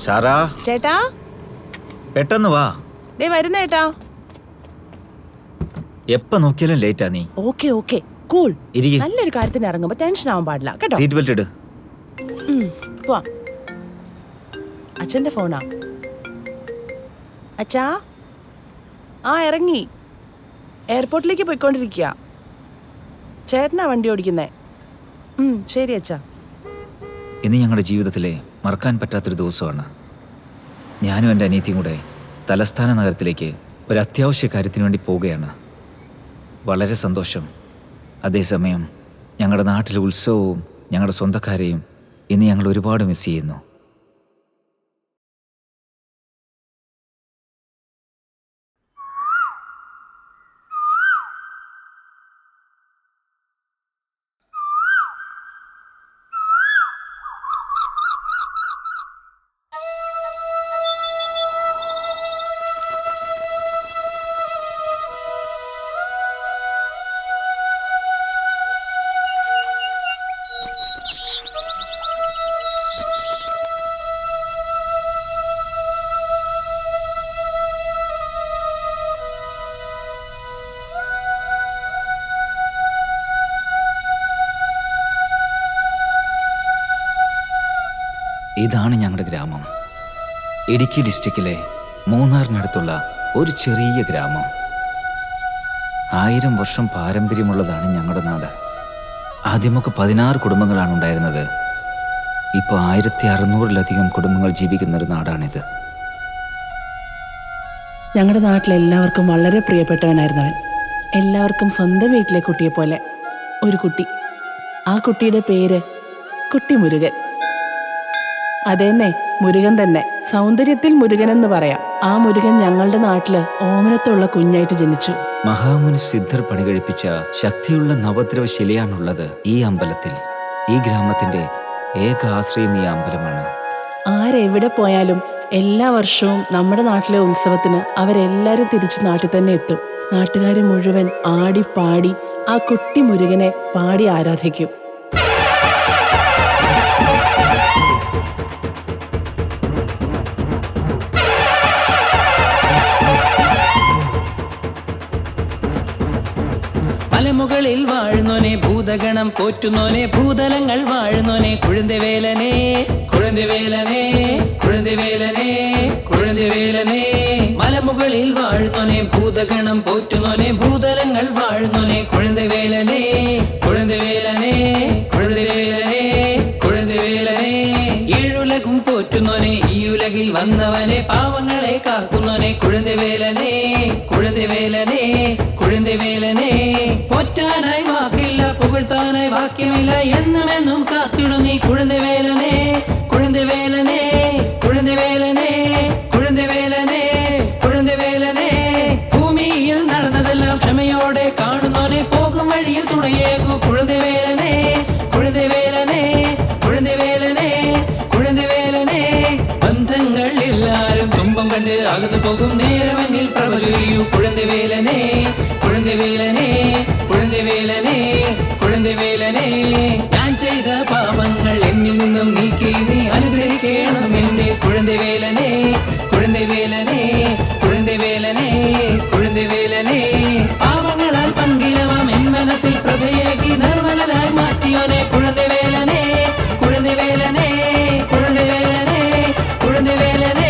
Sarah ചേട്ടാ പെട്ടെന്ന് വാ. ദേ വരുന്ന ചേട്ടാ. എപ്പ നോക്കിയാലും ലേറ്റാ നീ. Okay okay cool. ഇരിക്ക്. നല്ലൊരു കാര്യത്തിന് ഇറങ്ങുമ്പോ ടെൻഷൻ ആവാൻ പാടില്ല കേട്ടോ. സീറ്റ് ബെൽറ്റ് ഇട്. പോവാം. അച്ഛന്റെ ഫോണാ. അച്ഛാ ആ ഇറങ്ങി എയർപോർട്ടിലേക്ക് പോയിക്കൊണ്ടിരിക്കുക. ചേട്ടനാ വണ്ടി ഓടിക്കുന്നേ. ശരി അച്ഛാ. ഇന്ന് ഞങ്ങളുടെ ജീവിതത്തിലെ മറക്കാൻ പറ്റാത്തൊരു ദിവസമാണ്. ഞാനും എൻ്റെ അനിയത്തിയും കൂടെ തലസ്ഥാന നഗരത്തിലേക്ക് ഒരു അത്യാവശ്യ കാര്യത്തിന് വേണ്ടി പോവുകയാണ്. വളരെ സന്തോഷം. അതേസമയം ഞങ്ങളുടെ നാട്ടിലെ ഉത്സവവും ഞങ്ങളുടെ സ്വന്തക്കാരെയും ഇന്ന് ഞങ്ങൾ ഒരുപാട് മിസ് ചെയ്യുന്നു. ഇതാണ് ഞങ്ങളുടെ ഗ്രാമം. ഇടുക്കി ഡിസ്ട്രിക്റ്റിലെ മൂന്നാറിനടുത്തുള്ള ഒരു ചെറിയ ഗ്രാമം. 1000 വർഷം പാരമ്പര്യമുള്ളതാണ് ഞങ്ങളുടെ നാട്. ആദ്യമൊക്കെ 16 കുടുംബങ്ങളാണ് ഉണ്ടായിരുന്നത്. ഇപ്പോൾ 1600-ലധികം കുടുംബങ്ങൾ ജീവിക്കുന്ന ഒരു നാടാണിത്. ഞങ്ങളുടെ നാട്ടിലെല്ലാവർക്കും വളരെ പ്രിയപ്പെട്ടവനായിരുന്നവൻ. എല്ലാവർക്കും സ്വന്തം വീട്ടിലെ കുട്ടിയെ പോലെ ഒരു കുട്ടി. ആ കുട്ടിയുടെ പേര് കുട്ടി മുരുകൻ. അതെന്നെ, മുരുകൻ തന്നെ. സൗന്ദര്യത്തിൽ മുരുകൻ എന്ന് പറയാം. ആ മുരുകൻ ഞങ്ങളുടെ നാട്ടില് ഓമനത്തുള്ള കുഞ്ഞായിട്ട് ജനിച്ചു. മഹാമുനി സിദ്ധർ പണികഴിപ്പിച്ച ശക്തിയുള്ള നവദ്രവ ശിലയാണുള്ളത് ഈ അമ്പലത്തിൽ. ഈ ഗ്രാമത്തിന്റെ ഏക ആശ്രയം ഈ അമ്പലമാണ്. ആരെവിടെ പോയാലും എല്ലാ വർഷവും നമ്മുടെ നാട്ടിലെ ഉത്സവത്തിന് അവരെല്ലാരും തിരിച്ച് നാട്ടിൽ തന്നെ എത്തും. നാട്ടുകാർ മുഴുവൻ ആടി പാടി ആ കുട്ടി മുരുകനെ പാടി ആരാധിക്കും. മലമുകളിൽ വാഴുന്നോനെ, ഭൂതഗണം പോറ്റുന്നോനെ, ഭൂതലങ്ങൾ വാഴുന്നോനെ, കുഴന്തവേലനെ കുഴന്തവേലനെ കുഴന്തവേലനെ കുഴന്തവേലനെ. മലമുകളിൽ വാഴുന്നോനെ, ഭൂതഗണം പോറ്റുന്നോനെ, ഭൂതലങ്ങൾ വാഴുന്നോനെ, കുഴന്തവേലനെ കുഴന്തവേലനെ കുഴന്തവേലനെ കുഴന്തവേലനെ. ഏഴുലകും പോറ്റുന്നോനെ, ഈ ഉലകിൽ വന്നവനെ, പാവങ്ങളെ കാക്കുന്നോനെ, കുഴന്തവേലനെ കുഴന്തവേലനെ കുഴന്തവേലനെ. പൊറ്റാനായി വാക്കില്ല, പുകഴ്ത്താനായി വാക്യമില്ല, എന്നുമെന്നും കാത്തിടും നീ കുഴന്തവേലനെ കുഴന്തവേലനെ കുഴന്തവേലനെ കുഴന്തവേലനെ കുഴന്തവേലനെ. ഭൂമിയിൽ നടന്നതെല്ലാം ക്ഷമയോടെ കാണുന്നോനെ, പോകും വഴിയിൽ തുണയേകു കുഴന്തവേലനെ കുഴന്തവേലനെ കുഴന്തവേലനെ കുഴന്തവേലനെ. ബന്ധങ്ങൾ എല്ലാരും തുമ്പം കണ്ട് അകന്നു പോകും നേരവനിൽ പ്രഭ ചൊരിയൂ കുഴന്തവേലനെ കുഴന്തവേലനെ കുഴന്തവേലനെ കുഴന്തവേലനെ. ഞാൻ ചെയ്ത പാപങ്ങൾ എന്നിൽ നിന്നും നീക്കി നീ അനുഗ്രഹിക്കണം എന്റെ കുഴന്തവേലനെ കുഴന്തവേലനെ കുഴന്തവേലനെ കുഴന്തവേലനെ. പാവങ്ങളാൽ പങ്കിലവാം എൻ മനസ്സിൽ പ്രഭയേകി നിർമ്മലനായി മാറ്റിയോനെ, കുഴന്തവേലനെ കുഴന്തവേലനെ കുഴന്തവേലനെ കുഴന്തവേലനെ.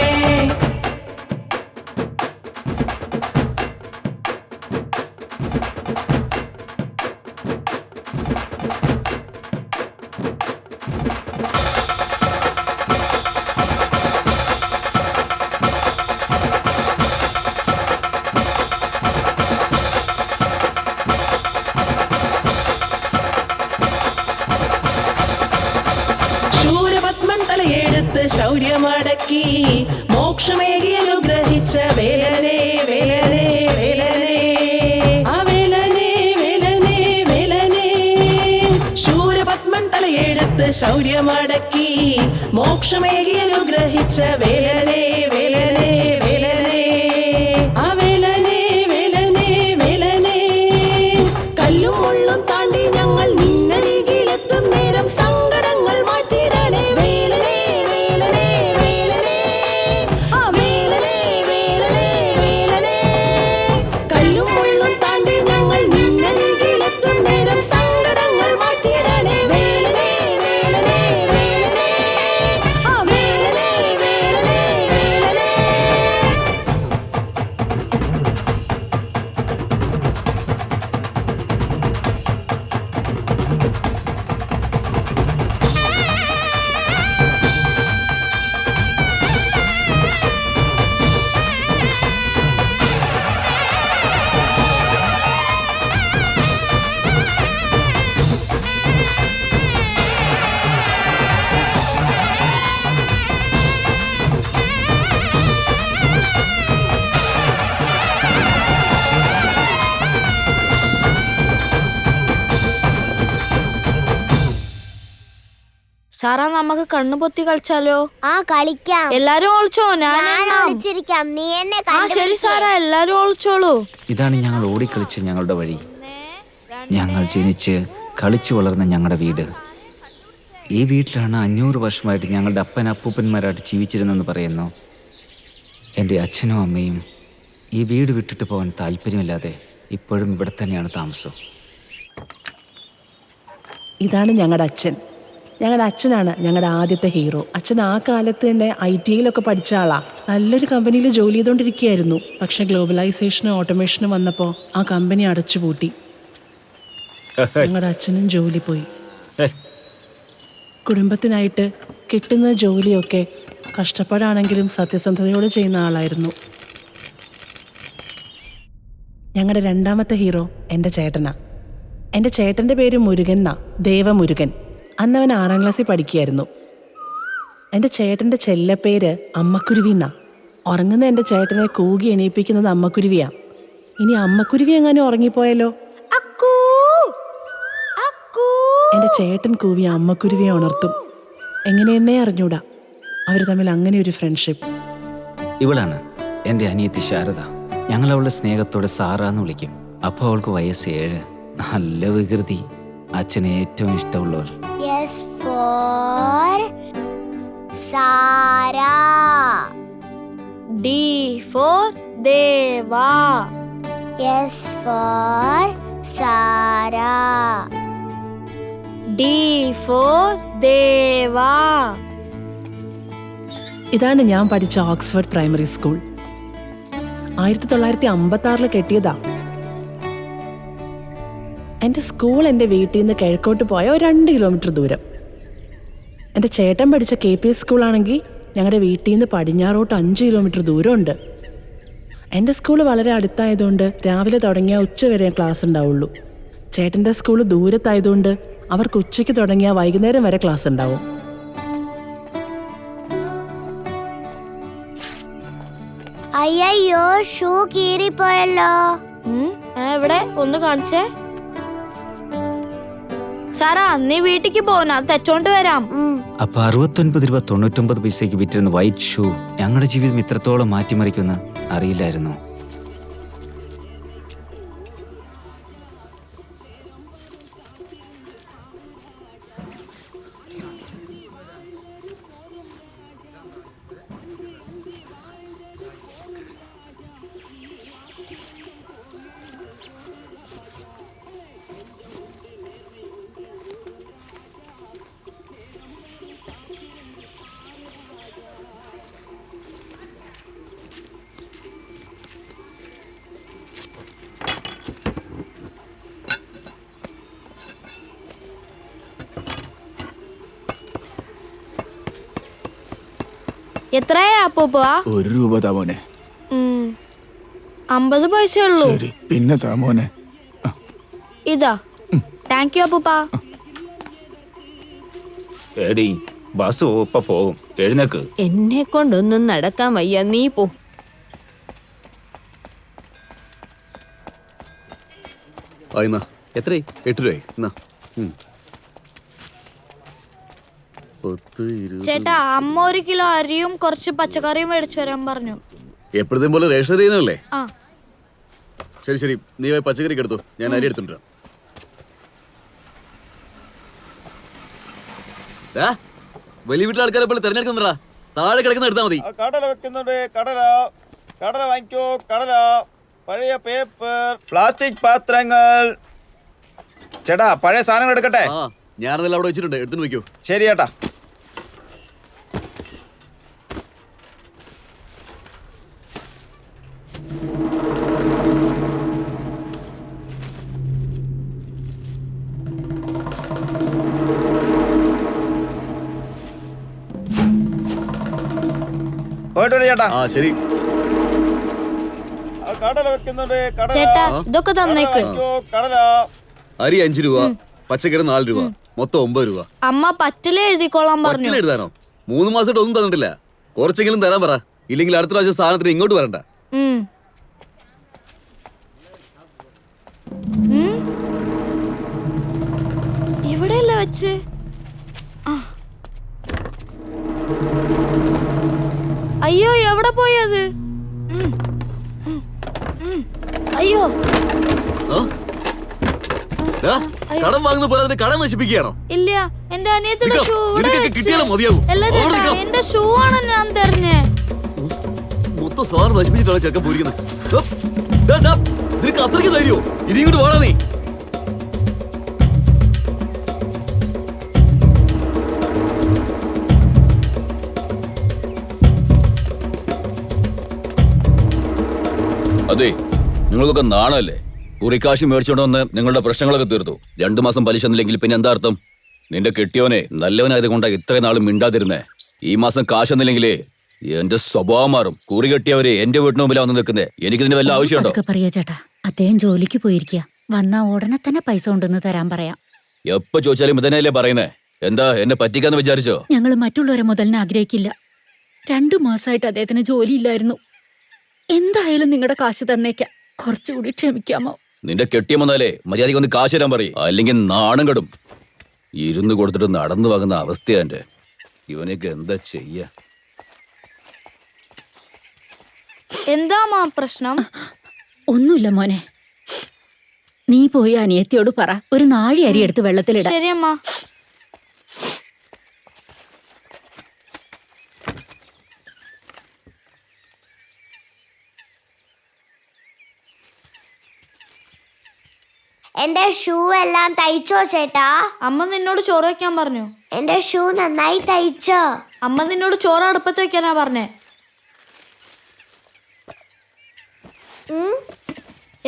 ശൗര്യമടക്കി മോക്ഷമേകി അനുഗ്രഹിച്ച വേലനെ വേലനെ വേലനെ ആ വേലനെ വേലനെ വേലനെ. ശൂരപത്മൻ തലയെടുത്ത് ശൗര്യമടക്കി മോക്ഷമേകി അനുഗ്രഹിച്ച വേലനെ വേലനെ വേലനെ ആ വേലനെ വേലനെ വേലനെ. കല്ലും മുള്ളും താണ്ടി ഞങ്ങൾ നിന്നരികിലെത്തും നേരം സങ്കടങ്ങൾ മാറ്റിടണേ വേലനെ വേലനെ വേലനെ സാറാ നമുക്ക് കണ്ണു പൊത്തി കളിച്ചാലോ? ആ കളിക്കാം. എല്ലാരും ഒളിച്ചോ? ഞാൻ ഒളിച്ചിരിക്കാം. നീ എന്നെ ശരി സാറാ, എല്ലാരും ഒളിച്ചോളൂ. ഇതാണ് ഞങ്ങൾ ഓടിക്കളിച്ച് ഞങ്ങളുടെ വഴി. ഞങ്ങൾ ജനിച്ച് കളിച്ചു വളർന്ന ഞങ്ങളുടെ വീട്. ഈ വീട്ടിലാണ് 500 വർഷമായിട്ട് ഞങ്ങളുടെ അപ്പൂപ്പന്മാരായിട്ട് ജീവിച്ചിരുന്നെന്ന് പറയുന്നു. എൻ്റെ അച്ഛനും അമ്മയും ഈ വീട് വിട്ടിട്ട് പോകാൻ താല്പര്യമില്ലാതെ ഇപ്പോഴും ഇവിടെ തന്നെയാണ് താമസം. ഇതാണ് ഞങ്ങളുടെ അച്ഛൻ. ഞങ്ങളുടെ അച്ഛനാണ് ഞങ്ങളുടെ ആദ്യത്തെ ഹീറോ. അച്ഛൻ ആ കാലത്ത് തന്നെ IT-യിലൊക്കെ പഠിച്ച ആളാ. നല്ലൊരു കമ്പനിയിൽ ജോലി ചെയ്തുകൊണ്ടിരിക്കുകയായിരുന്നു. പക്ഷെ ഗ്ലോബലൈസേഷനും ഓട്ടോമേഷനും വന്നപ്പോൾ ആ കമ്പനി അടച്ചുപൂട്ടി. ഞങ്ങളുടെ അച്ഛനും ജോലി പോയി. കുടുംബത്തിനായിട്ട് കിട്ടുന്ന ജോലിയൊക്കെ കഷ്ടപ്പാടാണെങ്കിലും സത്യസന്ധതയോടെ ചെയ്യുന്ന ആളായിരുന്നു. ഞങ്ങളുടെ രണ്ടാമത്തെ ഹീറോ എൻ്റെ ചേട്ടനാ. എൻ്റെ ചേട്ടൻ്റെ പേര് മുരുകൻ എന്നാ, ദേവമുരുകൻ. അന്നവൻ 6ാം ക്ലാസ്സിൽ പഠിക്കുകയായിരുന്നു. എൻ്റെ ചേട്ടൻ്റെ ചെല്ലപ്പേര് അമ്മക്കുരുവി എന്നാ. ഉറങ്ങുന്ന എൻ്റെ ചേട്ടനെ കൂകി എണീപ്പിക്കുന്നത് അമ്മക്കുരുവിയാ. ഇനി അമ്മക്കുരുവി എങ്ങാനും ഉറങ്ങിപ്പോയാലോ? എൻ്റെ ചേട്ടൻ കൂവി അമ്മക്കുരുവിയെ ഉണർത്തും. എങ്ങനെയെന്നേ അറിഞ്ഞൂടാ. അവർ തമ്മിൽ അങ്ങനെ ഒരു ഫ്രണ്ട്ഷിപ്പ്. ഇവളാണ് എൻ്റെ അനിയത്തി ശാരദ. ഞങ്ങൾ അവളുടെ സ്നേഹത്തോടെ സാറാന്ന് വിളിക്കും. അപ്പോൾ അവൾക്ക് വയസ്സ് 7. നല്ല വികൃതി. അച്ഛന് ഏറ്റവും ഇഷ്ടമുള്ളവൾ. S for Sara. D for Deva. S for Sara. D for ദേവാ. ഇതാണ് ഞാൻ പഠിച്ച ഓക്സ്ഫോർഡ് പ്രൈമറി സ്കൂൾ. 1956 കെട്ടിയതാ. എൻ്റെ സ്കൂൾ എൻ്റെ വീട്ടിൽ നിന്ന് കിഴക്കോട്ട് പോയ ഒരു 2 കിലോമീറ്റർ ദൂരം. എൻ്റെ ചേട്ടൻ പഠിച്ച KPS സ്കൂളാണെങ്കിൽ ഞങ്ങളുടെ വീട്ടിൽ നിന്ന് പടിഞ്ഞാറോട്ട് 5 കിലോമീറ്റർ ദൂരമുണ്ട്. എൻ്റെ സ്കൂൾ വളരെ അടുത്തായതുകൊണ്ട് രാവിലെ തുടങ്ങിയാൽ ഉച്ചവരെ ക്ലാസ് ഉണ്ടാവുള്ളൂ. ചേട്ടൻ്റെ സ്കൂൾ ദൂരത്തായതുകൊണ്ട് അവർക്ക് ഉച്ചയ്ക്ക് തുടങ്ങിയാൽ വൈകുന്നേരം വരെ ക്ലാസ് ഉണ്ടാവും. അയ്യോ, ഷൂ കീറിപ്പോയല്ലോ. എവിടെ? ഒന്ന് കാണിച്ചേ. സാറാ, നീ വീട്ടിക്ക് പോനാ, തെറ്റോണ്ട് വരാം. അപ്പൊ 69 രൂപ 99 പൈസയ്ക്ക് വിറ്റിരുന്ന വൈറ്റ് ഷൂ ഞങ്ങളുടെ ജീവിതം ഇത്രത്തോളം മാറ്റിമറിക്കുമെന്ന് അറിയില്ലായിരുന്നു. എത്രയാ അപ്പൂപ്പ? 1 രൂപ താ മോനെ. 50 പൈസയേ ഉള്ളൂ. ശരി, പിന്നെ താ മോനെ. ഇതാ. താങ്ക് യു അപ്പൂപ്പ. എടി ബസ് ഇപ്പൊ പോകും, എഴുന്നേക്ക്. എന്നെ കൊണ്ടൊന്നും നടക്കാൻ വയ്യ, നീ പോ. എത്ര? 8 രൂപ. 10, 20. ചേട്ടാ, അമ്മ 1 കിലോ അരിയും കുറച്ച് പച്ചക്കറിയും മേടിച്ചു വരാൻ പറഞ്ഞു. എപ്പോഴത്തേം പോലെ റേഷൻ അരിയനല്ലേ? ആ ശരി ശരി, നീ പോയി പച്ചക്കറിക്ക് എടുത്തു, ഞാൻ അരി എടുത്തിട്ട്. വലിയ വീട്ടിലെ ആൾക്കാരെ പോലെ തെരഞ്ഞെടുക്കുന്നുണ്ടാ, താഴെ കിടക്കുന്ന എടുത്താൽ മതി. കടല വെക്കുന്നുണ്ട്. കടല വാങ്ങിക്കോ. കടല, പഴയ പേപ്പർ, പ്ലാസ്റ്റിക് പാത്രങ്ങൾ. ചേട്ടാ, പഴയ സാധനങ്ങൾ എടുക്കട്ടെ? ആ, ഞാനതെല്ലാം അവിടെ വെച്ചിട്ടുണ്ട്, എടുത്തിട്ട് വയ്ക്കൂ. ശരി ചേട്ടാ. പോയിട്ട് ചേട്ടാ. ആ ശരി. കടല വെക്കുന്നുണ്ട്. ചേട്ടാ, ഇതൊക്കെ തന്നേക്ക്. കടല. അരി 5 രൂപ, പച്ചക്കറി 4 രൂപ, മൊത്തം 9 രൂപ. അമ്മ പറ്റില് എഴുതിക്കോളാൻ പറഞ്ഞു. പറ്റില്ല എഴുതാനോ? 3 മാസമായിട്ട് ഒന്നും തന്നിട്ടില്ല. കുറച്ചെങ്കിലും തരാൻ പറ, ഇല്ലെങ്കിൽ അടുത്ത പ്രാവശ്യം സാധനത്തിന് ഇങ്ങോട്ട് വരണ്ട. ഇവിടെയല്ലേ വെച്ച്? പോയി അത്. അയ്യോ കടം വാങ്ങുന്ന പോലെ അതിന്റെ കടം നശിപ്പിക്കുകയാണോ? ഇല്ല, എന്റെ അനിയത്തിയുടെ ഷൂ കിട്ടിയാലും മതിയാകും. എന്റെ ഷൂ ആണ് ഞാൻ തെരഞ്ഞേ. മൊത്തം സാറ് നശിപ്പിച്ചിട്ടാണ് ചെറുക്കൻ പോയിരിക്കുന്നത്. നിനക്ക് അത്രയ്ക്ക് ധൈര്യമോ? ഇനി ഇങ്ങോട്ട് വേണ നീ. അതെ, നിങ്ങൾക്കൊക്കെ നാണല്ലേ? കുറിക്കാശ് മേടിച്ചോണ്ട് വന്ന് നിങ്ങളുടെ പ്രശ്നങ്ങളൊക്കെ തീർത്തു. 2 മാസം പലിശ എന്നില്ലെങ്കിൽ പിന്നെ എന്താ അർത്ഥം? നിന്റെ കെട്ടിയോനെ നല്ലവനായത് കൊണ്ടാ ഇത്രയും നാളും മിണ്ടാതിരുന്നേ. ഈ മാസം കാശ് എന്നില്ലെങ്കിലേ എന്റെ സ്വഭാവം മാറും. കുറി കെട്ടിയവരെ എന്റെ വീട്ടിന് മുമ്പിലാ വന്ന് നിൽക്കുന്നേ. എനിക്കിതിന് വല്ല ആവശ്യമുണ്ടോ? പറയാ ചേട്ടാ, അദ്ദേഹം ജോലിക്ക് പോയിരിക്കുക. വന്നാ ഉടനെ തന്നെ പൈസ കൊണ്ടുവന്ന് തരാൻ പറയാം. എപ്പോ ചോദിച്ചാലും ഇതന്നെയല്ലേ പറയുന്നേ. എന്താ എന്നെ പറ്റിക്കാന്ന് വിചാരിച്ചോ? ഞങ്ങൾ മറ്റുള്ളവരെ മുതലിന് ആഗ്രഹിക്കില്ല. 2 മാസമായിട്ട് അദ്ദേഹത്തിന് ജോലിയില്ലായിരുന്നു. എന്തായാലും നിങ്ങളുടെ കാശ് തന്നേക്കാം. കുറച്ചുകൂടി ക്ഷമിക്കാമോ? നിന്റെ കെട്ടിയ വന്നാലേ മര്യാദയ്ക്ക് ഒന്ന് കാശ് തരാൻ പറയും. അല്ലെങ്കിൽ നാണം കെടും. ഇരുന്ന് കൊടുത്തിട്ട് നടന്നു വാങ്ങുന്ന അവസ്ഥയാ എന്റെ. ഇവനൊക്കെ എന്താ ചെയ്യാ? എന്താ പ്രശ്നം? ഒന്നുമില്ല മോനെ, നീ പോയി അനിയത്തിയോട് പറ, ഒരു നാഴി അരി എടുത്ത് വെള്ളത്തിലിടാം. ശരിയമ്മ. എന്റെ ഷൂ എല്ലാം തയ്ച്ചോ ചേട്ടാ? അമ്മ നിന്നോട് ചോറ് വെക്കാൻ പറഞ്ഞു. എന്റെ ഷൂ നന്നായി തയ്ച്ചോ? അമ്മ നിന്നോട് ചോറ് അടുപ്പത്ത് വെക്കാനാ പറഞ്ഞേ.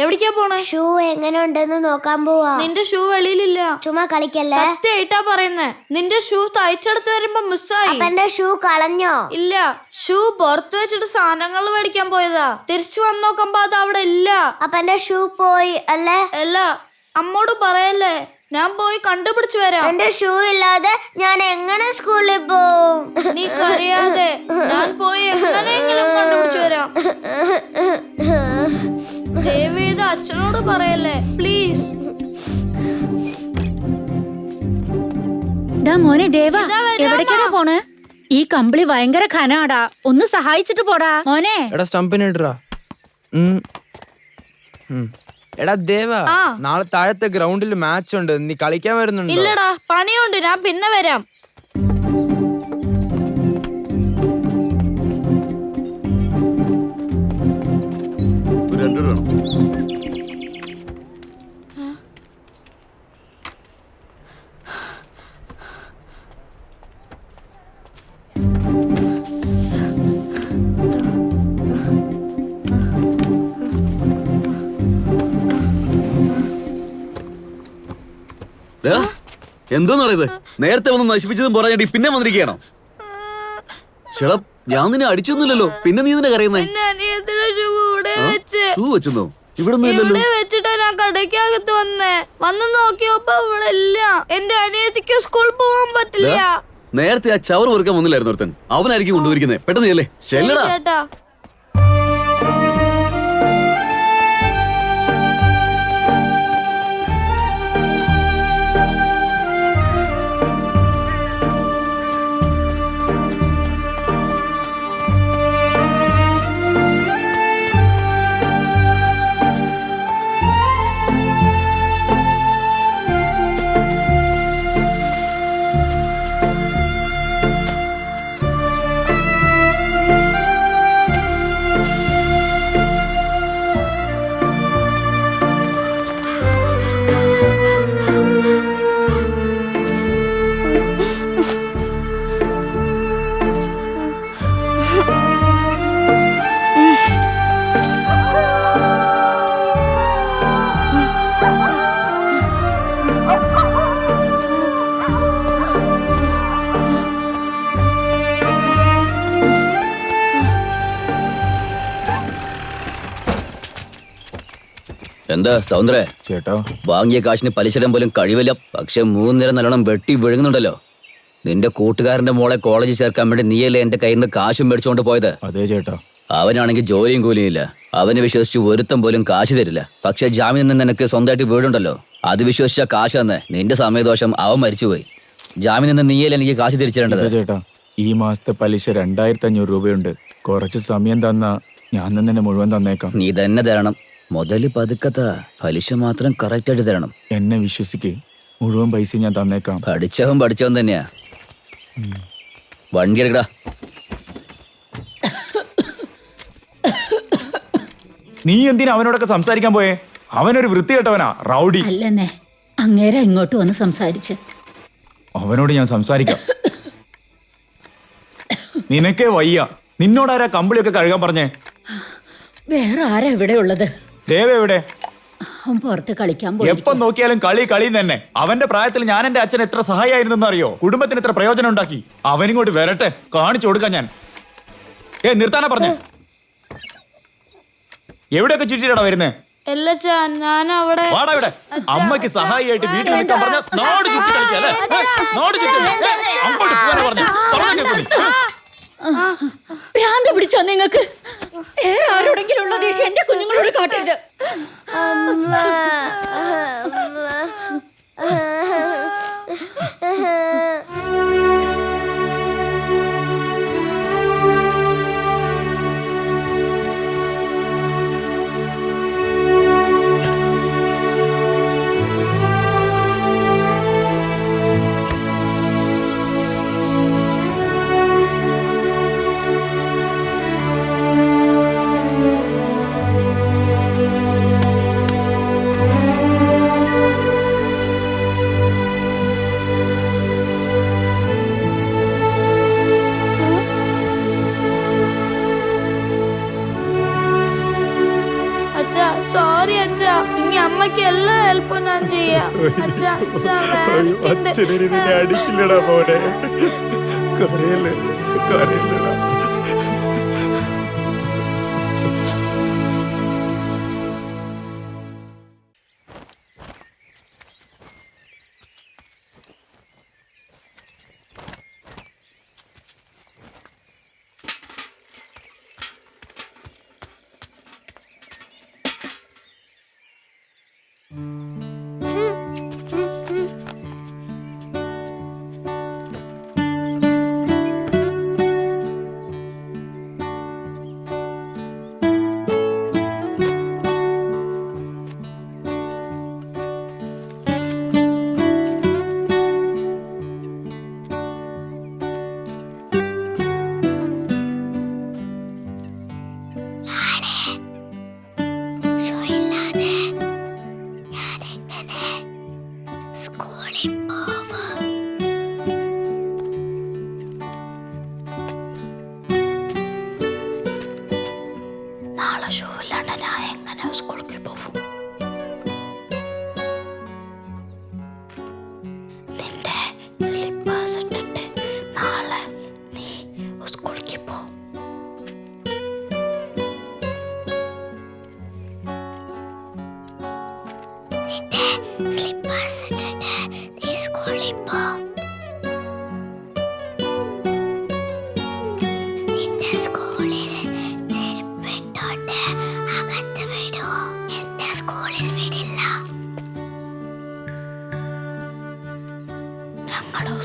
എവിടേക്കാ പോണേ? ഷൂ എങ്ങനെ ഉണ്ടെന്ന് നോക്കാൻ പോവാ. നിന്റെ ഷൂ വെളിയിലില്ല. ചുമ്മാ കളിക്കല്ലേ? സത്യമായിട്ടാ പറയുന്നേ. നിന്റെ ഷൂ തയ്ച്ചെടുത്ത് വരുമ്പോ മിസ്സായി. അപ്പൊ എന്റെ ഷൂ കളഞ്ഞോ? ഇല്ല, ഷൂ പുറത്ത് വെച്ചിട്ട് സാധനങ്ങൾ മേടിക്കാൻ പോയതാ. തിരിച്ചു വന്ന് നോക്കുമ്പോ അത് അവിടെ ഇല്ല. അപ്പൊ എന്റെ ഷൂ പോയി അല്ലേ? അല്ല, അമ്മോട് പറയല്ലേ, ഞാൻ പോയി കണ്ടുപിടിച്ചു വരാം. എന്റെ ഷൂ ഇല്ലാതെ ഞാൻ എങ്ങനെ സ്കൂളിൽ പോവും? നീ കരയാതെ, ഞാൻ പോയി എങ്ങനെയെങ്കിലും കണ്ടുപിടിച്ചു വരാം. ദയവേത് അച്ഛനോട് പറയല്ലേ, പ്ലീസ്. മോനെ ദേവാ, ഇതാ വരാം, എവിടേക്കാണ് അമ്മ. പോണ്? ഈ കമ്പിളി ഭയങ്കര ഖനാടാ. ഒന്ന് സഹായിച്ചിട്ട് പോടാ മോനെ. എടാ സ്റ്റംപിന് ഇടറാ. എടാ ദേവ, ആ. നാളെ താഴത്തെ ഗ്രൗണ്ടിൽ മാച്ച് ഉണ്ട്. നീ കളിക്കാൻ വരുന്നുണ്ടോ? ഇല്ലടാ, പണിയുണ്ട്, ഞാൻ പിന്നെ വരാം. ഒരു 2 വേണം. എന്തോന്നാണ് ഇത്? നേരത്തെ വന്ന് നശിപ്പിച്ചതും പറയാണ്ടി പിന്നെ വന്നിരിക്കുകയാണോ? ചേട്ടാ, ഞാൻ നിന്നെ അടിച്ചൊന്നുമില്ലല്ലോ. പിന്നെ നീ നിന്നെ കരയുന്നേ? എന്റെ അനിയത്തിയുടെ ഷൂ ഇവിടെ വെച്ച്. ഷൂ വെച്ചെന്നോ? ഇവിടെ ഇല്ലല്ലോ. ഇവിടെ വെച്ചിട്ടാ ഞാൻ കടയ്ക്കകത്ത് വന്നേ. വന്ന് നോക്കിയപ്പോ ഇവിടെ ഇല്ല. എന്റെ അനിയത്തിക്ക് സ്കൂളിൽ പോകാൻ പറ്റില്ല. നേരത്തെ ആ ചവർ വെറുക്കാൻ വന്നില്ലായിരുന്നു ഒരുത്തൻ. അവനായിരിക്കും കൊണ്ടുപോയിരിക്കുന്നത്. പെട്ടെന്ന് അല്ലേ? ചെല്ലടാ. ചേട്ടാ, എന്താ സൗന്ദര്യ ചേട്ടാ, വാങ്ങിയ കാശിന് പലിശരം പോലും കഴിവില്ല. പക്ഷെ 3 നേരം നല്ലോണം വെട്ടി വിഴുങ്ങുന്നുണ്ടല്ലോ. നിന്റെ കൂട്ടുകാരന്റെ മോളെ കോളേജിൽ ചേർക്കാൻ വേണ്ടി നീയല്ലേ എന്റെ കയ്യിൽ നിന്ന് കാശും മേടിച്ചുകൊണ്ട് പോയത്? അതെ ചേട്ടാ. അവനാണെങ്കിൽ ജോലിയും കൂലിയും ഇല്ല. അവനെ വിശ്വസിച്ച് ഒരുത്തം പോലും കാശ് തരില്ല. പക്ഷെ ജാമ്യം നിന്ന് നിനക്ക് സ്വന്തമായിട്ട് വീടുണ്ടല്ലോ, അത് വിശ്വസിച്ച കാശ് തന്നെ. നിന്റെ സമയദോഷം അവൻ മരിച്ചുപോയി. ജാമ്യം നിന്ന് നീയല്ലേ എനിക്ക് കാശ് തിരിച്ചിടേണ്ടത്? ചേട്ടാ, ഈ മാസത്തെ പലിശ 2500 രൂപയുണ്ട്. കുറച്ച് സമയം തന്നാ ഞാൻ തന്നെ മുഴുവൻ തന്നേക്കാം. നീ തന്നെ തരണം. മുതല് പതുക്കത്താ, പലിശ മാത്രം കറക്റ്റ് ആയിട്ട് തരണം. എന്നെ വിശ്വസിക്ക്, മുഴുവൻ പൈസ ഞാൻ തന്നേക്കാം. പഠിച്ചവൻ തന്നെയാ. വണ്ടി എടുക്കടാ. നീ എന്തിനാ അവനോടൊക്കെ സംസാരിക്കാൻ പോയേ? അവനൊരു വൃത്തികെട്ടവനാ, റൗഡി. അല്ലെന്നേ, അങ്ങേരെ ഇങ്ങോട്ട് വന്ന് സംസാരിച്ച്. അവനോട് ഞാൻ സംസാരിക്കാം. നിനക്കേ വയ്യ. നിന്നോടാരാ കമ്പിളിയൊക്കെ കഴുകാൻ പറഞ്ഞേ? വേറെ ആരാ ഇവിടെ ഉള്ളത്? ദേവ എവിടെ? അവൻ പുറത്ത് കളിക്കാൻ പോയി. എപ്പം നോക്കിയാലും കളി തന്നെ. അവന്റെ പ്രായത്തിൽ ഞാൻ എന്റെ അച്ഛൻ എത്ര സഹായിയായിരുന്നെന്ന് അറിയോ? കുടുംബത്തിന് എത്ര പ്രയോജനം ഉണ്ടാക്കി. അവനിങ്ങോട്ട് വരട്ടെ, കാണിച്ചു കൊടുക്കാൻ ഞാൻ. നിർത്താനാ പറഞ്ഞേ? എവിടെയൊക്കെ ചുറ്റിട്ടാ വരുന്നേ? ഞാനവിടെ വാടാ ഇവിടെ. അമ്മയ്ക്ക് സഹായിയായിട്ട് വീട്ടിൽ നിൽക്കാൻ പറഞ്ഞ നാട് ചുറ്റി കളിക്കല്ലേ? നാട് ചുറ്റി അങ്ങോട്ട് പോകാനാ പറഞ്ഞേ? ഭ്രാന്ത് പിടിച്ചോ നിങ്ങൾക്ക്? വേറെ ആരോടെങ്കിലും ഉള്ള ദേഷ്യം എന്റെ കുഞ്ഞുങ്ങളോട് കാട്ടരുത്. സോറി അച്ഛാ, ഇനി അമ്മയ്ക്ക് എല്ലാ ഹെൽപ്പും ഞാൻ ചെയ്യാം. അടിക്കില്ലടാ മോനെ. കരയല്ലടാ.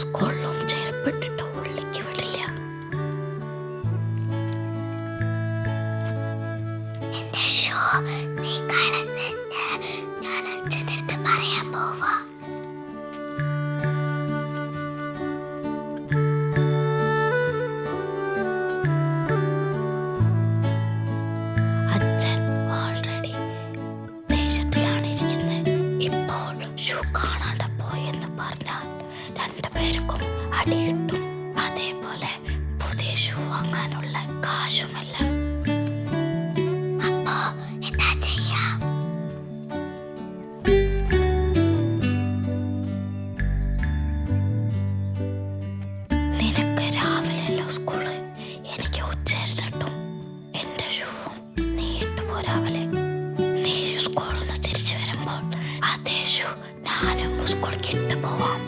സ്കൂളിലും ചെരുപ്പിട്ടിട്ട് ഉള്ളിക്ക് വിടില്ല. എന്റെ ഷൂ നീ കളഞ്ഞ് ഞാൻ അച്ഛൻ്റെ അടുത്ത് പറയാൻ പോവാ. അച്ഛൻ ഓൾറെഡി ദേശത്തിലാണ് ഇരിക്കുന്നത്. ഇപ്പോൾ ഷൂ കാണാണ്ട് പോയെന്ന് പറഞ്ഞാൽ രണ്ടുപേർക്കും അടി കിട്ടും. അതേപോലെ പുതിയ ഷൂ വാങ്ങാനുള്ള കാശുമില്ല. അപ്പോ എന്താ ചെയ്യാ? നിനക്ക് രാവിലെയല്ലോ സ്കൂള്, എനിക്ക് ഉച്ചരിട്ടും എന്റെ ഷൂവും നീ ഇട്ടുപോ രാവിലെ. നീ സ്കൂളിൽ നിന്ന് തിരിച്ചു വരുമ്പോൾ അതേ ഷൂ ഞാനും സ്കൂളിലേക്ക് ഇട്ട് പോവാം.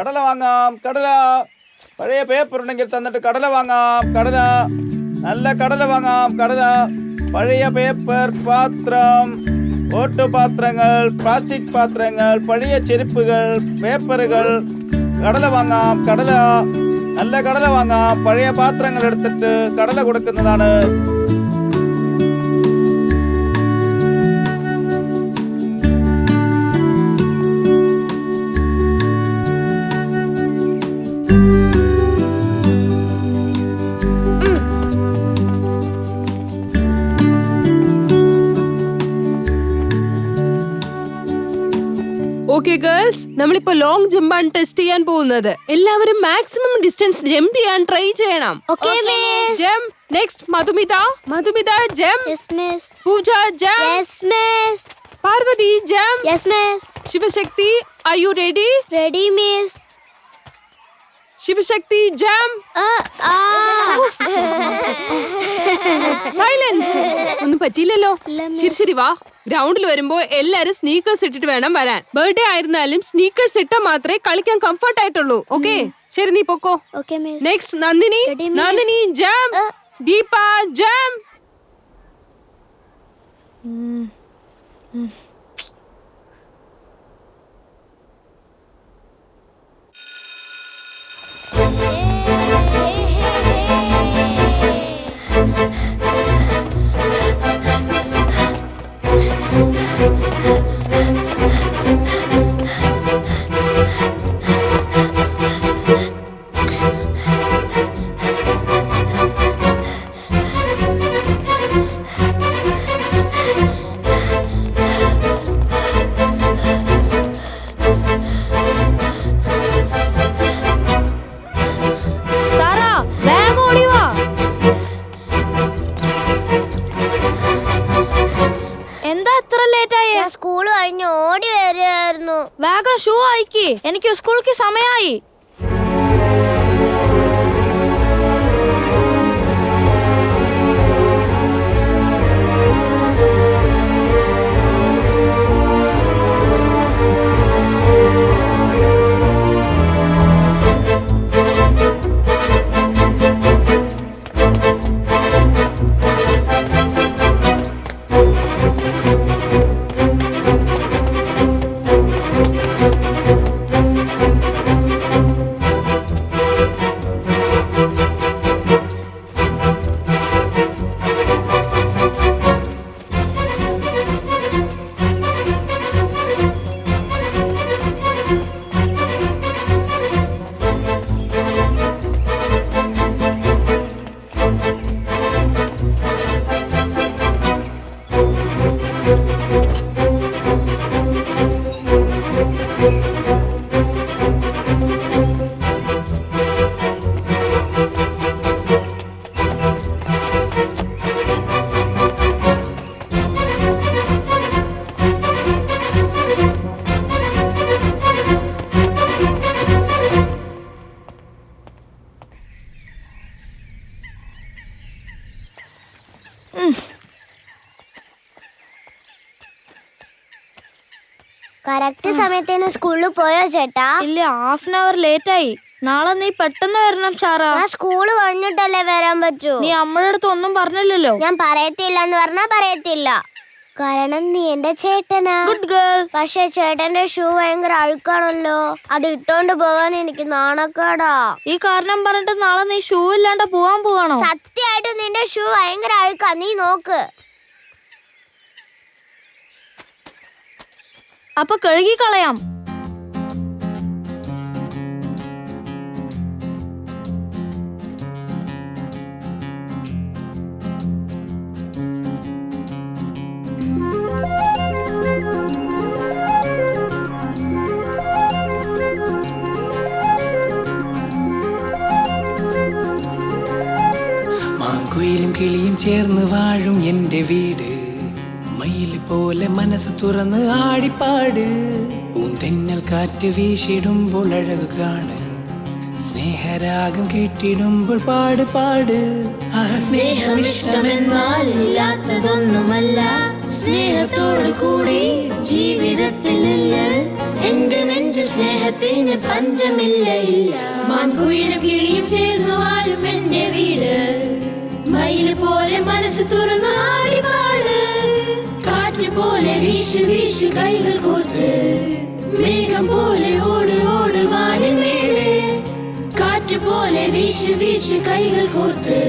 കടല വാങ്ങാം, കടല. പഴയ പേപ്പർ ഉണ്ടെങ്കിൽ തന്നിട്ട് കടല വാങ്ങാം, കടല. നല്ല കടല വാങ്ങാം, കടല. പഴയ പേപ്പർ, പാത്രം, ഓട്ടുപാത്രങ്ങൾ, പ്ലാസ്റ്റിക് പാത്രങ്ങൾ, പഴയ ചെരുപ്പുകൾ, പേപ്പറുകൾ. കടല വാങ്ങാം, കടല. നല്ല കടല വാങ്ങാം. പഴയ പാത്രങ്ങൾ എടുത്തിട്ട് കടല കൊടുക്കുന്നതാണ്. ഓക്കെ ഗേൾസ്, നമ്മളിപ്പോ ലോങ് ജമ്പാണ് ടെസ്റ്റ് ചെയ്യാൻ പോകുന്നത്. എല്ലാവരും മാക്സിമം ഡിസ്റ്റൻസ് ജമ്പ് ചെയ്യാൻ ട്രൈ ചെയ്യണം. Jump. Next Madhumitha. Madhumitha jump. Pooja jump. Parvathi jump. Shivashakti, are you ready? Ready miss. Shivashakti jump. Silence. ഒന്നും പറ്റിയില്ലല്ലോ. ശരി വാ. ഗ്രൗണ്ടിൽ വരുമ്പോ എല്ലാരും സ്നീക്കേഴ്സ് ഇട്ടിട്ട് വേണം വരാൻ. ബർത്ത്ഡേ ആയിരുന്നാലും സ്നീക്കേഴ്സ് ഇട്ടാൽ മാത്രമേ കളിക്കാൻ കംഫർട്ട് ആയിട്ടുള്ളൂ. ഓക്കെ, ശരി നീ പൊക്കോ. Next Nandini. Nandini jump. Deepa jump. School കഴിഞ്ഞ് ഓടി വരികയായിരുന്നു. വേഗം ഷൂ അയക്കി, എനിക്ക് സ്കൂൾക്ക് സമയമായി. കറക്റ്റ് സമയത്തിന് സ്കൂളിൽ പോയോ ചേട്ടാ? ഇല്ല, ഹാഫ് ആൻ അവർ ലേറ്റ് ആയി. നാളെ നീ പെട്ടെന്ന് വരണം ഷാറ. സ്കൂള് കഴിഞ്ഞിട്ടല്ലേ വരാൻ പറ്റൂ. നീ അമ്മയുടെ അടുത്ത് ഒന്നും പറഞ്ഞില്ലല്ലോ. ഞാൻ പറയത്തില്ല എന്ന് പറഞ്ഞാ പറയത്തില്ല. കാരണം നീ എന്റെ ചേട്ടനാ. Good girl. പക്ഷെ ചേട്ടന്റെ ഷൂ ഭയങ്കര അഴുക്കാണല്ലോ. അത് ഇട്ടോണ്ട് പോകാൻ എനിക്ക് നാണക്കേടാ. ഈ കാരണം പറഞ്ഞിട്ട് നാളെ നീ ഷൂ ഇല്ലാണ്ട് പോവാൻ പോവാണോ? സത്യമായിട്ടും നിന്റെ ഷൂ ഭയങ്കര അഴുക്കാ, നീ നോക്ക്. അപ്പൊ കഴുകി കളയാം. മാങ്കുയിലും കിളിയും ചേർന്ന് വാഴും എൻ്റെ വീട്. മയിൽ പോലെ മനസ്സ് തുറന്ന് ആടിപ്പാട്. പൂന്തെന്നൽ കാറ്റ് വീശിടുമ്പോൾ അഴകു കാണ്. സ്നേഹരാഗം കേട്ടിടുമ്പോൾ പാട് പാട്. സ്നേഹം ഇഷ്ടമെന്നാൽ ഇല്ലാത്തതൊന്നുമല്ല. സ്നേഹത്തോടു കൂടി ജീവിതത്തിൽ നിന്ന് എന്റെ നെഞ്ചിൽ സ്നേഹത്തിന് പഞ്ചമില്ല ഇല്ല. മാൻകുയിലും കിളിയും ചേർന്ന് വാഴും എന്റെ വീട്. മയില് പോലെ മനസ്സ് തുറന്ന് ആടിപ്പാട്. കാറ്റ് പോലെ വീശു വീശു കൈകൾ കോർത്ത്. മേഘം പോലെ ഓട് ഓട് വാനിൽ മേലെ. കാറ്റ് പോലെ വീശു വീശു കൈകൾ കോർത്ത്.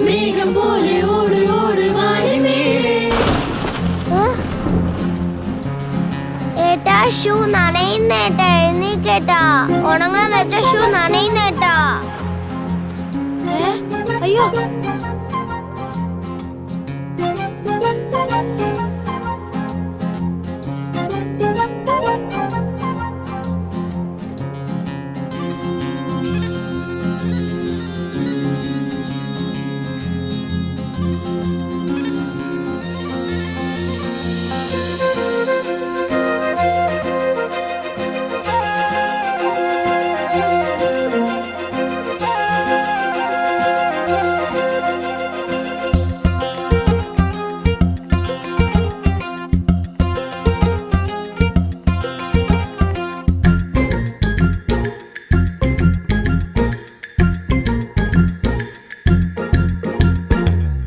മേഘം പോലെ ഓട് ഓട് വാനിൽ മേലെ. ഏട്ടാ ഷൂ നനയുന്നേട്ടാ, എഴുന്നേക്കേട്ടാ. ഉണങ്ങാൻ വെച്ച ഷൂ നനയുന്നേട്ടാ. അയ്യോ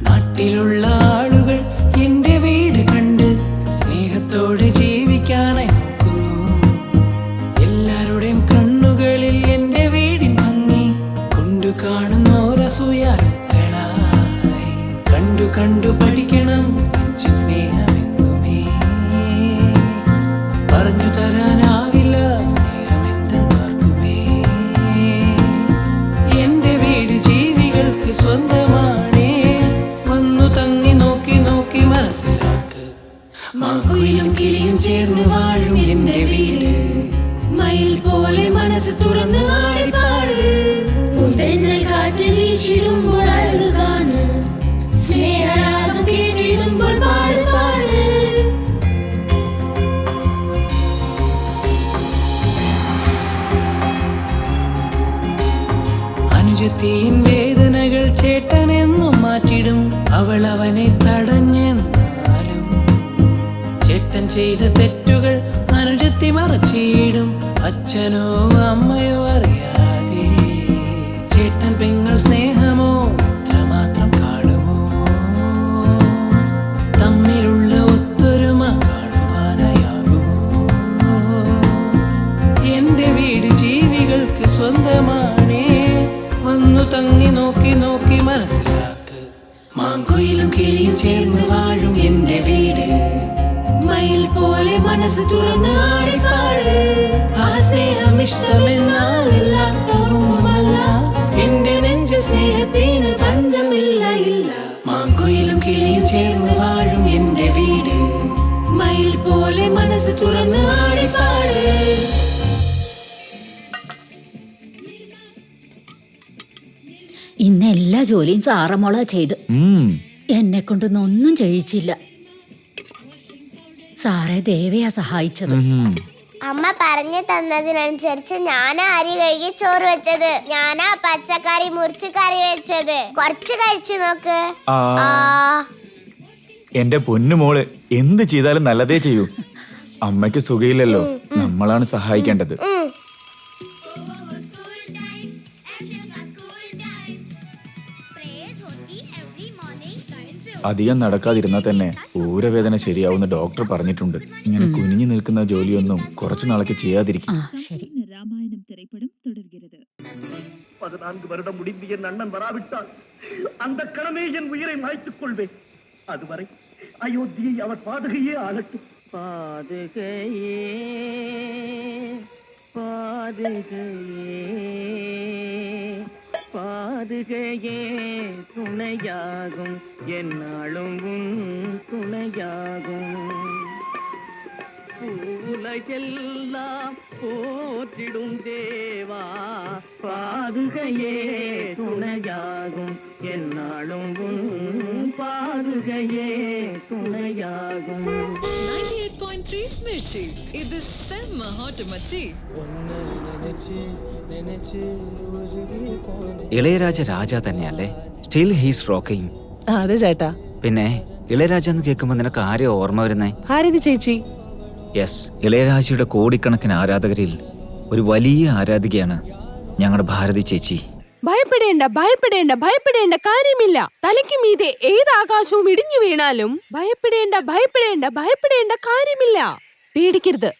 നാട്ടിലുള്ള ആളുകൾ എന്റെ വീട് കണ്ട് സ്നേഹത്തോടെ ജീവിക്കാനായി നോക്കുന്നു. എല്ലാവരുടെയും കണ്ണുകളിൽ എന്റെ വീടിൻ ഭംഗി കൊണ്ടു കാണുന്നോരസൂയാലുക്കളായി. കണ്ടു കണ്ടു പഠിക്കണം നെഞ്ചിൽ സ്നേഹമെന്നുമേ. പറഞ്ഞു തരാനാവില്ല സ്നേഹമെന്തെന്നാർക്കുമേ. എന്റെ വീട് ജീവികൾക്ക് സ്വന്തമാണേ. വന്നു തങ്ങി നോക്കി നോക്കി മനസ്സിലാക്ക്. മാക്കുയിലും കിളിയും ചേർന്ന് വാഴും എന്റെ വീട്. മയിൽ പോലെ മനസ്സ് തുറന്ന് ആടിപ്പാട്. തെന്നൽ കാറ്റ് വീശിടുമ്പോൾ അഴക് കാണ്. സ്നേഹരാഗം കേട്ടിടുമ്പോൾ പാട് പാട്. അനുജത്തിயின் വേദനകൾ ചേട്ടനെന്നും മാറ്റിടും. അവൾ അവനെ തടഞ്ഞെന്നാലും ചേട്ടൻ ചെയ്ത തെറ്റുകൾ അനുജത്തി മറച്ചിടും. അച്ഛനോ അമ്മയോ അറിയാതെ ചേട്ടൻ പെങ്ങൾ സ്നേഹമോ ഇത്രമാത്രം കാണുമോ? തമ്മിലുള്ള ഒത്തൊരുമ കാണുവാനായാകുമോ? എന്റെ വീട് ജീവികൾക്ക് സ്വന്തമാണേ. വന്നു തങ്ങി നോക്കി നോക്കി മനസ്സിലാക്ക്. മാങ്കുയിലും കിളിയും ചേർന്ന് വാഴും എന്റെ വീട്. മയിൽ പോലെ മനസ്സ് തുറന്ന് ആടിപ്പാട്. ആ സ്നേഹം ഇഷ്ടമെന്നാൽ ഇല്ലാത്ത ഒന്നുമല്ല. എന്റെ നെഞ്ച് സ്നേഹത്തിന് പഞ്ചമില്ല ഇല്ല. മാങ്കുയിലും കിളിയും ചേർന്ന് വാഴും എന്റെ വീട്. മയിൽ പോലെ മനസ്സ് തുറന്ന് ആടിപ്പാട്. ഇന്ന് എല്ലാ ജോലിയും സാറമോള ചെയ്ത്. എന്നെ കൊണ്ടൊന്നും ഒന്നും ചെയ്യിച്ചില്ല. സാറെ ദേവയാ സഹായിച്ചത്. അമ്മ പറഞ്ഞു തന്നതിനനുസരിച്ച് ഞാനാ അരി കഴുകി ചോറ് വെച്ചത്. ഞാനാ പച്ചക്കറി മുറിച്ച് കറി വെച്ചത്. കുറച്ച് കഴിച്ചു നോക്ക്. എന്റെ പൊന്നുമോള് എന്ത് ചെയ്താലും നല്ലതേ ചെയ്യൂ. അമ്മയ്ക്ക് സുഖയില്ലല്ലോ, നമ്മളാണ് സഹായിക്കേണ്ടത്. അധികം നടക്കാതിരുന്നാൽ തന്നെ ഊരവേദന ശരിയാവുന്ന ഡോക്ടർ പറഞ്ഞിട്ടുണ്ട്. ഇങ്ങനെ കുനിഞ്ഞു നിൽക്കുന്ന ജോലിയൊന്നും കുറച്ചു നാളേക്ക് ചെയ്യാതിരിക്കും. ராமாயணம் திரைப்படம் தொடர்கிறது. 14 வருடம் முடிந்து என் அண்ணன் வராவிட்டால் அந்த கிழமை என் உயிரை மாய்த்துக் கொள்வேன். அதுவரை அயோத்தியை அவர் பாதுகையே ஆளட்டும். பாதுகையே பாதுகையே பாதுகையே துணையாகும் என்னாலும் உன் துணையாகும். உலகெல்லாம் போற்றிடும் தேவா பாதுகையே துணையாகும் என்னாலும் உன் பாதுகையே துணையாகும். 98.3 மிர்ச்சி, இது செம்ம ஹாட் மச்சி. ഇളയരാജ രാജ തന്നെയല്ലേ? Still he's rocking. അതെ ചേട്ടാ. പിന്നെ ഇളയരാജ എന്ന് കേൾക്കുമ്പോ നിനക്ക് ആരെയോ ഓർമ്മ വരുന്നേ? ആരതി ചേച്ചി? യെസ്, ഇളയരാജയുടെ കോടിക്കണക്കിന് ആരാധകരിൽ ഒരു വലിയ ആരാധികയാണ് ഞങ്ങളുടെ ഭാരതി ചേച്ചി. ഭയപ്പെടേണ്ട ഭയപ്പെടേണ്ട ഭയപ്പെടേണ്ട കാര്യമില്ല. തലയ്ക്ക് മീതെ ഏത് ആകാശവും ഇടിഞ്ഞു വീണാലും ഭയപ്പെടേണ്ട ഭയപ്പെടേണ്ട ഭയപ്പെടേണ്ട കാര്യമില്ല. പേടിക്കരുത്,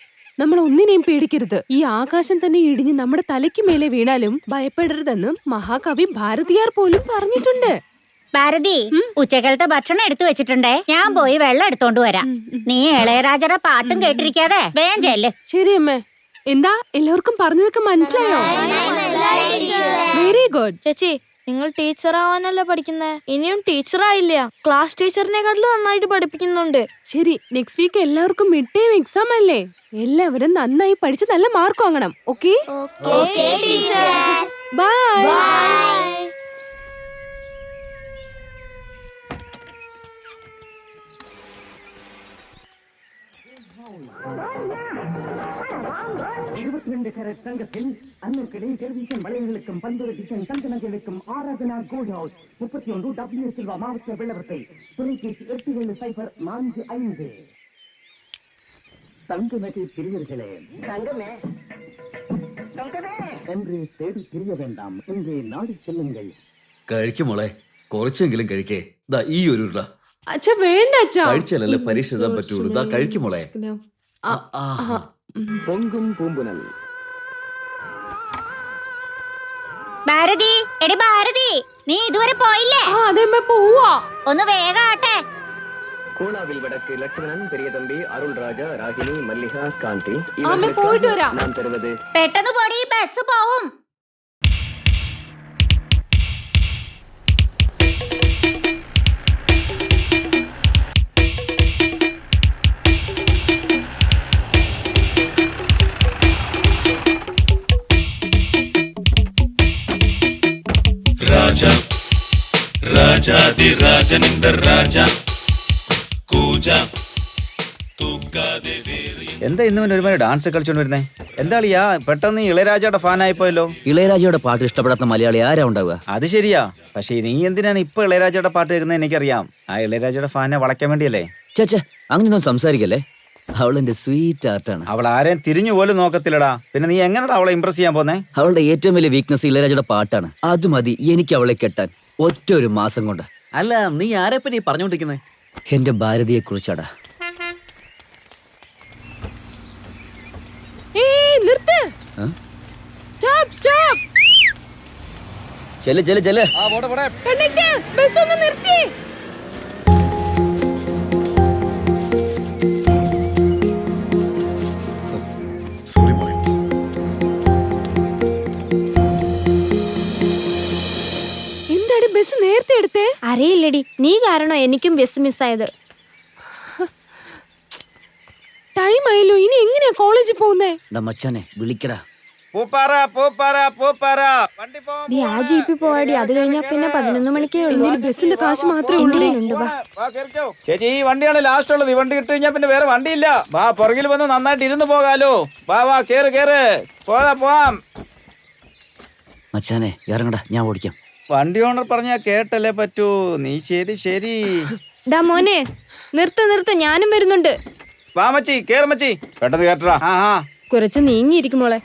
നമ്മൾ ഒന്നിനെയും പേടിക്കരുത്. ഈ ആകാശം തന്നെ ഇടിഞ്ഞ് നമ്മുടെ തലയ്ക്ക് മേലെ വീണാലും ഭയപ്പെടരുതെന്ന് മഹാകവി ഭാരതിയാർ പോലും പറഞ്ഞിട്ടുണ്ട്. ഭാരതി, ഉച്ചക്കലത്തെ ഭക്ഷണം എടുത്തു വെച്ചിട്ടുണ്ടേ, ഞാൻ പോയി വെള്ളം എടുത്തോണ്ട് വരാം. നീ ഇളയരാജയുടെ പാട്ടും കേട്ടിരിക്കാതെ വേഗം ചെല്ല്. ശരി അമ്മേ. എന്താ എല്ലാവർക്കും പറഞ്ഞതൊക്കെ മനസ്സിലായോ? Very good. ചേച്ചി, നിങ്ങൾ ടീച്ചർ ആവാനല്ല പഠിക്കുന്നേ, ഇനിയും ടീച്ചർ ആയില്ല. ക്ലാസ് ടീച്ചറിനെക്കാട്ടിലും നന്നായിട്ട് പഠിപ്പിക്കുന്നുണ്ട്. ശരി, നെക്സ്റ്റ് വീക്ക് എല്ലാവർക്കും മിഡ് ടൈം എക്സാം അല്ലേ? എല്ലാവരും നന്നായി പഠിച്ച് നല്ല മാർക്ക് വാങ്ങണം. ഓക്കെ? ബൈ. தங்கத்தில் அன்னைக்கிடையே டெலிவிஷன் வளையங்களுக்கும் பல்வேறு டிசைன் தங்க நகைகளுக்கும் Aradhana gold house 31 W Silva மாவட்ட வெள்ளவத்தை தொலைபேசி 870445. தங்க நகை பிரியர்களே, தங்கமே என்று தேடி பிரிய வேண்டாம், இங்கே നാടി செல்லுங்கள். കഴിക്കുമോളെ, കുറച്ചെങ്കിലും കഴിക്കേ. ദാ ഈ ഒരു ഉരുള. അച്ഛാ വേണ്ട അച്ഛാ. കഴിച്ചാലല്ലേ പരീക്ഷ എഴുതാൻ പറ്റുള്ളൂ. ദാ കഴിക്കുമോളെ. പൊങ്കും പൂമ്പുനൽ. ഭാരതി, എടി ഭാരതി, നീ ഇതുവരെ പോയില്ലേ? അതെമ്മ പോവാ. ഒന്ന് വേഗം ആട്ടെ. கோலாவில் வடக்கு லட்சுமணன், பெரிய தம்பி அருள்ராஜா, ராகினி, மல்லிகா, காந்தி പോയിട്ട് വരാം. நான் தருவது. പെട്ടെന്ന് പോടി, ബസ് പോവും. ராஜா ராஜாதி ராஜனிந்த ராஜா കൂജ തൂക്കാതെ വേറെ. എന്താ ഇന്ന് ഒരുമാതിരി ഡാൻസ് കളിച്ചോണ്ട് വരുന്നേ? എന്താ കളിയാ പെട്ടെന്ന് ഇളയരാജയുടെ ഫാൻ ആയിപ്പോയല്ലോ? ഇളയരാജയുടെ പാട്ട് ഇഷ്ടപ്പെടാത്ത മലയാളി ആരാ ഉണ്ടാവുക? അത് ശരിയാ, പക്ഷേ നീ എന്തിനാണ് ഇപ്പൊ ഇളയരാജയുടെ പാട്ട് കേൾക്കുന്നത്? എനിക്കറിയാം, ആ ഇളയരാജയുടെ ഫാനെ വളയ്ക്കാൻ വേണ്ടിയല്ലേ. ചേച്ചേ, അങ്ങനെയൊന്നും സംസാരിക്കല്ലേ. അവൾ എന്റെ സ്വീറ്റ് ആർട്ടാണ്. അവൾ ആരെയും തിരിഞ്ഞു പോലും നോക്കത്തില്ലടാ. പിന്നെ നീ എങ്ങനെയാ അവളെ ഇംപ്രസ് ചെയ്യാൻ പോന്നേ? അവളുടെ ഏറ്റവും വലിയ വീക്ക്നെസ് ഇളയരാജയുടെ പാട്ടാണ്. അത് മതി എനിക്ക് അവളെ കെട്ടാൻ ഒറ്റ ഒരു മാസം കൊണ്ട്. അല്ല, നീ ആരെപ്പറ്റി പറഞ്ഞോണ്ടിരിക്കുന്നേ? എന്റെ ഭാരതിയെ കുറിച്ചാടാ. നിർത്ത്. Stop stop. ചെല്ല് ചെല്ല് ചെല്ല്. കണ്ടക്ടർ, ബസ് ഒന്ന് നിർത്തി. സോറി മോളെ. എന്താണ് ബസ് നേരത്തെ എടുത്തേ? അറിയില്ലടി, നീ കാരണം എനിക്കും ബസ് മിസ്സായത്. ടൈം ആയല്ലോ, ഇനി എങ്ങനെയാ കോളേജിൽ പോകുന്നേ? മച്ചാനെ വിളിക്കടാ. ആ ജീപ്പിൽ പോവാടി, അത് കഴിഞ്ഞാ പിന്നെ 11 മണിക്കേ ഉള്ളൂ. ബസിന്റെ കാശ് മാത്രമേ ഉള്ളൂ. ചേച്ചി, ഈ വണ്ടിയാണ് ലാസ്റ്റ് ഉള്ളത്. ഈ വണ്ടി കിട്ടി കഴിഞ്ഞാൽ പിന്നെ വേറെ വണ്ടിയില്ല. വാ, പുറകിൽ വന്ന് നന്നായിട്ട് ഇരുന്ന് പോകാലോ. വാ വാ, കേറ് കേറ്, പോവാം. മച്ചാനെ ഇറങ്ങടാ, ഞാൻ ഓടിക്കാം. വണ്ടി ഓണർ പറഞ്ഞാ കേട്ടല്ലേ പറ്റൂ. നീ ശരി. ഡാ മോനെ, നിർത്ത്, ഞാനും വരുന്നുണ്ട്. വാ മച്ചി, കേറ് മച്ചി, പെട്ടെന്ന് കേട്ടടാ. കുറച്ച് നീങ്ങിയിരിക്കും മോളെ.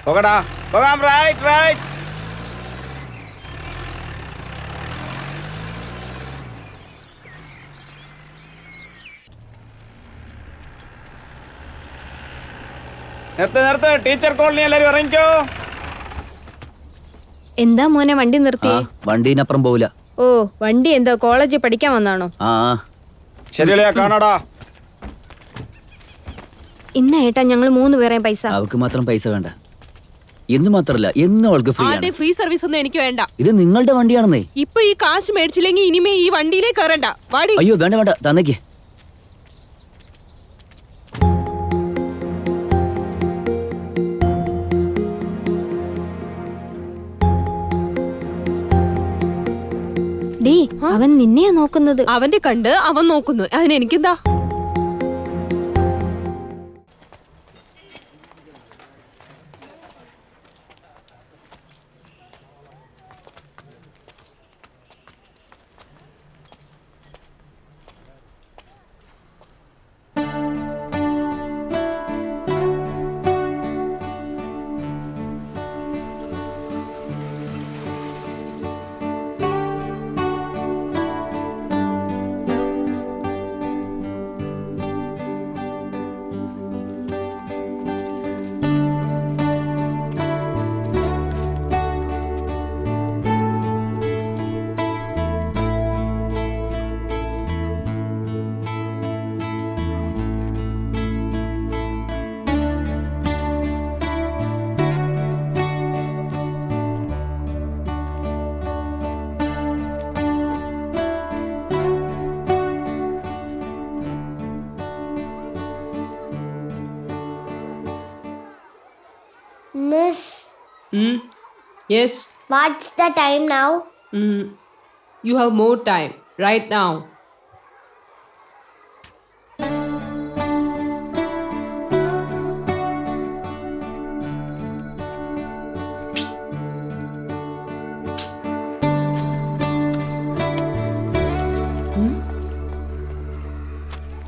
പോകടാ, പോകാം. റൈറ്റ്. നിർത്ത്. ടീച്ചർ കോളനി എല്ലാരും ഇറങ്ങിക്കോ. എന്താ മോനെ വണ്ടി നിർത്തിയേ? വണ്ടീനപ്പുറം പോവില്ല. ഓ, വണ്ടി എന്താ കോളേജിൽ പഠിക്കാൻ വന്നാണോ? ശരിയല്ലേ, കാണാടാ. ഇന്ന ഏട്ടാ, ഞങ്ങൾ 3 പേരെയും പൈസ. അവക്ക് മാത്രം പൈസ വേണ്ട. എന്ന് മാത്രല്ല, എന്നും അവൾക്ക് ഫ്രീ ആണ്. ഫ്രീ സർവീസ് ഒന്നും എനിക്ക് വേണ്ട. ഇത് നിങ്ങളുടെ വണ്ടിയാണെന്നേ. ഇപ്പൊ ഈ കാശ് മേടിച്ചില്ലെങ്കിൽ ഇനിമേ ഈ വണ്ടിയിലേ കയറണ്ട. വാടി. അയ്യോ വേണ്ട, തന്നേക്ക്. ഡേ, അവൻ നിന്നെയാ നോക്കുന്നത്. അവന്റെ കണ്ട് അവൻ നോക്കുന്നു, അതിനെനിക്കെന്താ? Yes. What's the time now? You have more time right now.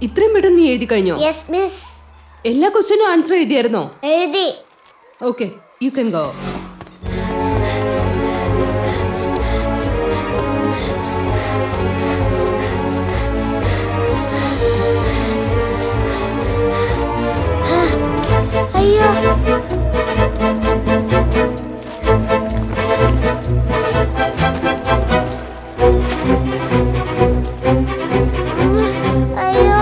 ഇത്രയും പെട്ടെന്ന് നീ എഴുതി കഴിഞ്ഞോ? Yes, miss. എല്ലാ ക്വസ്റ്റ്യനും ആൻസർ എഴുതിയായിരുന്നോ? എഴുതി. Okay, you can go. അയ്യോ. അയ്യോ.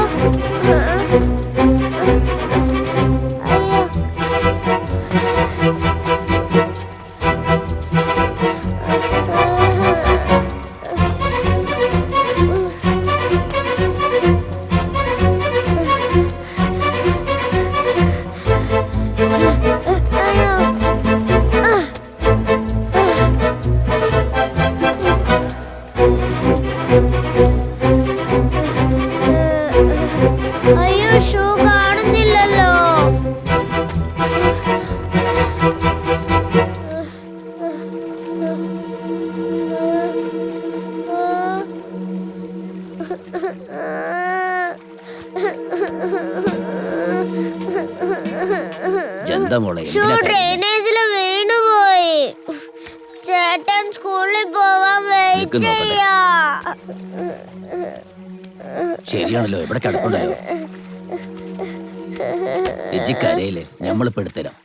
അയ്യോ, ഷൂ കാണുന്നില്ലല്ലോ. എന്താ മോളെ ഷൂ ഡ്രെയിനേജിൽ വീണുപോയി. ചേട്ടൻ സ്കൂളിൽ പോവാൻ വെയിറ്റ് ചെയ്യാ. ശരിയാണല്ലോ, എവിടെ കിടപ്പുണ്ടല്ലോ. കരയില്ലേ, ഞമ്മളിപ്പോ എടുത്തരാം.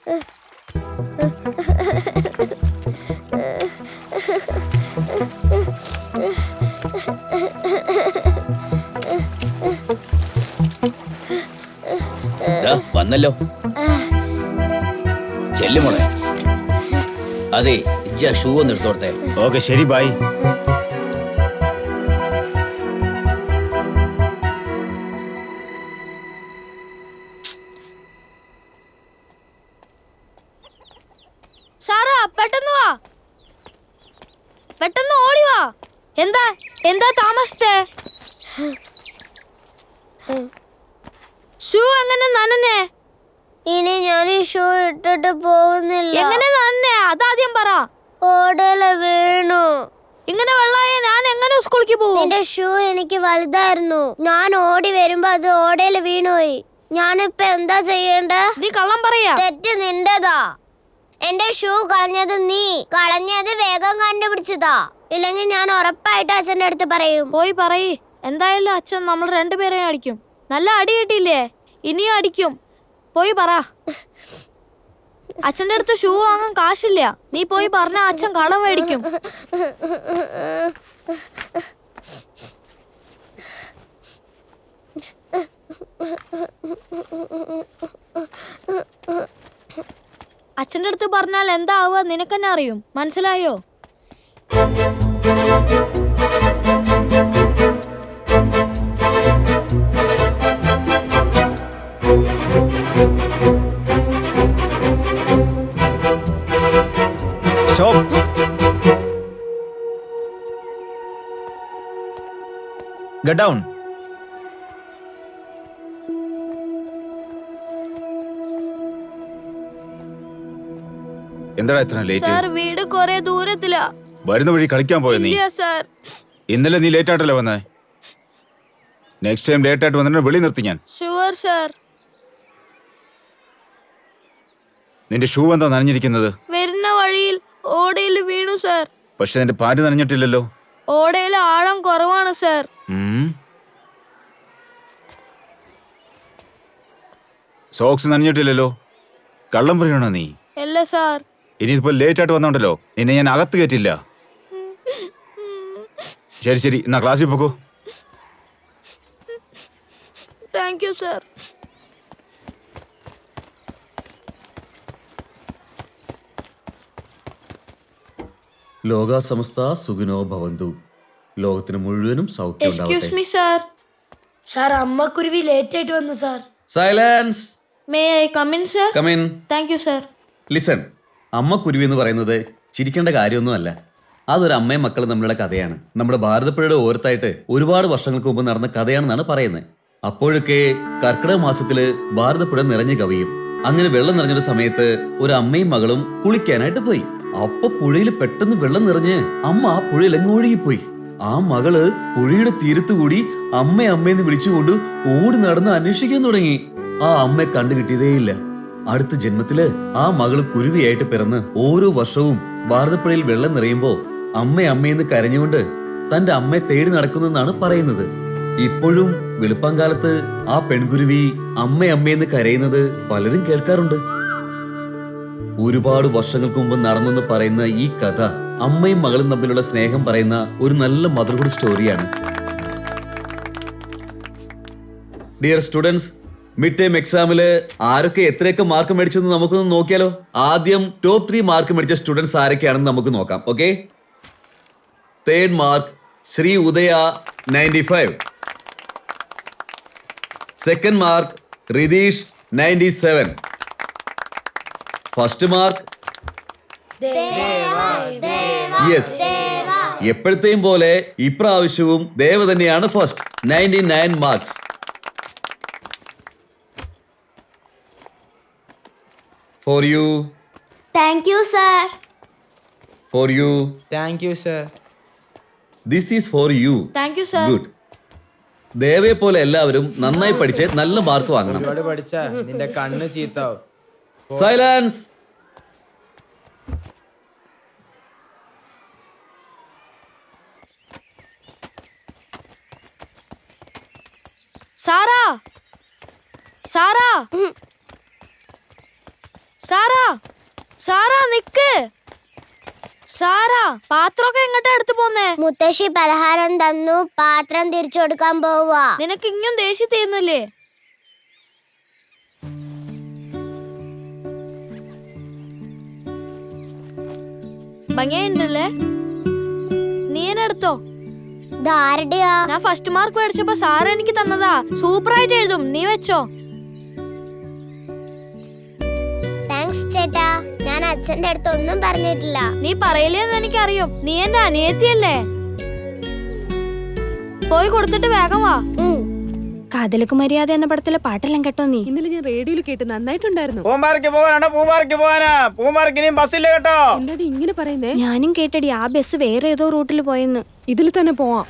വന്നല്ലോ, ചെല്ലുമോളെ. അതെ, ഷൂ ഒന്ന് എടുത്തോടത്തെ. ഓക്കെ, ശരി, ബൈ. സാറാ, പെട്ടെന്ന് വാ, പെട്ടെന്ന് ഓടി വാ. എന്താ എന്താ താമസിച്ചേ? ഷൂ എങ്ങനെ നനഞ്ഞേ? ഇനി ഞാൻ ഈ ഷൂ ഇട്ടിട്ട് പോകുന്നില്ല. എങ്ങനെ നനഞ്ഞേ അതാദ്യം പറ. ഓടല വീണു. ഇങ്ങനെ വെള്ളായ ഞാൻ എങ്ങനെ സ്കൂളിലേക്ക് പോകും? എന്റെ ഷൂ എനിക്ക് വലുതായിരുന്നു. ഞാൻ ഓടി വരുമ്പോ അത് ഓടയില് വീണുപോയി. ഞാനിപ്പോ എന്താ ചെയ്യേണ്ടേ? നീ കള്ളം പറയാ. തെറ്റ് നിന്റെതാ. എന്റെ ഷൂ കളഞ്ഞത് നീ. കളഞ്ഞത് വേഗം കണ്ടുപിടിച്ചതാ. ഇല്ലെങ്കിൽ ഞാൻ ഉറപ്പായിട്ട് അച്ഛൻ്റെ അടുത്ത് പറയും. പോയി പറയ്. എന്തായാലും അച്ഛൻ നമ്മൾ രണ്ടുപേരെയും അടിക്കും. നല്ല അടി കിട്ടിയില്ലേ, ഇനിയും അടിക്കും. പോയി പറ. അച്ഛൻ്റെ അടുത്ത് ഷൂ വാങ്ങാൻ കാശില്ല. നീ പോയി പറഞ്ഞ അച്ഛൻ കടം മേടിക്കും. അച്ഛൻ്റെ അടുത്ത് പറഞ്ഞാൽ എന്താ ആവുക നിനക്കെന്നെ അറിയും. മനസ്സിലായോ? Get down. എന്താടാ ഇത്ര ലേറ്റ്? സാർ, വീട് കുറെ ദൂരത്തിലാ. വരുന്ന വഴി കളിക്കാൻ പോയോ നീ? ഇല്ല സാർ. ഇന്നലെ നീ ലേറ്റ് ആയിട്ടല്ലേ വന്നേ? നെക്സ്റ്റ് ടൈം ലേറ്റ് ആയിട്ട് വന്നിട്ട് വെളി നിർത്തി ഞാൻ. Sure sir. നിന്റെ ഷൂ എന്താ നനഞ്ഞിരിക്കുന്നത്? വരുന്ന വഴിയിൽ ഓടയിൽ വീണു സാർ. പക്ഷെ നിന്റെ പാന്റ് നനഞ്ഞിട്ടില്ലല്ലോ. ഓടയിൽ ആഴം കുറവാണ് സാർ. സോക്സ് നനഞ്ഞിട്ടില്ലല്ലോ. കള്ളം പറയണോ നീ? അല്ല സാർ. ഇനി ഇതിപ്പോ ലേറ്റ് ആയിട്ട് വന്നോണ്ടല്ലോ, നിന്നെ ഞാൻ അകത്ത് കയറ്റില്ല. ശരി ശരി, എന്നാ ക്ലാസ്സിൽ പോകൂ. Thank you sir. ലോകാ സമസ്ത സുഖിനോ ഭവന്തു. ലോകത്തിന് മുഴുവനും സൗഖ്യം എക്സ്ക്യൂസ് മീ സാർ. സാർ, അമ്മക്കുരുവി ലേറ്റ് ആയിട്ട് വന്നു sir. Silence. May I come in sir? Come in. Thank you sir. Listen, അമ്മക്കുരുവി എന്ന് പറയുന്നത് ചിരിക്കേണ്ട കാര്യമൊന്നുമല്ല. അതൊരു അമ്മയും മക്കളും തമ്മിലുള്ള കഥയാണ്. നമ്മുടെ ഭാരതപ്പുഴയുടെ ഓരത്തായിട്ട് ഒരുപാട് വർഷങ്ങൾക്ക് മുമ്പ് നടന്ന കഥയാണെന്നാണ് പറയുന്നത്. അപ്പോഴൊക്കെ കർക്കിടക മാസത്തില് ഭാരതപ്പുഴ നിറഞ്ഞു കവിയും. അങ്ങനെ വെള്ളം നിറഞ്ഞൊരു സമയത്ത് ഒരു അമ്മയും മകളും കുളിക്കാനായിട്ട് പോയി. അപ്പൊ പുഴയിൽ പെട്ടെന്ന് വെള്ളം നിറഞ്ഞ് അമ്മ ആ പുഴയിൽ ഒഴുകിപ്പോയി. ആ മകള് പുഴയുടെ തീരത്തുകൂടി അമ്മയെന്ന് വിളിച്ചുകൊണ്ട് ഓടി നടന്ന് അന്വേഷിക്കാൻ തുടങ്ങി. ആ അമ്മയെ കണ്ടുകിട്ടിയതേയില്ല. അടുത്ത ജന്മത്തില് ആ മകള് കുരുവിയായിട്ട് പിറന്ന് ഓരോ വർഷവും ഭാരതപ്പുഴയിൽ വെള്ളം നിറയുമ്പോ അമ്മയെന്ന് കരഞ്ഞുകൊണ്ട് തന്റെ അമ്മയെ തേടി നടക്കുന്നെന്നാണ് പറയുന്നത്. ഇപ്പോഴും വെളുപ്പാങ്കാലത്ത് ആ പെൺകുരുവി അമ്മയെന്ന് കരയുന്നത് പലരും കേൾക്കാറുണ്ട്. ഒരുപാട് വർഷങ്ങൾക്ക് മുമ്പ് നടന്നെന്ന് പറയുന്ന ഈ കഥ അമ്മയും മകളും തമ്മിലുള്ള സ്നേഹം പറയുന്ന ഒരു നല്ല മദർഹുഡ് സ്റ്റോറിയാണ്. ഡിയർ സ്റ്റുഡൻസ്, മിഡ് ടൈം എക്സാമില് ആരൊക്കെ എത്രയൊക്കെ മാർക്ക് മേടിച്ചെന്ന് നമുക്കൊന്ന് നോക്കിയാലോ. ആദ്യം ടോപ്പ് 3 മാർക്ക് മേടിച്ച സ്റ്റുഡൻസ് ആരൊക്കെയാണെന്ന് നമുക്ക് നോക്കാം. Okay, 3rd mark Sree Udaya 95. 2nd mark Ritheesh 97. 1st mark yes, എപ്പോഴത്തെയും പോലെ ഇപ്രാവശ്യവും ദേവ തന്നെയാണ് first, 99 marks. For you. Thank you, sir. For you. Thank you, sir. This is for you. Thank you, sir. Good. ദേവയെ പോലെ എല്ലാവരും നന്നായി പഠിച്ച് നല്ല മാർക്ക് വാങ്ങണം. ഒരുപാട് പഠിച്ചാ നിന്റെ കണ്ണ് ചീത്താവും. സൈലൻസ്. സാറാ, സാറാ, സാറാ, സാറാ നിക്ക്. സാറാ, പാത്രമൊക്കെ എങ്ങോട്ടാ എടുത്തു പോന്നേ? മുത്തശ്ശി പലഹാരം തന്നു, പാത്രം തിരിച്ചു കൊടുക്കാൻ പോവാ. നിനക്ക് ഇങ്ങും ദേഷ്യം തീർന്നില്ലേ? ഭംഗിയുണ്ടല്ലേ? നീ എന്നെ എടുത്തോ. ഞാൻ ഫസ്റ്റ് മാർക്ക് മേടിച്ചപ്പോ സാറ് എനിക്ക് തന്നതാ. സൂപ്പർ ആയിട്ട് എഴുതും, നീ വെച്ചോ. താങ്ക്സ് ചേട്ടാ. ഞാൻ അച്ഛന്റെ അടുത്ത് ഒന്നും പറഞ്ഞിട്ടില്ല. നീ പറയില്ലെന്ന് എനിക്കറിയും. നീ എന്റെ അനിയത്തിയല്ലേ. പോയി കൊടുത്തിട്ട് വേഗം വാ. കാതലക്ക് മര്യാദ എന്ന പടത്തിലെ പാട്ടെല്ലാം കേട്ടോ നീ? ഇന്നലെ ഞാൻ റേഡിയോയിൽ കേട്ട് നന്നായിട്ടുണ്ടായിരുന്നു. പൂമ്പാറയ്ക്ക് പോവാനാ. പൂമ്പാറയ്ക്ക് ഇനിയും ബസ്സില്ല കേട്ടോ. എന്താടി ഇങ്ങനെ പറയുന്നേ? ഞാനും കേട്ടടി ആ ബസ് വേറെ ഏതോ റൂട്ടിൽ പോയെന്ന്. ഇതിൽ തന്നെ പോവാം.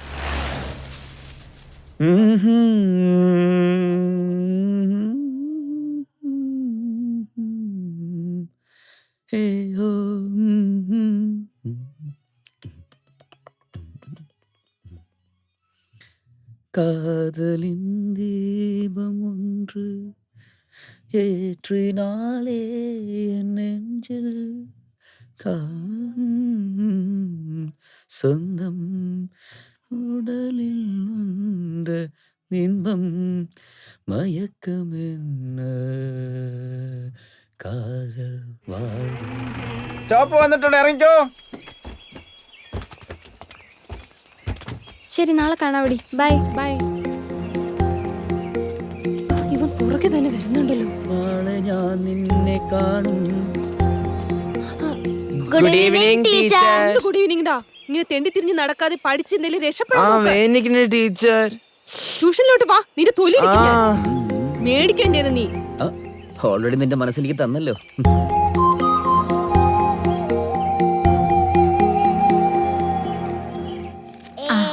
കാതലിൻ ദീപം ഒன்று ஏற்றினாலே என் நெஞ்சில் சொந்தம் உடலில் உண்ட இன்பம் மயக்கம் என்ன காதல் வாழ்வு. സ്റ്റോപ്പ് വന്നിട്ടുണ്ട്, ഇറങ്ങിക്കോ. ശരി, നാളെ കാണാവടി. Bye bye. ഇവൻ പുറകെ തന്നെ വരുന്നുണ്ടല്ലോ. നാളെ ഞാൻ നിന്നെ കാണും. Good evening teacher. Good evening ഡാ. ഇങ്ങനെ തെണ്ടി തിരിഞ്ഞ് നടക്കാതെ പഠിച്ചെന്തെങ്കിലും രക്ഷപ്പെടാൻ ടീച്ചർ. ട്യൂഷനിലോട്ട് വാ. നിന്റെ തൊലി മേടിക്കാൻ ചെയ്യുന്ന നീ. ഓൾറെഡി നിന്റെ മനസ്സിലേക്ക് തന്നല്ലോ.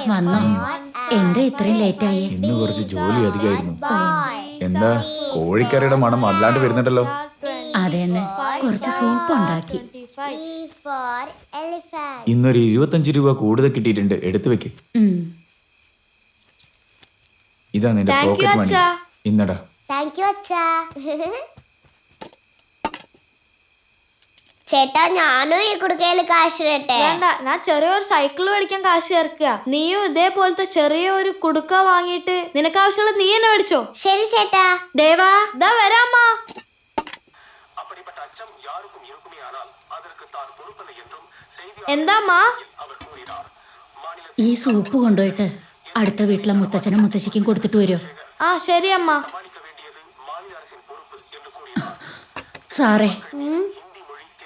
വന്നോ? എന്താ ഇത്രയും ലേറ്റ് ആയി? ഇന്ന് കുറച്ച് ജോലി അധികമായിരുന്നു. എന്താ കോഴിക്കറിയുടെ മണം അല്ലാണ്ട് വരുന്നുണ്ടല്ലോ. അതെന്നെ, കുറച്ച് സൂപ്പ് ഉണ്ടാക്കി. ഇന്നൊരു 25 രൂപ കൂടുതൽ കിട്ടിയിട്ടുണ്ട്, എടുത്തു വെക്ക്. ഇതാ നിന്റെ പോക്കറ്റ് മണി. ഇന്നടാ. താങ്ക് യു അച്ഛാ. ചേട്ടാ, ഞാനും ഈ കുടുക്കയില് കാശ് ഇടട്ടെ? വേണ്ട, ഞാൻ ചെറിയൊരു സൈക്കിൾ മേടിക്കാൻ കാശ് ചേർക്കുക. നീയും ഇതേപോലത്തെ ചെറിയൊരു കുടുക്ക വാങ്ങിയിട്ട് നിനക്ക് ആവശ്യമുള്ള നീ എന്നെ മേടിച്ചോ. ശരി ചേട്ടാ. ദേവാ, ദാ വരാമ്മ. എന്താ ഈ സൂപ്പ് കൊണ്ടുപോയിട്ട് അടുത്ത വീട്ടിലെ മുത്തച്ഛനും മുത്തശ്ശിക്കും കൊടുത്തിട്ട് വരുമോ? ആ ശരി അമ്മ. സാറേ,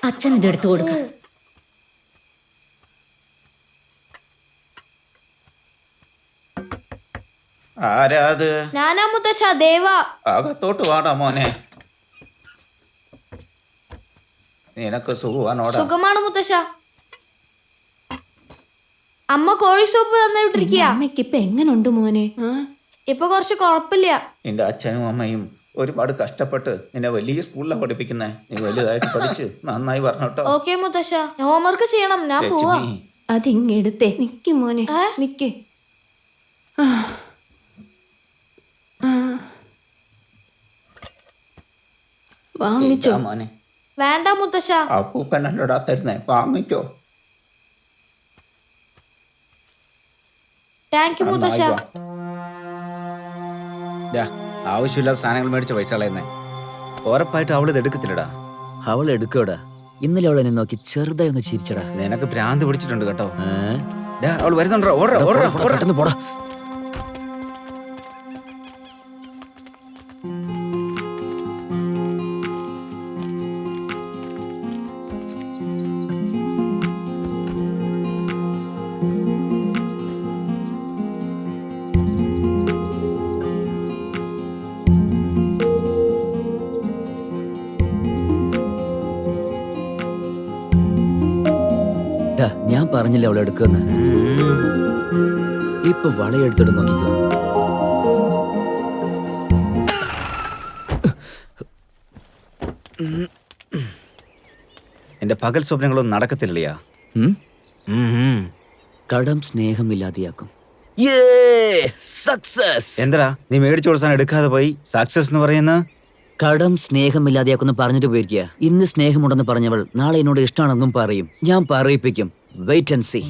അച്ഛൻ ഇതെടുത്തു കൊടുക്ക. ആരാത്? ഞാനാ മുത്തശ്ശ, ദേവാ. അകത്തോട്ട് വാടാ മോനെ. നിനക്ക് സുഖമാണോടാ? സുഖമാണ് മുത്തശ്ശ. അമ്മ കോഴി സൂപ്പ് തന്നിട്ടിരിക്കുക. അമ്മയ്ക്ക് ഇപ്പൊ എങ്ങനുണ്ട് മോനെ? ഇപ്പൊ കുറച്ച് കുഴപ്പമില്ല. നിന്റെ അച്ഛനും അമ്മയും ഒരുപാട് കഷ്ടപ്പെട്ട് നിന്നെ വലിയ സ്കൂളിലാണ് പഠിപ്പിക്കുന്നേ. നീ വലുതായിട്ട് പഠിച്ച് നന്നായി പറഞ്ഞോട്ടോ. ഓക്കെ മുത്തശ്ശ, ഹോംവർക്ക് ചെയ്യണം. ഞാൻ പോവാ. അതിങ്ങെടുത്തേ. നിക്ക് മോനെ, നിക്ക്. വാങ്ങിച്ചോ മോനെ? വേണ്ട മുത്തശ്ശ. അപ്പൂപ്പനല്ലോടാ തരുന്നേ, വാങ്ങിക്കോ. താങ്ക് യു മുത്തശ്ശ. ആവശ്യമില്ലാത്ത സാധനങ്ങൾ മേടിച്ച പൈസ കളയുന്നേ. ഉറപ്പായിട്ട് അവൾ ഇത് എടുക്കത്തില്ലടാ. അവൾ എടുക്കോടാ. ഇന്നലെ അവൾ എന്നെ നോക്കി ചെറുതായി ഒന്ന് ചിരിച്ചടാ. നിനക്ക് ഭ്രാന്ത് പിടിച്ചിട്ടുണ്ട് കേട്ടോ. അവൾ വരുന്നുണ്ടോ? പെട്ടെന്ന് പോടാ. ഞാൻ പറഞ്ഞില്ല അവൾ എടുക്കുന്ന. ഇപ്പൊ വളയെടുത്തിട്ട് നോക്കിക്കോ. എന്റെ പകൽ സ്വപ്നങ്ങളൊന്നും നടക്കത്തില്ലയാ. കടം സ്നേഹമില്ലാതെയാക്കും. സക്സസ്. എന്താ നീ മേടിച്ചു കൊടുത്താൻ എടുക്കാതെ പോയി സക്സസ് എന്ന് പറയുന്ന? കടം സ്നേഹമില്ലാതെയാക്കുന്നു പറഞ്ഞിട്ട് പോയിരിക്കുക. ഇന്ന് സ്നേഹമുണ്ടെന്ന് പറഞ്ഞവൾ നാളെ എന്നോട് ഇഷ്ടമാണെന്നും പറയും. ഞാൻ പറയിപ്പിക്കും. Wait and see.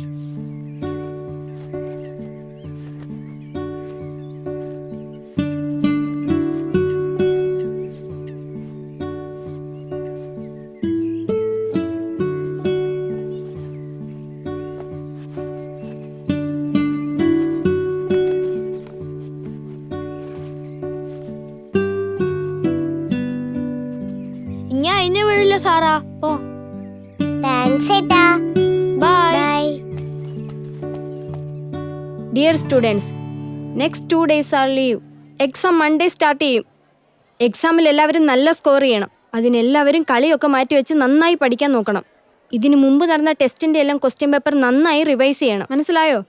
ഞാൻ അതിനെ വീഴില്ല സാറാ. ഓ താങ്ക്സ് ഏട്ടാ. Bye. Dear students, next 2 days are leave. Exam Monday start ചെയ്യും. എക്സാമിൽ എല്ലാവരും നല്ല സ്കോർ ചെയ്യണം. അതിനെല്ലാവരും കളിയൊക്കെ മാറ്റി വെച്ച് നന്നായി പഠിക്കാൻ നോക്കണം. ഇതിനു മുമ്പ് നടന്ന ടെസ്റ്റിന്റെ എല്ലാം ക്വസ്റ്റ്യൻ പേപ്പർ നന്നായി റിവൈസ് ചെയ്യണം. മനസ്സിലായോ?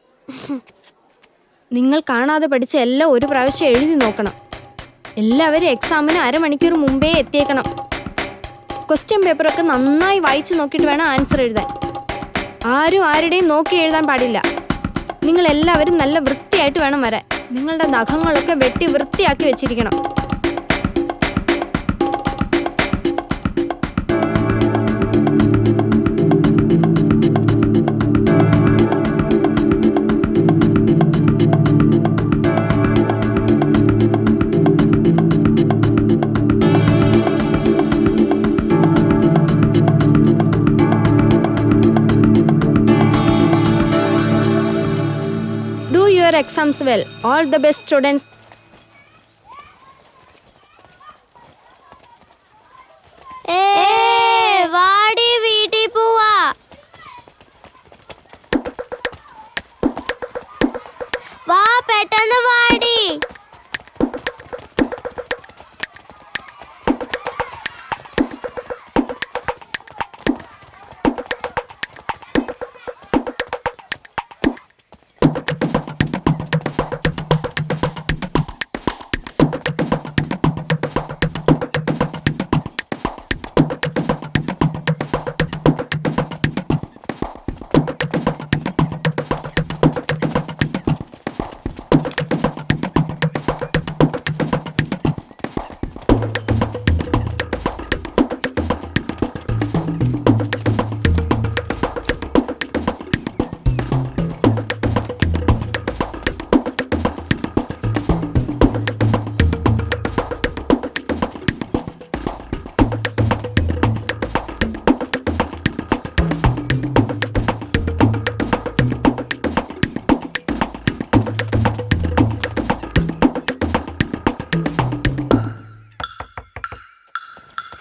നിങ്ങൾ കാണാതെ പഠിച്ച എല്ലാം ഒരു പ്രാവശ്യം എഴുതി നോക്കണം. എല്ലാവരും എക്സാമിന് അരമണിക്കൂർ മുമ്പേ എത്തിയേക്കണം. ക്വസ്റ്റ്യൻ പേപ്പറൊക്കെ നന്നായി വായിച്ചു നോക്കിയിട്ട് വേണം ആൻസർ എഴുതാൻ. ആരും ആരുടെയും നോക്കി എഴുതാൻ പാടില്ല. നിങ്ങൾ എല്ലാവരും നല്ല വൃത്തിയായിട്ട് വേണം വരാൻ. നിങ്ങളുടെ നഖങ്ങളൊക്കെ വെട്ടി വൃത്തിയാക്കി വെച്ചിരിക്കണം. Do your exams well. All the best, students. വാടി വീട്ടിൽ പോവാ. വാ പെട്ടെന്ന് വാടി.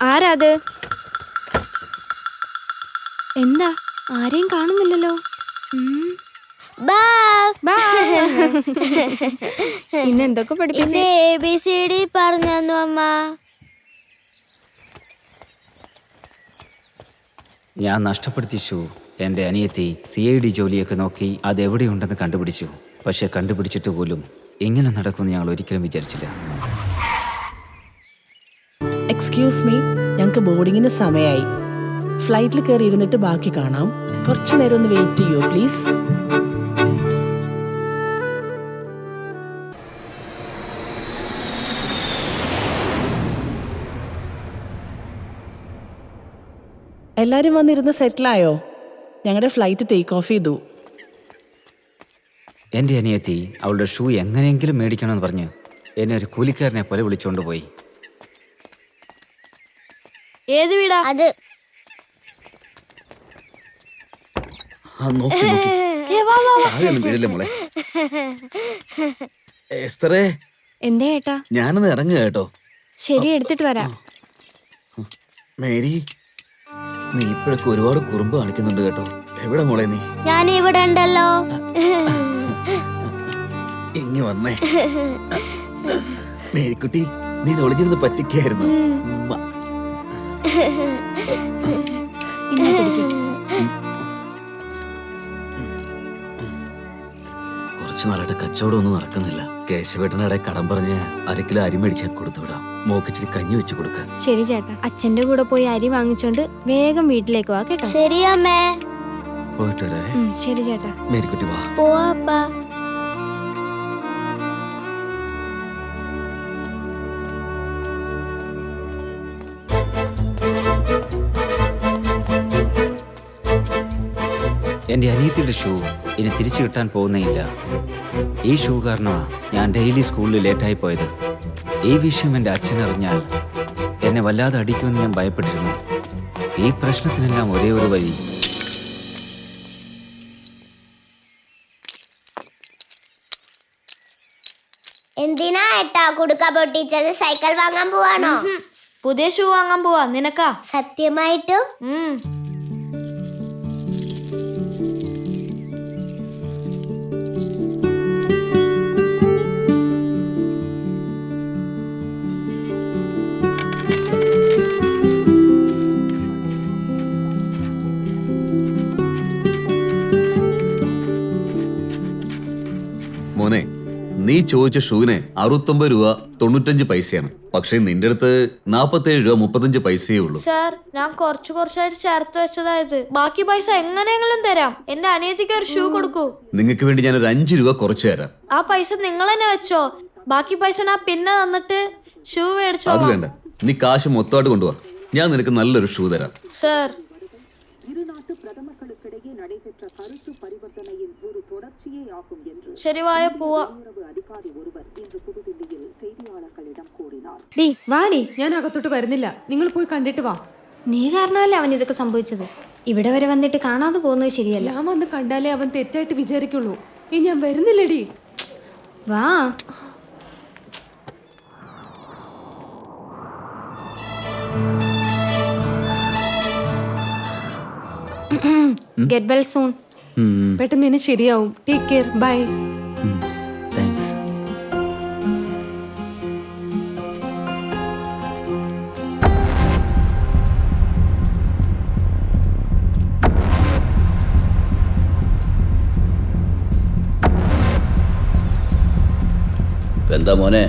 ആരാത്? എന്താ ആരെയും കാണുന്നില്ലല്ലോ. ഇന്ന് എന്തൊക്കെ പഠിപ്പിച്ചു? ABCD പറഞ്ഞു അമ്മ. ഞാൻ നഷ്ടപ്പെടുത്തിയ ഷൂ എൻ്റെ അനിയത്തി CID ജോലിയൊക്കെ നോക്കി അതെവിടെയുണ്ടെന്ന് കണ്ടുപിടിച്ചു. പക്ഷെ കണ്ടുപിടിച്ചിട്ട് പോലും ഇങ്ങനെ നടക്കുമെന്ന് ഞങ്ങൾ ഒരിക്കലും വിചാരിച്ചില്ല. എക്സ്ക്യൂസ് മീ, ഞങ്ങൾക്ക് ബോർഡിങ്ങിന് സമയമായി. ഫ്ലൈറ്റിൽ കയറി ഇരുന്നിട്ട് ബാക്കി കാണാം. കുറച്ചു നേരം ഒന്ന് വെയിറ്റ് ചെയ്യൂ പ്ലീസ്. എല്ലാരും വന്നിരുന്ന് സെറ്റിലായോ? ഞങ്ങളുടെ ഫ്ലൈറ്റ് ടേക്ക് ഓഫ് ചെയ്തു. എൻ്റെ അനിയത്തി അവളുടെ ഷൂ എങ്ങനെയെങ്കിലും മേടിക്കണമെന്ന് പറഞ്ഞ് എന്നെ ഒരു കൂലിക്കാരനെ പോലെ വിളിച്ചുകൊണ്ട് പോയി. ഏത് വീടാ അത്? എന്തേ ഏട്ടാ? ഞാനൊന്ന് ഇറങ്ങുക കേട്ടോ. ശരി, എടുത്തിട്ട് വരാം. മേരി, നീ ഇപ്പോഴൊക്കെ ഒരുപാട് കുറുമ്പ് കാണിക്കുന്നുണ്ട് കേട്ടോ. എവിടെ മോളെ നീ? ഞാൻ ഇവിടെ ഉണ്ടല്ലോ. ഇങ്ങി വന്നേ. മേരിക്കുട്ടി, നീ ഒളിഞ്ഞിരുന്ന് പറ്റിക്കായിരുന്നു. കുറച്ചു നാളായിട്ട് കച്ചവടം ഒന്നും നടക്കുന്നില്ല. കേശവേട്ടനടെ കടം പറഞ്ഞ് 1 കിലോ അരി മേടിച്ചാൽ കൊടുത്തുവിടാം. മോക്കിച്ചിരി കഞ്ഞി വെച്ച് കൊടുക്ക. ശരി ചേട്ടാ, അച്ഛന്റെ കൂടെ പോയി അരി വാങ്ങിച്ചോണ്ട് വേഗം വീട്ടിലേക്ക് വാ കേട്ടോ. ശരി അമ്മേ. പോയിട്ട് വരാവേ. ശരി ചേട്ടാ. മേരിക്കുട്ടി വാ. പോവാപ്പാ. എൻ്റെ അനിയത്തിയുടെ ഷൂ ഇനി തിരിച്ചു കിട്ടാൻ പോകുന്നേയില്ല. ഈ ഷൂ കാരണമാണ് ഞാൻ ഡെയിലി സ്കൂളിൽ ലേറ്റായി പോയത്. ഈ വിഷയം എൻ്റെ അച്ഛനറിഞ്ഞാൽ എന്നെ വല്ലാതെ അടിക്കുമെന്ന് ഞാൻ ഭയപ്പെട്ടിരുന്നു. ഈ പ്രശ്നത്തിനെല്ലാം ഒരേ ഒരു വഴി. എന്തിനാ ഏട്ടാ കുടുക്ക പൊട്ടിച്ചത്? സൈക്കിൾ വാങ്ങാൻ പോവാണോ? പുതിയ ഷൂ വാങ്ങാൻ പോവാ. നിനക്കാ? സത്യമായിട്ടും? മോനെ, നീ ചോദിച്ച ഷൂവിന് 69 രൂപ 95 പൈസയാണ്. പക്ഷേ നിന്റെ അടുത്ത് 47 രൂപ 35 പൈസയേ ഉള്ളൂ. സാർ, ഞാൻ കുറച്ചായിട്ട് ചേർത്ത് വെച്ചതായത്. ബാക്കി പൈസ എങ്ങനെയെങ്കിലും തരാം. എന്റെ അനിയത്തിക്ക് ഒരു ഷൂ കൊടുക്കൂ. നിങ്ങൾക്ക് വേണ്ടി ഞാൻ ഒരു 5 രൂപ കുറച്ചു തരാം. ആ പൈസ നിങ്ങൾ തന്നെ വെച്ചോ. ബാക്കി പൈസ ഞാൻ പിന്നെ തന്നിട്ട് ഷൂ മേടിച്ചോ. അത് വേണ്ട, നീ കാശ് മൊത്തമായിട്ട് കൊണ്ടുപോവാ. ഞാൻ നിനക്ക് നല്ലൊരു ഷൂ തരാം. സാർ, ശരി, വായ പോവാ. വാടി. ഞാൻ അകത്തോട്ട് വരുന്നില്ല. നിങ്ങൾ പോയി കണ്ടിട്ട് വാ. നീ കാരണമല്ലേ അവൻ ഇതൊക്കെ സംഭവിച്ചത്. ഇവിടെ വരെ വന്നിട്ട് കാണാതെ പോകുന്നത് ശരിയല്ല. ഞാൻ വന്ന് കണ്ടാലേ അവൻ തെറ്റായിട്ട് വിചാരിക്കുള്ളൂ. ഈ ഞാൻ വരുന്നില്ലടി. വാ. Get well soon. പെട്ടെന്ന് തന്നെ ശരിയാവും. Take care. ബൈ. താങ്ക്സ്. എന്താ മോനെ,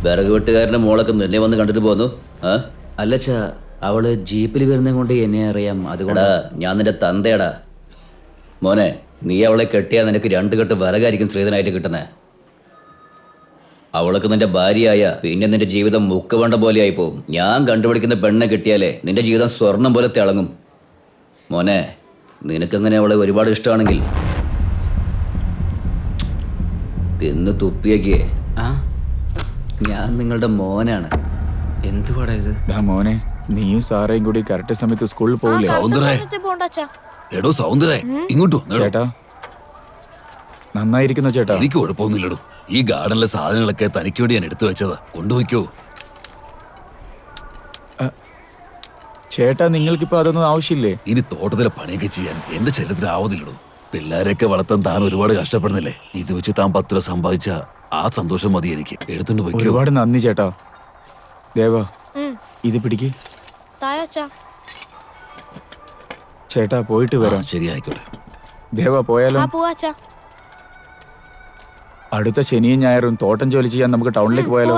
വിറക് വെട്ടുകാരന്റെ മോളൊക്കെ നിന്നെ വന്ന് കണ്ടിട്ട് പോന്നു? അല്ലച്ചാ, അവള് ജീപ്പിൽ വരുന്നത് കൊണ്ട് എന്നെ അറിയാം. അതുകൊണ്ടാ ഞാൻ നിന്റെ തന്തയടാ. മോനെ, നീ അവളെ കെട്ടിയാൽ നിനക്ക് 2 കെട്ട് വിറകായിരിക്കും സ്ത്രീധനായിട്ട് കിട്ടുന്നേ. അവൾക്ക് നിന്റെ ഭാര്യയായ പിന്നെ നിന്റെ ജീവിതം മുക്കുവണ്ട പോലെ ആയി പോവും. ഞാൻ കണ്ടുപിടിക്കുന്ന പെണ്ണെ കിട്ടിയാലേ നിന്റെ ജീവിതം സ്വർണം പോലെ തിളങ്ങും. മോനെ, നിനക്കങ്ങനെ അവളെ ഒരുപാട് ഇഷ്ടമാണെങ്കിൽ തിന്ന് തുപ്പിയേക്കേ. ഞാൻ നിങ്ങളുടെ മോനാണ്. എന്തുവാടാ ഇത്? മോനെ, നീയും സാറേയും കൂടി കറക്റ്റ് സമയത്ത് സ്കൂളിൽ പോകില്ലേ? എടോ സൗന്ദര്യ, ഇങ്ങോട്ടോ ചേട്ടാ. നന്നായിരിക്കുന്നു ചേട്ടാ. എനിക്ക് കുഴപ്പമൊന്നുമില്ലടോ. ഈ ഗാർഡനിലെ സാധനങ്ങളൊക്കെ തനിക്ക് വേണ്ടി ഞാൻ എടുത്തു വെച്ചതാ. കൊണ്ടുപോയിക്കോ. ചേട്ടാ, നിങ്ങൾക്കിപ്പോ അതൊന്നും ആവശ്യമില്ലേ? ഇനി തോട്ടത്തിലെ പണിയൊക്കെ ചെയ്യാൻ എന്റെ ശരീരത്തിന് ആവതില്ലടോ. പിള്ളേരെയൊക്കെ വളർത്താൻ താൻ ഒരുപാട് കഷ്ടപ്പെടുന്നില്ലേ? ഇത് വെച്ച് താൻ 10 രൂപ സമ്പാദിച്ച ആ സന്തോഷം മതി എനിക്ക്. എടുത്തോണ്ട് പോയി. ഒരുപാട് നന്ദി ചേട്ടാ. ദേവാ ഇത് പിടിക്ക്. ചേട്ടാ പോയിട്ട് വരാം. ശരി, ആയിക്കോട്ടെ. ദേവാ പോയാലോ? അടുത്ത ശനിയും ഞായറും തോട്ടം ജോലി ചെയ്യാൻ നമുക്ക് ടൗണിലേക്ക് പോയാലോ?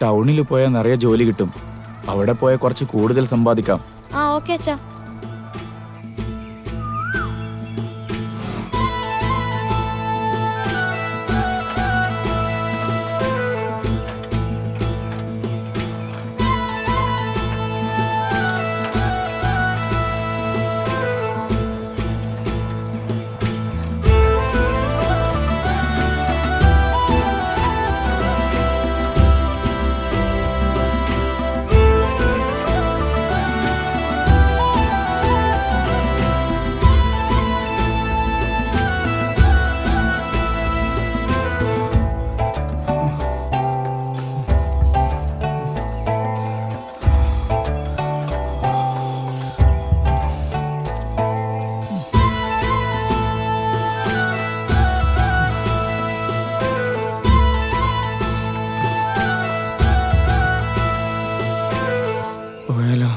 ടൗണിൽ പോയാൽ നിറയെ ജോലി കിട്ടും. അവിടെ പോയാൽ കുറച്ച് കൂടുതൽ സമ്പാദിക്കാം. പോയാലോ?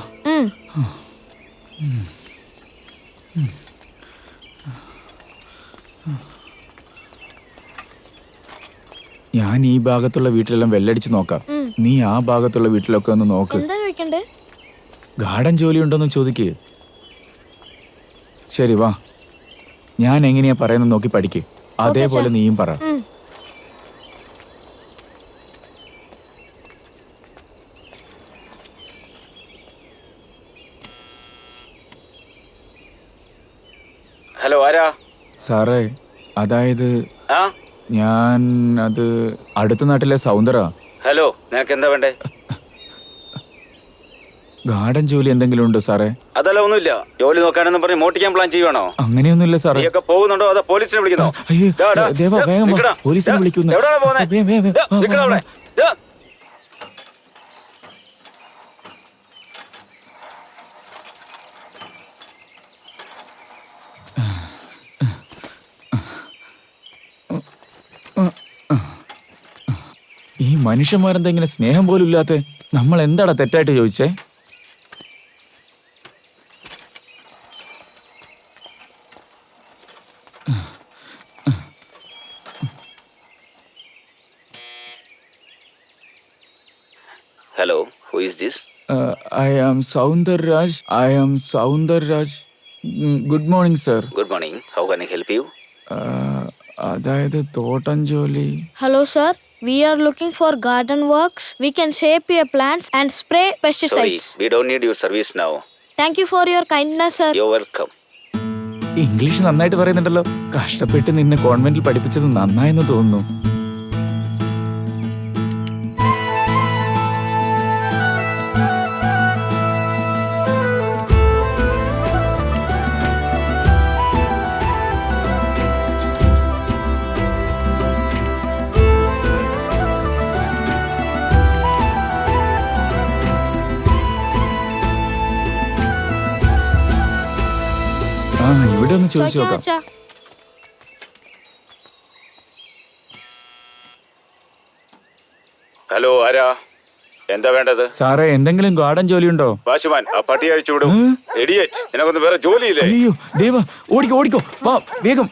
ഞാൻ ഈ ഭാഗത്തുള്ള വീട്ടിലെല്ലാം വെല്ലടിച്ച് നോക്കാം. നീ ആ ഭാഗത്തുള്ള വീട്ടിലൊക്കെ ഒന്ന് നോക്ക്. ഗാർഡൻ ജോലി ഉണ്ടോന്ന് ചോദിക്ക്. ശരി വാ, ഞാൻ എങ്ങനെയാ പറയുന്നത് നോക്കി പഠിക്ക്. അതേപോലെ നീയും പറ. ഹലോ, ആരാ? സാറേ, അതായത് ഞാൻ അത് അടുത്ത നാട്ടിലെ സൗന്ദര. ഹലോ, നിനക്ക് എന്താ വേണ്ടേ? ഗാർഡൻ ജോലി എന്തെങ്കിലും ഉണ്ടോ സാറേ? അതല്ല, ഒന്നുമില്ല. ജോലി നോക്കാനെന്ന് പറഞ്ഞ് മോട്ടിക്കാൻ പ്ലാൻ ചെയ്യുവാണോ? അങ്ങനെയൊന്നുമില്ല സാറേ. നീയൊക്കെ പോകുന്നുണ്ടോ അതോ പോലീസിനെ വിളിക്കുന്നോ? ദേവാ വേഗം വാ, പോലീസിനെ വിളിക്കുന്നു. ഈ മനുഷ്യന്മാരെന്താ ഇങ്ങനെ സ്നേഹം പോലും ഇല്ലാത്ത? നമ്മൾ എന്താടാ തെറ്റായിട്ട് ചോദിച്ചേ? Hello, who is this? I am Soundar Raj. Good morning, sir. Good morning. How can I help you? അതായത് തോട്ടം ജോലി. Hello sir, we are looking for garden works. We can shape your plants and spray Sorry, pesticides. we don't need your service now. Thank you for your kindness sir. You're welcome. English നന്നായിട്ട് പറയുന്നുണ്ടല്ലോ. കഷ്ടപ്പെട്ട് നിന്നെ കോൺവെന്റിൽ പഠിപ്പിച്ചത് നന്നായെന്ന് തോന്നുന്നു. ഇവിടെ ഒന്ന് ചോദിച്ചു നോക്കാം. ഹലോ, ആരാ? എന്താ വേണ്ടത്? സാറേ, എന്തെങ്കിലും ഗാർഡൻ ജോലി ഉണ്ടോ? വാച്ച്മാൻ, ആ പട്ടി അഴിച്ചു വിടും. ഇഡിയറ്റ്, നിനക്കൊന്നും വേറെ ജോലിയില്ലേ? അയ്യോ ദേവ, ഓടിക്കോ വാ വേഗം.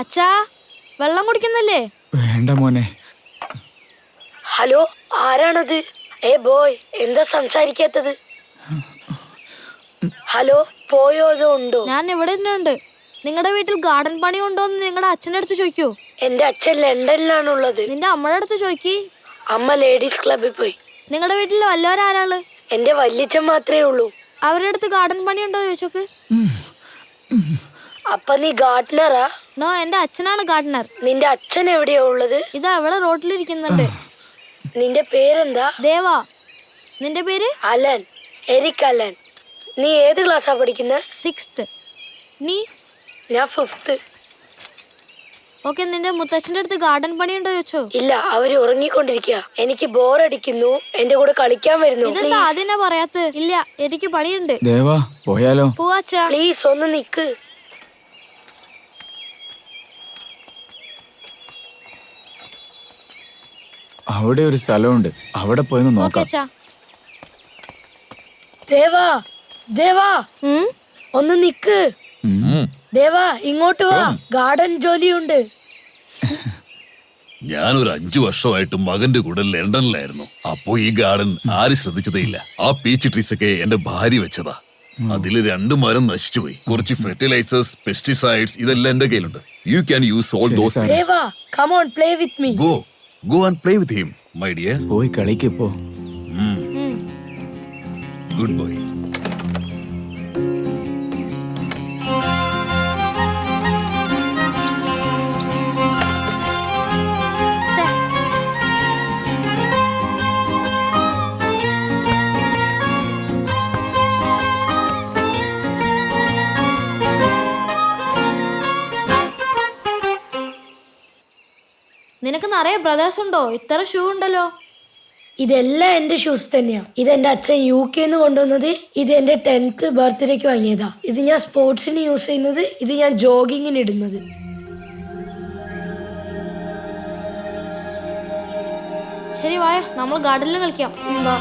അച്ഛാ, വെള്ളം കുടിക്കുന്നില്ലേ? വേണ്ട മോനെ. ഹലോ, ആരാണത്? ഏ ബോയ്, എന്താ സംസാരിക്കാത്തത്? ഹലോ, പോയോ അതോ ഉണ്ടോ? ഞാൻ ഇവിടെ തന്നെ ഉണ്ട്. നിങ്ങളുടെ വീട്ടിൽ ഗാർഡൻ പണി ഉണ്ടോന്ന് നിങ്ങളുടെ അച്ഛൻ്റെ അടുത്ത് ചോദിക്കൂ. എന്റെ അച്ഛൻ ലണ്ടനിലാണുള്ളത്. നിന്റെ അമ്മയുടെ അടുത്ത് ചോദിക്കി. അമ്മ ലേഡീസ് ക്ലബിൽ പോയി. നിങ്ങളുടെ വീട്ടിൽ വല്ലവരാരാള്? എന്റെ വല്യച്ഛൻ മാത്രമേ ഉള്ളൂ. അവരുടെ അടുത്ത് ഗാർഡൻ പണി ഉണ്ടോ ചോദിച്ചോക്ക്. അപ്പൊ നീ ഗാർഡനറാ? നോ, എന്റെ അച്ഛനാണ് ഗാർഡനർ. നിന്റെ അച്ഛൻ എവിടെയാ ഉള്ളത്? ഇതാ അവിടെ റോട്ടിലിരിക്കുന്നുണ്ട്. നിന്റെ പേരെന്താ? ദേവാ. നിന്റെ പേര്? Alan, Eric Alan. നീ ഏത് ക്ലാസ്സാ പഠിക്കുന്നത്? 6th. നീ? ഞാൻ 5th. ഓക്കെ, നിന്റെ മുത്തച്ഛന്റെ അടുത്ത് ഗാർഡൻ പണിയുണ്ടോ ചോദിച്ചോ? ഇല്ല, അവര് ഉറങ്ങിക്കൊണ്ടിരിക്കുക. എനിക്ക് ബോറടിക്കുന്നു, എന്റെ കൂടെ കളിക്കാൻ വരുന്നു. ഇതെന്താ ആദ്യം പറയാത്ത? ഇല്ല, എനിക്ക് പണിയുണ്ട്. ദേവാ, പോയാലോ? പോവാച്ചാ. പ്ലീസ് ഒന്ന് നിക്ക്. അവിടെ ഒരു സ്ഥലമുണ്ട്, അവിടെ പോയെന്ന് നോക്കാം. ദേവാ, ദേവാ, ഒന്ന് നിക്ക്. ദേവാ, ഇങ്ങോട്ട് വാ, ഗാർഡൻ ജോലിയുണ്ട്. ഞാനൊരു 5 വർഷമായിട്ട് മകന്റെ കൂടെ ലണ്ടനിലായിരുന്നു. അപ്പോ ഈ ഗാർഡൻ ആരും ശ്രദ്ധിച്ചതേ ഇല്ല. ആ പീച്ച് ട്രീസ് ഒക്കെ എന്റെ ഭാര്യ വെച്ചതാ. അതില് 2 മരം നശിച്ചുപോയി. കുറച്ച് ഫെർട്ടിലൈസേഴ്സ്, പെസ്റ്റിസൈഡ്സ് ഇതെല്ലാം എന്റെ കയ്യിലുണ്ട്. You can use all those. Deva, come on, play with me. Go and play with him, my dear. പോയി കളിക്ക് പോ. Good boy. നിനക്ക് നിറയെ ബ്രദേഴ്സ് ഉണ്ടോ? ഇത്ര ഷൂ ഉണ്ടല്ലോ. ഇതെല്ലാം എന്റെ ഷൂസ് തന്നെയാ. ഇത് എന്റെ അച്ഛൻ UK കൊണ്ടുവന്നത്. ഇത് എന്റെ 10th ബർത്ത്ഡേക്ക് വാങ്ങിയതാ. ഇത് ഞാൻ സ്പോർട്സിന് യൂസ് ചെയ്യുന്നത്. ഇത് ഞാൻ ജോഗിങ്ങിന് ഇടുന്നത്. ശരി, വായ, നമ്മൾ ഗാർഡനിൽ കളിക്കാം. വാ.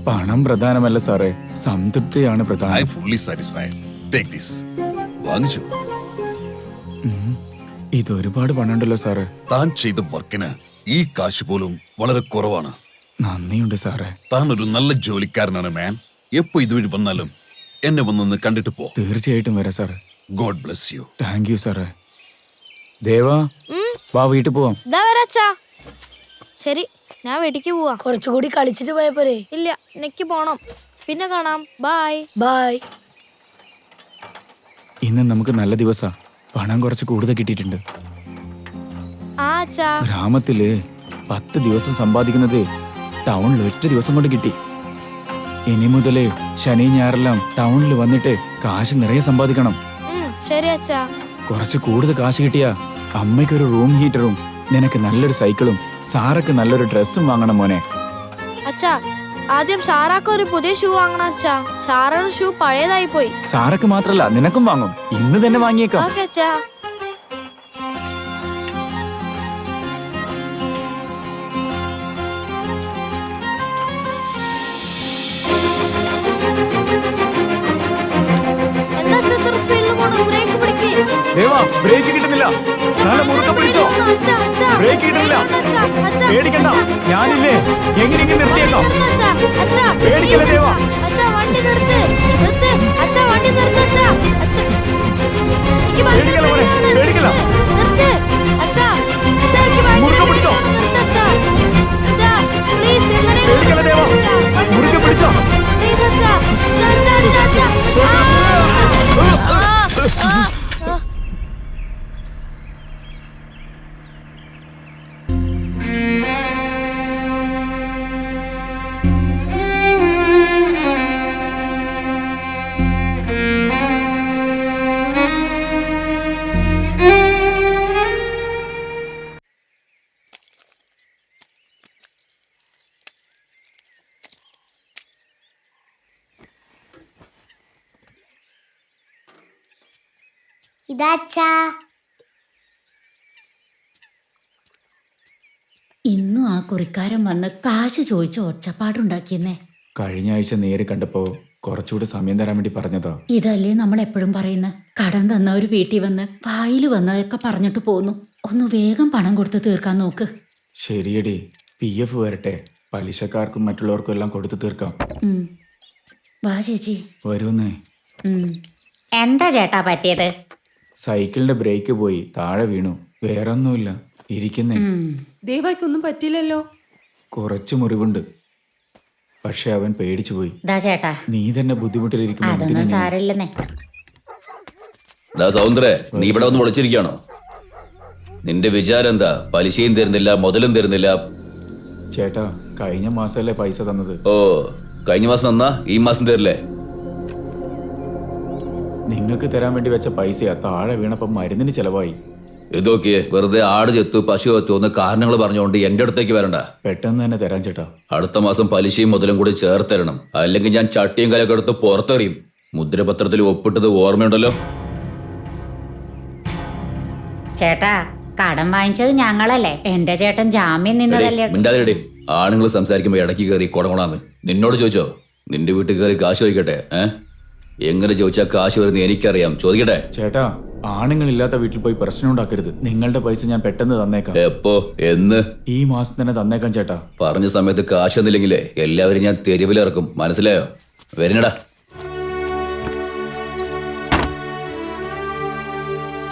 പണം പ്രധാനമല്ല സാറേ, സംതൃപ്തിയാണ് പ്രധാനം. I fully satisfied. Take this. വാങ്ങിച്ചു. ഇത് ഒരുപാട് പണമുണ്ടല്ലോ സാറേ. താൻ ചെയ്ത വർക്കിന് ഈ കാശ് പോലും വളരെ കുറവാണ്. നന്ദിയുണ്ട് സാറേ. താൻ ഒരു നല്ല ജോലിക്കാരനാണ് മാൻ. എപ്പോ ഇതുവഴി വന്നാലും എന്നെ വന്നൊന്ന് കണ്ടിട്ട് പോ. തീർച്ചയായിട്ടും വരാം സാറേ. God bless you. Thank you സാറേ. ദേവാ, വാ, വീട്ടിൽ പോവാം. ശരി, ഞാൻ വീട്ടിക്ക് പോവാ. കുറച്ചുകൂടി കളിച്ചിട്ട് പോയ പോരെ? ഇല്ല, എനിക്ക് പോണം. പിന്നെ കാണാം. Bye bye. ഇന്ന് നമുക്ക് നല്ല ദിവസാ. പണം കുറച്ച് കൂടുതൽ കിട്ടിയിട്ടുണ്ട്. ഗ്രാമത്തില് 10 ദിവസം സമ്പാദിക്കുന്നത് ടൗണിൽ 1 ദിവസം കൊണ്ട് കിട്ടി. ഇനി മുതലേ ശനി ഞായറെല്ലാം ടൗണിൽ വന്നിട്ട് കാശ് നിറയെ സമ്പാദിക്കണം. ശരി അച്ഛാ. കുറച്ച് കൂടുതൽ കാശ് കിട്ടിയാ അമ്മയ്ക്കൊരു റൂം ഹീറ്ററും നിനക്ക് നല്ലൊരു സൈക്കിളും സാറക്ക് നല്ലൊരു ഡ്രസ്സും വാങ്ങണം മോനെ. അച്ഛാ, ആദ്യം സാറാക്ക് ഒരു പുതിയ ഷൂ വാങ്ങണം അച്ഛാ. സാറയുടെ ഷൂ പഴയതായി പോയി. സാറക്ക് മാത്രല്ല, നിനക്കും വാങ്ങും. ഇന്ന് തന്നെ വാങ്ങിയേക്കാം. ഓക്കേ അച്ഛാ. ദേവാ, ബ്രേക്ക് കിട്ടുന്നില്ല. നല്ല മുറുക്കം പിടിച്ചോ. ബ്രേക്ക് കിട്ടുന്നില്ല. പേടിക്കണ്ട, ഞാനില്ലേ, എങ്ങനെയെങ്കിലും നിർത്തിയേക്കാം. പേടിക്കല്ലേ ദേവാ. പേടിക്കല്ല മോനെ, പേടിക്കല്ല. മുറുക്കം പിടിച്ചോ. പേടിക്കല്ല ദേവാ, മുറുക്കം പിടിച്ചോ. ഇതാച്ചാ. ഇന്നും ആ കുറിക്കാരൻ വന്ന് കാശ് ചോദിച്ച് ഒച്ചപ്പാടുണ്ടാക്കിയെന്നേ. കഴിഞ്ഞ ആഴ്ച നേരെ കണ്ടപ്പോ കുറച്ചുകൂടെ സമയം തരാൻ വേണ്ടി പറഞ്ഞതാ. ഇതല്ലേ നമ്മൾ എപ്പോഴും പറയുന്ന, കടം തന്നവര് വീട്ടിൽ വന്ന് വായിൽ വന്നതൊക്കെ പറഞ്ഞിട്ട് പോന്നു. ഒന്ന് വേഗം പണം കൊടുത്ത് തീർക്കാൻ നോക്ക്. ശരിയടി, PF വരട്ടെ, പലിശക്കാർക്കും മറ്റുള്ളവർക്കും എല്ലാം കൊടുത്തു തീർക്കാം. വാ ചേച്ചി. വരുന്നേ. എന്താ ചേട്ടാ പറ്റിയത്? സൈക്കിളിന്റെ ബ്രേക്ക് പോയി താഴെ വീണു. വേറൊന്നുമില്ല, ഇരിക്കുന്നേ. ദേവായ്ക്കൊന്നും പറ്റില്ലല്ലോ. കുറച്ച് മുറിവുണ്ട്, പക്ഷെ അവൻ പേടിച്ചു പോയി. ചേട്ടാ, നീ തന്നെ ബുദ്ധിമുട്ടിലിരിക്കുമ്പോ അതൊന്നും സാരമില്ലെന്നേ. സൗന്ദര്യ, നീ ഇവിടെ ഒന്ന് വിളിച്ചിരിക്കുകയാണോ? നിന്റെ വിചാരം എന്താ? പലിശയും തരുന്നില്ല, മുതലും തരുന്നില്ല. ചേട്ടാ, കഴിഞ്ഞ മാസമല്ലേ പൈസ തന്നത്? ഓ, കഴിഞ്ഞ മാസം തന്നാ ഈ മാസം തരില്ലേ? നിങ്ങൾക്ക് തരാൻ വേണ്ടി വെച്ച പൈസയാ താഴെ വീണപ്പം മരുന്നിന് ചെലവായി. ഇതൊക്കെ വെറുതെ ആട് ചെത്തു പശു ചെത്തു എന്ന് കാരണങ്ങൾ പറഞ്ഞുകൊണ്ട് എന്റെ അടുത്തേക്ക് വരണ്ട. പെട്ടെന്ന് തന്നെ തരാൻ ചേട്ടാ. അടുത്ത മാസം പലിശയും മുതലും കൂടി ചേർത്തരണം, അല്ലെങ്കിൽ ഞാൻ ചട്ടിയും കലൊക്കെ എടുത്ത് പുറത്തെറിയും. മുദ്രപത്രത്തിൽ ഒപ്പിട്ടത് ഓർമ്മയുണ്ടല്ലോ? ചേട്ടാ, കടം വാങ്ങിച്ചത് ഞങ്ങളല്ലേ? എന്റെ ചേട്ടൻ ജാമ്യം നിന്നതല്ലേ? മിണ്ടാതിരടി. ആണുങ്ങൾ സംസാരിക്കുമ്പോ ഇടയ്ക്ക് കയറി കൊടകൊണാന്ന്. നിന്നോട് ചോദിച്ചോ? നിന്റെ വീട്ടിൽ കയറി കാശ് ചോദിക്കട്ടെ? എങ്ങനെ ചോദിച്ചാൽ കാശ് വരുന്ന എനിക്കറിയാം. ചോദിക്കട്ടെ? ചേട്ടാ, ആണുങ്ങളില്ലാത്ത വീട്ടിൽ പോയി പ്രശ്നം ഉണ്ടാക്കരുത്. നിങ്ങളുടെ പൈസ ഞാൻ പെട്ടെന്ന് തന്നേക്കാം. എപ്പോ? എന്ന്? ഈ മാസം തന്നെ തന്നേക്കാം ചേട്ടാ. പറഞ്ഞ സമയത്ത് കാശ് തന്നില്ലെങ്കിലേ എല്ലാവരും ഞാൻ തെരുവിലിറക്കും. മനസ്സിലായോ? വരുന്നടാ.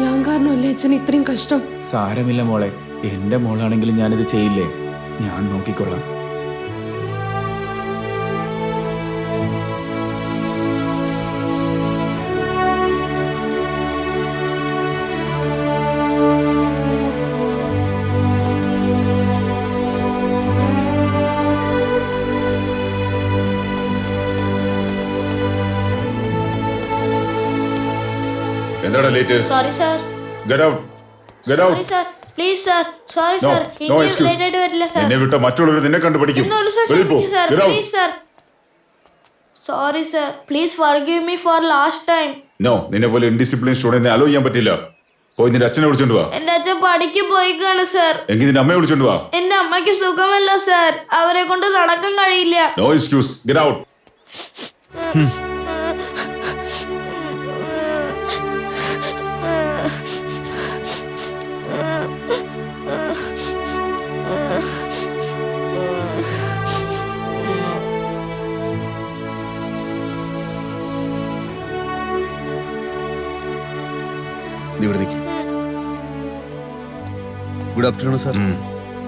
ഞാൻ കാരണമല്ലേ അച്ഛൻ ഇത്രയും കഷ്ടം? സാരമില്ല മോളെ, എന്റെ മോളാണെങ്കിലും ഞാനിത് ചെയ്യില്ലേ? ഞാൻ നോക്കിക്കൊള്ളാം. എന്താടാ late? Sorry sir. Get out, get out. Sorry sir, please sir. Sorry No, sir. no ഇനി excuse. ലേറ്റ് ആയിട്ട് വരില്ല സർ. എന്നെ വിട്ട മറ്റുള്ളവർ നിന്നെ കണ്ടു പഠിക്കും. ഇന്നൊരു സർ വെളിയിൽ പോ. ക്ഷമിക്കൂ sir. Get out. Please sir. Sorry sir. Please forgive me for last time. No, നിന്നെ പോലെ ഇൻഡിസിപ്ലിൻ സ്റ്റുഡന്റിനെ അലോ ചെയ്യാൻ പറ്റില്ല. പോയി നിന്റെ അച്ഛനെ വിളിച്ചോണ്ട് വാ. എന്റെ അച്ഛൻ പണിക്ക് പോയിക്കാണ് സർ. എങ്കിൽ നിന്റെ അമ്മയെ വിളിച്ചോണ്ട് വാ. എന്റെ അമ്മയ്ക്ക് സുഖമല്ല സർ. അവരെ കൊണ്ട് നടക്കാൻ കഴിയില്ല. No excuse, get out. Good afternoon sir.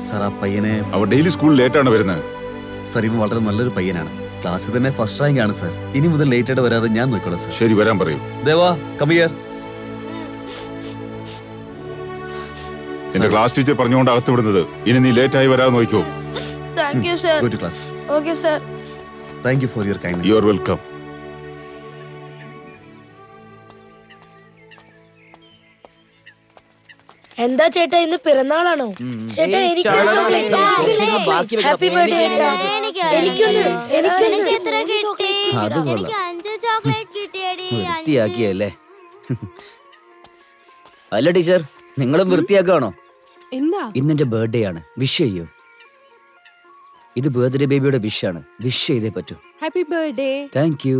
Sir, ആ പയ്യനെ അവ ഡെയിലി സ്കൂളിൽ ലേറ്റാണ് വരുന്നത്. സാർ, ഇവൻ വളരെ നല്ലൊരു പയ്യനാണ്. ക്ലാസ്സിൽ തന്നെ ഫസ്റ്റ് റാങ്ക് ആണ് സാർ. ഇനി മുതൽ ലേറ്റ് ആയിട്ട് വരാതെ ഞാൻ നോക്കിക്കോളാം സാർ. ശരി, വരാൻ പറയൂ. Deva, come here. എന്റെ ക്ലാസ് ടീച്ചർ പറഞ്ഞുകൊണ്ട് അകത്ത് വിടുന്നത്. ഇനി നീ ലേറ്റ് ആയി വരാതെ നോക്കൂ. Thank you sir. Go to class. Okay sir. Thank you for your kindness. You are welcome. എന്താ ചേട്ടാ, ഇന്ന് പിറന്നാളാണോ? ചേട്ടാ, എനിക്ക് ഹാപ്പി ബർത്ത്ഡേ. വൃത്തിയാക്കിയല്ലേ? അല്ല ടീച്ചർ, നിങ്ങളും വൃത്തിയാക്കുകയാണോ? എന്താ? ഇന്നെന്റെ ബർത്ത്ഡേ ആണ്. വിഷ് ചെയ്യൂ. ഇത് ബർത്ത്ഡേ ബേബിയുടെ വിഷാണ്. വിഷ് ചെയ്തേ പറ്റൂ. Happy birthday. Thank you.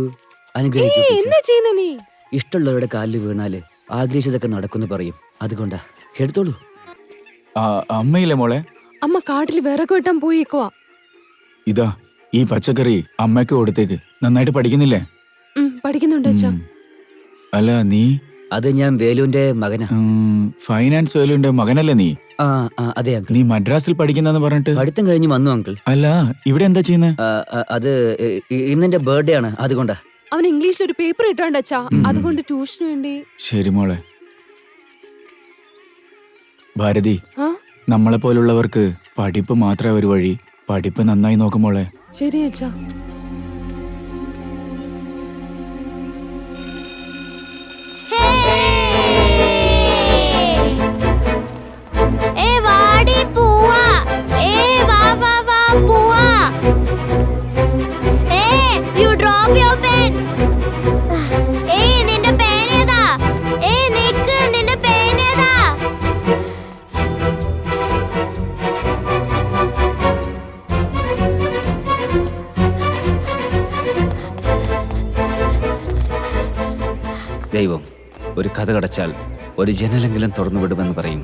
അനുഗ്രഹിക്കൂ ടീച്ചർ. എന്താ ചെയ്യുന്ന നീ? ഇഷ്ടമുള്ളവരുടെ കാലിൽ വീണാല് ആഗ്രഹിച്ചതൊക്കെ നടക്കുന്നു പറയും. അതുകൊണ്ടാ. എടുത്തോളൂ. അമ്മയില്ലേ മോളെ? അമ്മ കാട്ടിൽ വിറക് വെട്ടാൻ പോയേക്കുവാ. ഇതാ, ഈ പച്ചക്കറി അമ്മയ്ക്ക് കൊടുത്തേക്ക്. നന്നായിട്ട് പഠിക്കുന്നില്ലേ? പഠിക്കുന്നുണ്ട് അച്ഛാ. അല്ല, നീ? അത് ഞാൻ വേലുവിന്റെ മകനാ. ഫൈനാൻസ് വേലുവിന്റെ മകനല്ലേ നീ? അതെ അങ്കിൾ. നീ മദ്രാസിൽ പഠിക്കുന്നെന്ന് പറഞ്ഞിട്ട് പഠിത്തം കഴിഞ്ഞ് വന്നു അങ്കിൾ. അല്ല, ഇവിടെ എന്താ ചെയ്യുന്നത്? അത് ഇന്നെന്റെ ബർത്ത്ഡേ ആണ്, അതുകൊണ്ടാ. അവൻ ഇംഗ്ലീഷിൽ ഒരു പേപ്പർ ഇട്ടാണ്ട് അച്ഛാ, അതുകൊണ്ട് ട്യൂഷന് വേണ്ടി. ശരി മോളെ. ഭാരതി, നമ്മളെ പോലുള്ളവർക്ക് പഠിപ്പ് മാത്രമേ ഒരു വഴി. പഠിപ്പ് നന്നായി നോക്കുമോളെ. ശരി അച്ഛാ. നിന്റെ പേനേതാ? നിക്ക് ദൈവം ഒരു കഥ കടച്ചാൽ ഒരു ജനലെങ്കിലും തുറന്നു വിടുമെന്ന് പറയും.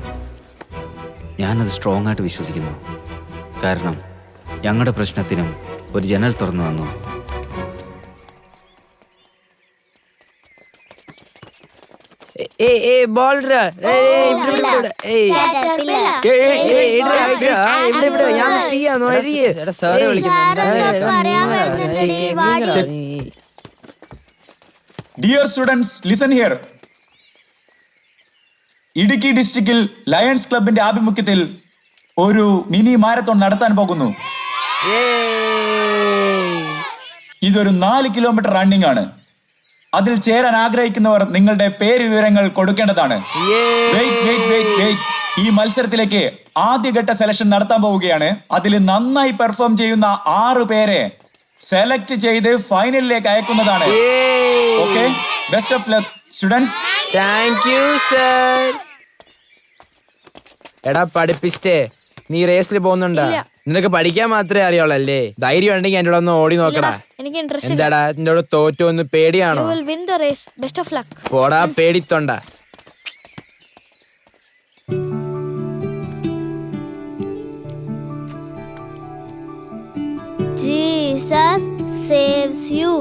ഞാനത് സ്ട്രോങ് ആയിട്ട് വിശ്വസിക്കുന്നു. കാരണം ഞങ്ങളുടെ പ്രശ്നത്തിനും ഒരു ജനൽ തുറന്നു തന്നു. Dear students, listen here. Idukki ഡിസ്ട്രിക്റ്റിൽ ലയൺസ് ക്ലബിന്റെ ആഭിമുഖ്യത്തിൽ ഒരു മിനി മാരത്തോൺ നടത്താൻ പോകുന്നു. ഇതൊരു 4 കിലോമീറ്റർ റണ്ണിംഗ് ആണ്. അതിൽ ചേരാൻ ആഗ്രഹിക്കുന്നവർ നിങ്ങളുടെ പേര് വിവരങ്ങൾ കൊടുക്കേണ്ടതാണ്. ഈ മത്സരത്തിലേക്ക് ആദ്യഘട്ട സെലക്ഷൻ നടത്താൻ പോവുകയാണ്. അതിൽ നന്നായി പെർഫോം ചെയ്യുന്ന 6 പേരെ സെലക്ട് ചെയ്ത് ഫൈനലിലേക്ക് അയക്കുന്നതാണ്. Okay, best of luck students. Thank you sir. എടാ പഠിപ്പിസ്റ്റേ, നീ റേസിൽ പോകുന്നുണ്ടോ? നിനക്ക് പഠിക്കാൻ മാത്രമേ അറിയാവുള്ളല്ലേ? ധൈര്യം ഉണ്ടെങ്കിൽ എന്റെ ഒന്ന് ഓടി നോക്കടാ. എന്താടാ നിന്നോട് തോറ്റു ഒന്ന് പേടിയാണോ? പോടാ പേടിത്തൊണ്ട. Jesus saves you.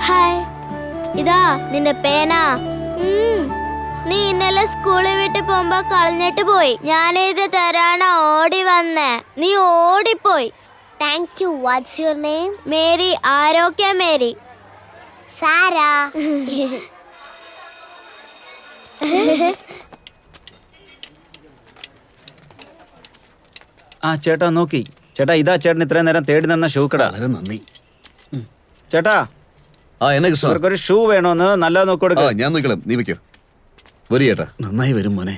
ഹായ്, ഇതാ നിന്റെ പേന. നീ ഇന്നലെ സ്കൂളിൽ വിട്ട് പോകുമ്പോ കളഞ്ഞിട്ട് പോയി. ഞാനിത് തരാനാ ഓടി വന്നേ. നീ ഓടിപ്പോയി. Thank you. What's your name? Mary. ആരോഗ്യ മേരി. സാരാ. ആ ചേട്ടാ നോക്കി. ചേട്ടാ ഇതാ ചേട്ടൻ ഇത്രയും നേരം തേടി നിന്ന ഷൂ കട. വളരെ നന്ദി ചേട്ടാ. എന്നെ കൃഷ്ണ, അവർക്കൊരു ഷൂ വേണോന്ന് നല്ലത് നോക്കി. ഞാൻ നോക്കണം, നീ വെക്കോ. വരൂ ചേട്ടാ. നന്നായി വരും മോനെ.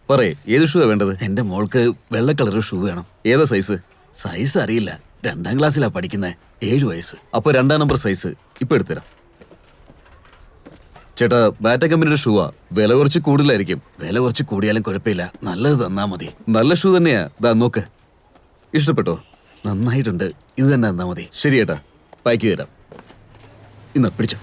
പറയേ, ഏത് ഷൂ വേണ്ടത്? എന്റെ മോൾക്ക് വെള്ള കളർ ഷൂ വേണം. ഏതാ സൈസ്? സൈസ് അറിയില്ല, 2ാം ക്ലാസ്സിലാ പഠിക്കുന്നത്. 7 വയസ്സ്. അപ്പൊ 2ാം നമ്പർ സൈസ് ഇപ്പൊ എടുത്തരാം. ചേട്ടാ, ബാറ്റ കമ്പനിയുടെ ഷൂവാ. വില കുറച്ച് കൂടുതലായിരിക്കും. വില കുറച്ച് കൂടിയാലും കുഴപ്പമില്ല, നല്ലത് തന്നാ മതി. നല്ല ഷൂ തന്നെയാ. ദാ നോക്ക്. ഇഷ്ടപ്പെട്ടോ? നന്നായിട്ടുണ്ട്. ഇത് തന്നെ തന്നാ മതി. ശരി ചേട്ടാ, പാക്ക് ചെയ്ത് തരാം. ഇന്ന് പിടിച്ചോ.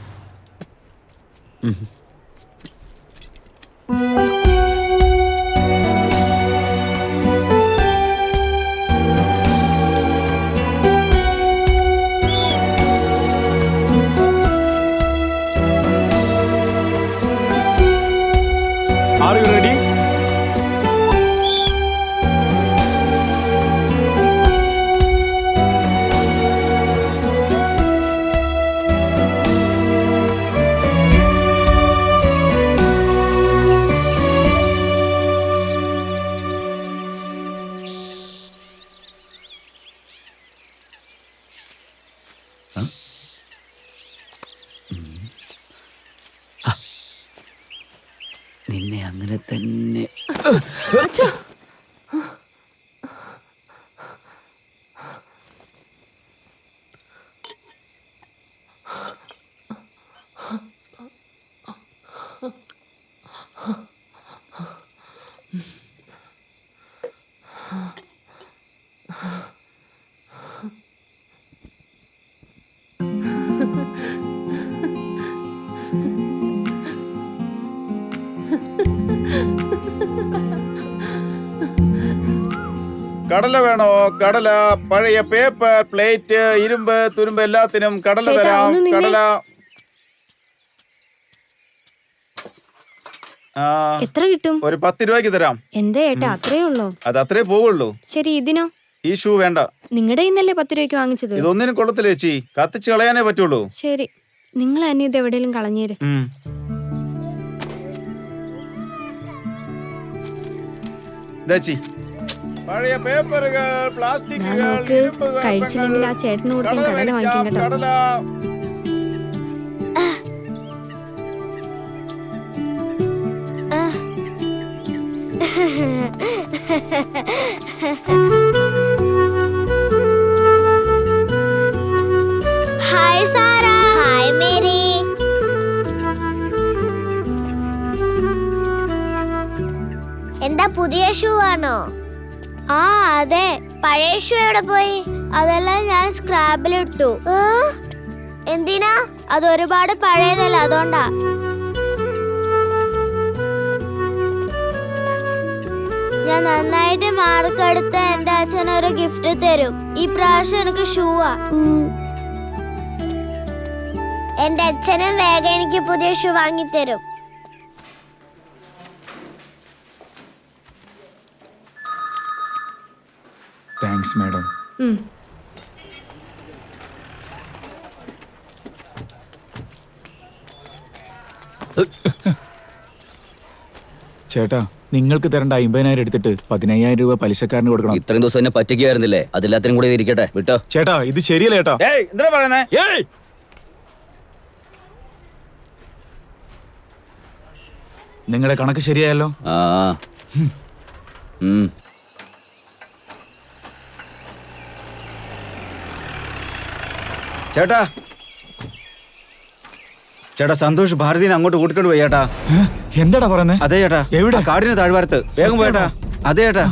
Are you ready? നിന്നെ അങ്ങനെ തന്നെ. കടല വേണോ? കടല, പഴയ പേപ്പർ, പ്ലേറ്റ്, ഇരുമ്പ്, തുരുമ്പ് എല്ലാത്തിനും കടല തരാം. കടല. എത്ര കിട്ടും? ഒരു 10 രൂപയ്ക്ക് തരാം. എന്താ ഏട്ടാ അത്രേ ഉള്ളോ? അത് അത്രേ പോവുള്ളൂ. ശരി, ഇതിനോ? ഈ ഷൂ വേണ്ട. നിങ്ങളുടെ ഇന്നല്ലേ 10 രൂപയ്ക്ക് വാങ്ങിച്ചത്? ഇതൊന്നിനും കൊള്ളത്തില്ല ചേച്ചി, കത്തിച്ച് കളയാനേ പറ്റുള്ളൂ. ശരി, നിങ്ങൾ തന്നെ ഇത് എവിടെയെങ്കിലും കളഞ്ഞേര്. പഴയ പേപ്പറുകൾ, പ്ലാസ്റ്റിക്കുകൾ, കഴിച്ചില്ലെങ്കിൽ ആ ചേട്ടനോട് കടല വാങ്ങിക്കും കേട്ടോ. Hi Sara. Hi Mary. പുതിയ ഷൂ ആണോ? ആ അതെ. പഴയ ഷൂ എവിടെ പോയി? അതെല്ലാം ഞാൻ സ്ക്രാബിലിട്ടു. എന്തിനാ? അത് ഒരുപാട് പഴയതല്ല, അതുകൊണ്ടാ. ഞാൻ നന്നായിട്ട് മാർക്ക് എടുത്ത് എന്റെ അച്ഛൻ ഒരു ഗിഫ്റ്റ് തരും. ഈ പ്രാവശ്യം എനിക്ക് ഷൂവാ. എന്റെ അച്ഛനും വേഗം എനിക്ക് പുതിയ ഷൂ വാങ്ങിത്തരും. Thanks madam. ചേട്ടാ, നിങ്ങൾക്ക് തരേണ്ട 50,000 എടുത്തിട്ട് 15,000 രൂപ പലിശക്കാരന് കൊടുക്കണം. ഇത്രയും ദിവസം എന്നെ പറ്റിക്കായിരുന്നില്ലേ? അതില്ലാത്തിനും കൂടി ഇരിക്കട്ടെ, വിട്ടോ. ചേട്ടാ, ഇത് ശരിയല്ല ചേട്ടാ. എന്താ പറയുന്നേ? നിങ്ങളുടെ കണക്ക് ശരിയായല്ലോ. ചേട്ടാ, ചേട്ടാ സന്തോഷ് ഭാരതിനെ അങ്ങോട്ട് കൂട്ടിക്കൊണ്ട് പോയി ചേട്ടാ. എന്താടാ പറയുന്നേ? അതെ ചേട്ടാ. എവിടെ? കാടിന് താഴ്വാരത്ത്. വേഗം പോയേട്ടാ. അതെ ചേട്ടാ.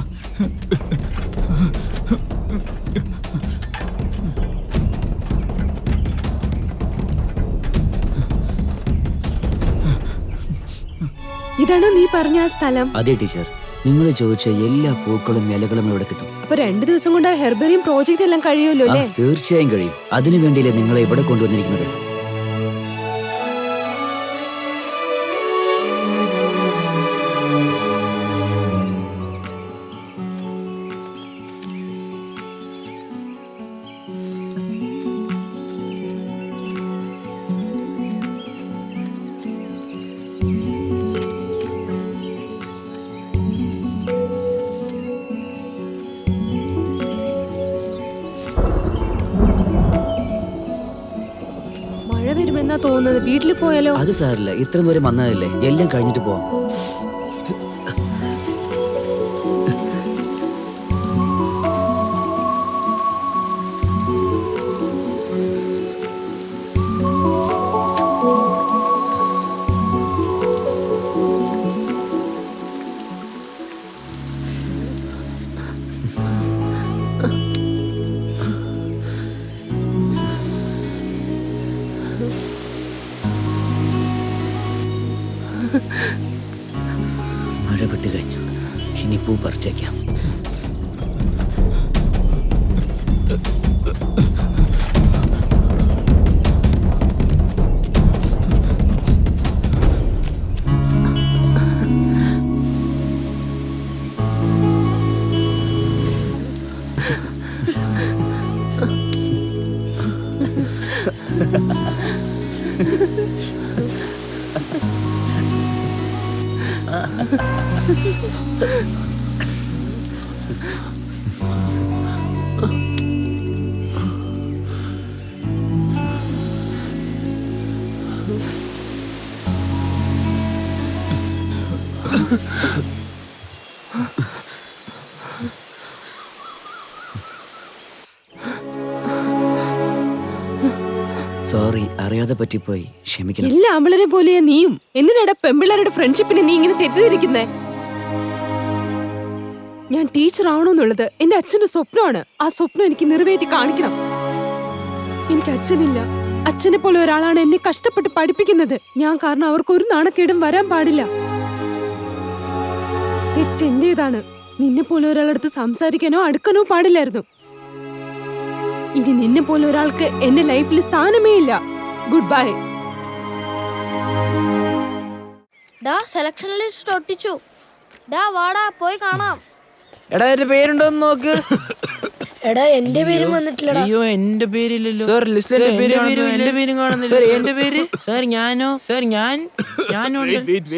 ഇതാണോ നീ പറഞ്ഞ ആ സ്ഥലം? അതെ ടീച്ചർ, നിങ്ങൾ ചോദിച്ച എല്ലാ പൂക്കളും ഇലകളും ഇവിടെ കിട്ടും. അപ്പൊ 2 ദിവസം കൊണ്ട് ആ ഹെർബേറിയം പ്രോജക്റ്റ് എല്ലാം കഴിയുമല്ലോ അല്ലേ? തീർച്ചയായും കഴിയും. അതിനു വേണ്ടിയല്ലേ നിങ്ങളെ ഇവിടെ കൊണ്ടുവന്നിരിക്കുന്നത്. മഴ വരുമെന്നാ തോന്നുന്നത്. വീട്ടിൽ പോയാലോ? അത് സാറില്ല, ഇത്ര ദൂരം വന്നതല്ലേ, എല്ലാം കഴിഞ്ഞിട്ട് പോവാം. മഴ വിട്ട് കഴിഞ്ഞു, ഇനി പൂ പറിച്ചേക്കാം. സോറി, അറിയാതെ പറ്റിപ്പോയി, ക്ഷമിക്കണം. എല്ലാ ആമ്പിളരെ പോലെയാ നീയും. എന്തിനാടാ പെമ്പിള്ളേരുടെ ഫ്രണ്ട്ഷിപ്പിനെ നീ ഇങ്ങനെ തെറ്റിദ്ധരിക്കുന്നേ? ഞാൻ ടീച്ചർ ആവണമെന്നുള്ളത് എന്റെ അച്ഛന്റെ സ്വപ്നമാണ്. ആ സ്വപ്നം എനിക്ക് നിറവേറ്റി കാണിക്കണം. എനിക്ക് അച്ഛനില്ല. അച്ഛനെ പോലെ ഒരാളാണ് എന്നെ കഷ്ടപ്പെട്ട് പഠിപ്പിക്കുന്നത്. ഞാൻ കാരണം അവർക്ക് ഒരു നാണക്കേടും വരാൻ പാടില്ല. തെറ്റെന്റേതാണ്. നിന്നെ പോലെ ഒരാളടുത്ത് സംസാരിക്കാനോ അടുക്കാനോ പാടില്ലായിരുന്നു. ഇനി നിന്നെ പോലെ ഒരാൾക്ക് എന്റെ ലൈഫിൽ സ്ഥാനമേ ഇല്ല. Good bye. സെലക്ഷൻ ലിസ്റ്റ് ഒട്ടിച്ചു. വാടാ, പോയി കാണാം. എടാ, എന്റെ പേരുണ്ടോന്ന് നോക്ക്. എടാ, എന്റെ പേരും വന്നിട്ടില്ലടാ. അയ്യോ, എന്റെ പേരില്ലല്ലോ സാർ. ലിസ്റ്റിൽ എന്റെ പേരും കാണുന്നില്ല. എന്റെ പേര് സാർ, ഞാനോ സാർ? ഞാനോ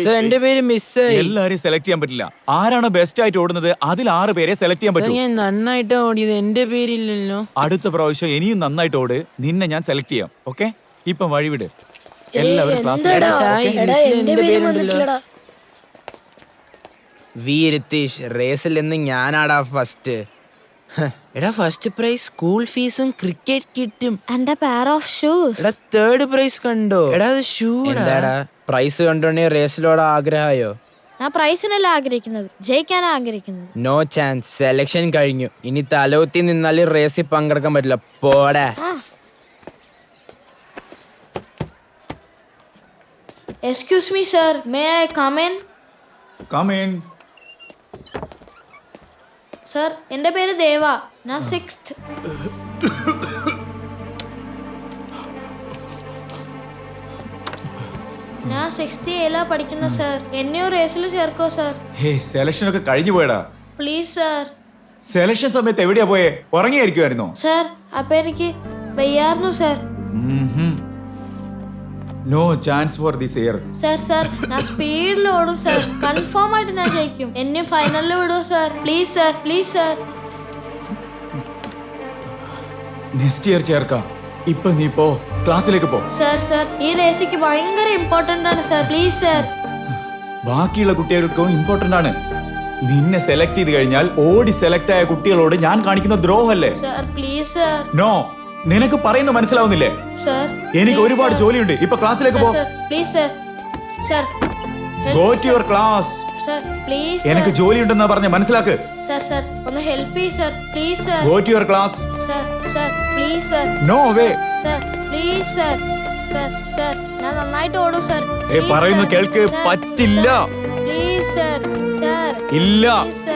സാർ, എന്റെ പേര് മിസ്സായി. എല്ലാരെയും സെലക്ട് ചെയ്യാൻ പറ്റില്ല. ആരാണോ ബെസ്റ്റ് ആയിട്ട് ഓടുന്നത് അതിൽ 6 പേരെ സെലക്ട് ചെയ്യാൻ പറ്റും. ഞാൻ നന്നായിട്ടാ ഓടിയത്, എന്റെ പേരില്ലല്ലോ. അടുത്ത പ്രാവശ്യം ഇനിയും നന്നായിട്ട് ഓട്, നിന്നെ ഞാൻ സെലക്ട് ചെയ്യാം. ഓക്കെ, ഇപ്പൊ വഴിവിട്. എല്ലാവരും ക്ലാസ്. വി രതീഷ്, റേസിൽ നിന്ന് ഞാനാടാ ഫസ്റ്റ്. എടാ, ഫസ്റ്റ് പ്രൈസ് സ്കൂൾ ഫീസും ക്രിക്കറ്റ് കിറ്റും. എന്റെ പെയർ ഓഫ് ഷൂസ്. എടാ, 3rd പ്രൈസ് കണ്ടോ? എടാ, അത് ഷൂ. എന്താടാ പ്രൈസ് കണ്ടോണ്ടേ റേസിലോട് ആഗ്രഹമായോ? ഞാൻ പ്രൈസിനല്ല ആഗ്രഹിക്കുന്നത്, ജയിക്കാനാ ആഗ്രഹിക്കുന്നത്. നോ ചാൻസ്, സെലക്ഷൻ കഴിഞ്ഞു. ഇനി തലകുത്തി നിന്നാല് റേസിൽ പങ്കെടുക്കാൻ പറ്റില്ല. പോടാ. Excuse me sir, may I come in? Come in. Sir, എൻ്റെ പേര് ദേവ. ഞാൻ 6th. ഞാൻ 6th എയിലാ പഠിക്കുന്ന സർ. എന്നെ ഒരു റേസിൽ ചേർക്കോ സർ? ഹേ, സെലക്ഷൻ ഒക്കെ കഴിഞ്ഞു പോയടാ. Please sir. സെലക്ഷൻ സമയത്ത് എവിടെയാ പോയേ? ഉറങ്ങിയായിരിക്കുമായിരുന്നോ? സർ, അപ്പൊ എനിക്ക് വയ്യായിരുന്നു sir. No chance for this year. Sir ഞാൻ സ്പീഡിൽ ഓടും സർ. കൺഫേം ആയിട്ട് ഞാൻ ജയിക്കും. എന്നെ ഫൈനലിൽ വിടുമോ sir? Please sir, please sir. Next year ചേർക്കാം. ഇപ്പൊ നീ പോ, ക്ലാസ്സിലേക്ക് പോ. സർ ഈ റേസിക്ക് ഭയങ്കര ഇമ്പോർട്ടന്റ് ആണ് സർ. Please sir. ബാക്കിയുള്ള കുട്ടികൾക്കും ഇമ്പോർട്ടന്റ് ആണ്. നിന്നെ സെലക്ട് ചെയ്ത് കഴിഞ്ഞാൽ ഓടി സെലക്ട് ആയ കുട്ടികളോട് ഞാൻ കാണിക്കുന്ന ദ്രോഹല്ലേ? Sir please sir. നോ, നിനക്ക് പറയുന്നത് മനസ്സിലാവുന്നില്ലേ? സർ, എനിക്ക് ഒരുപാട് ജോലിയുണ്ട്. ഇപ്പൊ ക്ലാസ്സിലേക്ക് പോ. Please sir. Sir go to your class. Sir please. എനിക്ക് ജോലിയുണ്ടെന്നാ പറഞ്ഞ മനസ്സിലാക്ക്. സർ ഒന്ന് ഹെൽപ്പ് ചെയ്യ് sir. Please sir. Go to your class. Sir please sir. No way. Sir please sir. Sir ഞാൻ നന്നായിട്ട് ഓടും സർ. പറയുന്നു കേൾക്ക്. പറ്റില്ല. Please sir. സർ ഇല്ല,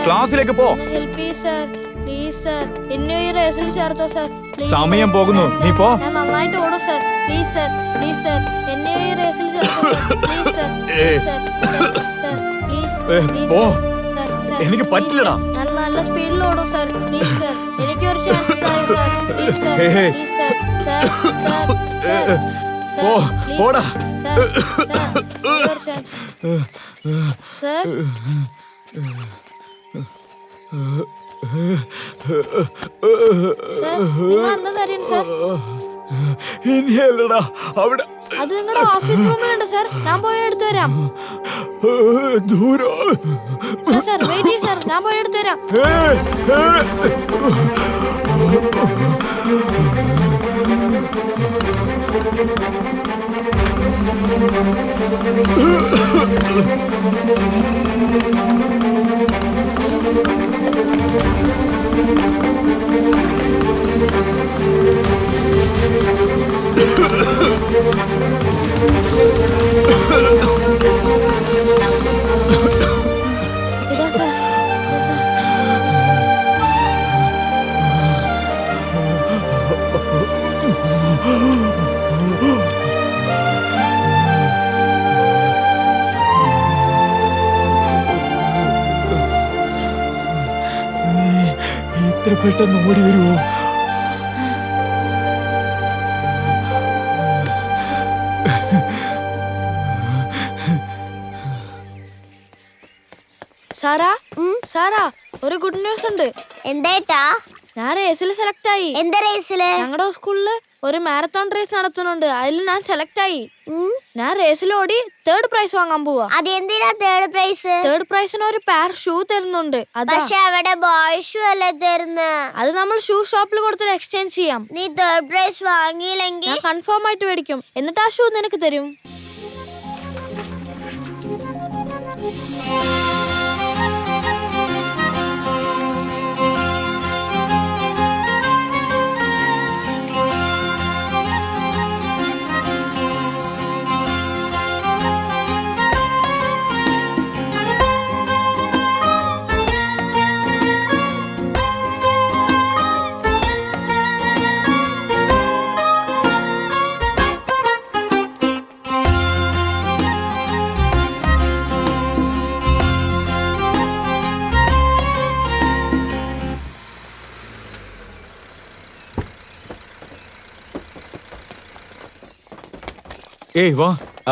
ക്ലാസ്സിലേക്ക് പോ. ഹെൽപ്പ് ചെയ്യ് സർ. പ്ലീസ് സർ, എന്നെ ഈ റേസിൽ ചേർത്തോ സർ. സമയം പോകുന്നു, നീ പോ. ഞാൻ നന്നായിട്ട് ഓടും sir. Please sir, please sir, എന്നെ ഈ റേസിൽ ചേർത്തോ sir. Please sir, sir please പോ. സർ എനിക്ക് പറ്റില്ലടാ. ഞാൻ നല്ല സ്പീഡിൽ ഓടും സർ. പ്ലീസ് സർ, എനിക്ക് ഒരു ചാൻസ് താഴെ sir. Please sir, please sir. Sir പോ, പോടാ. സർ ഒരു ചാൻസ് സർ. സർ നിങ്ങൾ എന്താ തരും സർ? ഇനിയല്ലടാ അവിടെ. അത് നിങ്ങളുടെ ഓഫീസ് റൂമിലുണ്ട് സർ. ഞാൻ പോയി എടുത്തു വരാം. ദൂരം. സർ വെയിറ്റ് ചെയ്യ് സർ, ഞാൻ പോയി എടുത്തു വരാം. ഇതാ സർ. ഇത്ര പെട്ടെന്ന് ഓടി വരുമോ? സാറാ ഒരു ഗുഡ് ന്യൂസ് ഉണ്ട്. എന്തേട്ടാ? ഞാൻ റേസിൽ സെലക്ട് ആയി. എന്താ റേസില്? ഞങ്ങളുടെ സ്കൂളില് ഒരു മാരത്തോൺ റേസ് നടത്തുന്നുണ്ട്. അതിൽ ഞാൻ സെലക്ട് ആയി. ഞാൻ റേസിൽ ഓടി 3rd പ്രൈസ് വാങ്ങാൻ പോവാ. അതെന്തിനാ 3rd പ്രൈസ്? 3rd പ്രൈസിന് ഒരു പെയർ ഷൂ തരുന്നുണ്ട്. പക്ഷെ അവിടെ ബോയ് ഷൂ അല്ലേ തരുന്നത്? അത് നമ്മൾ ഷൂ ഷോപ്പിൽ കൊടുത്തിട്ട് എക്സ്ചേഞ്ച് ചെയ്യാം. നീ 3rd പ്രൈസ് വാങ്ങിയില്ലെങ്കിൽ ഞാൻ കൺഫേം ആയിട്ട് മേടിക്കും. എന്നിട്ട് ആ ഷൂ നിനക്ക് തരും. ഏയ് വാ.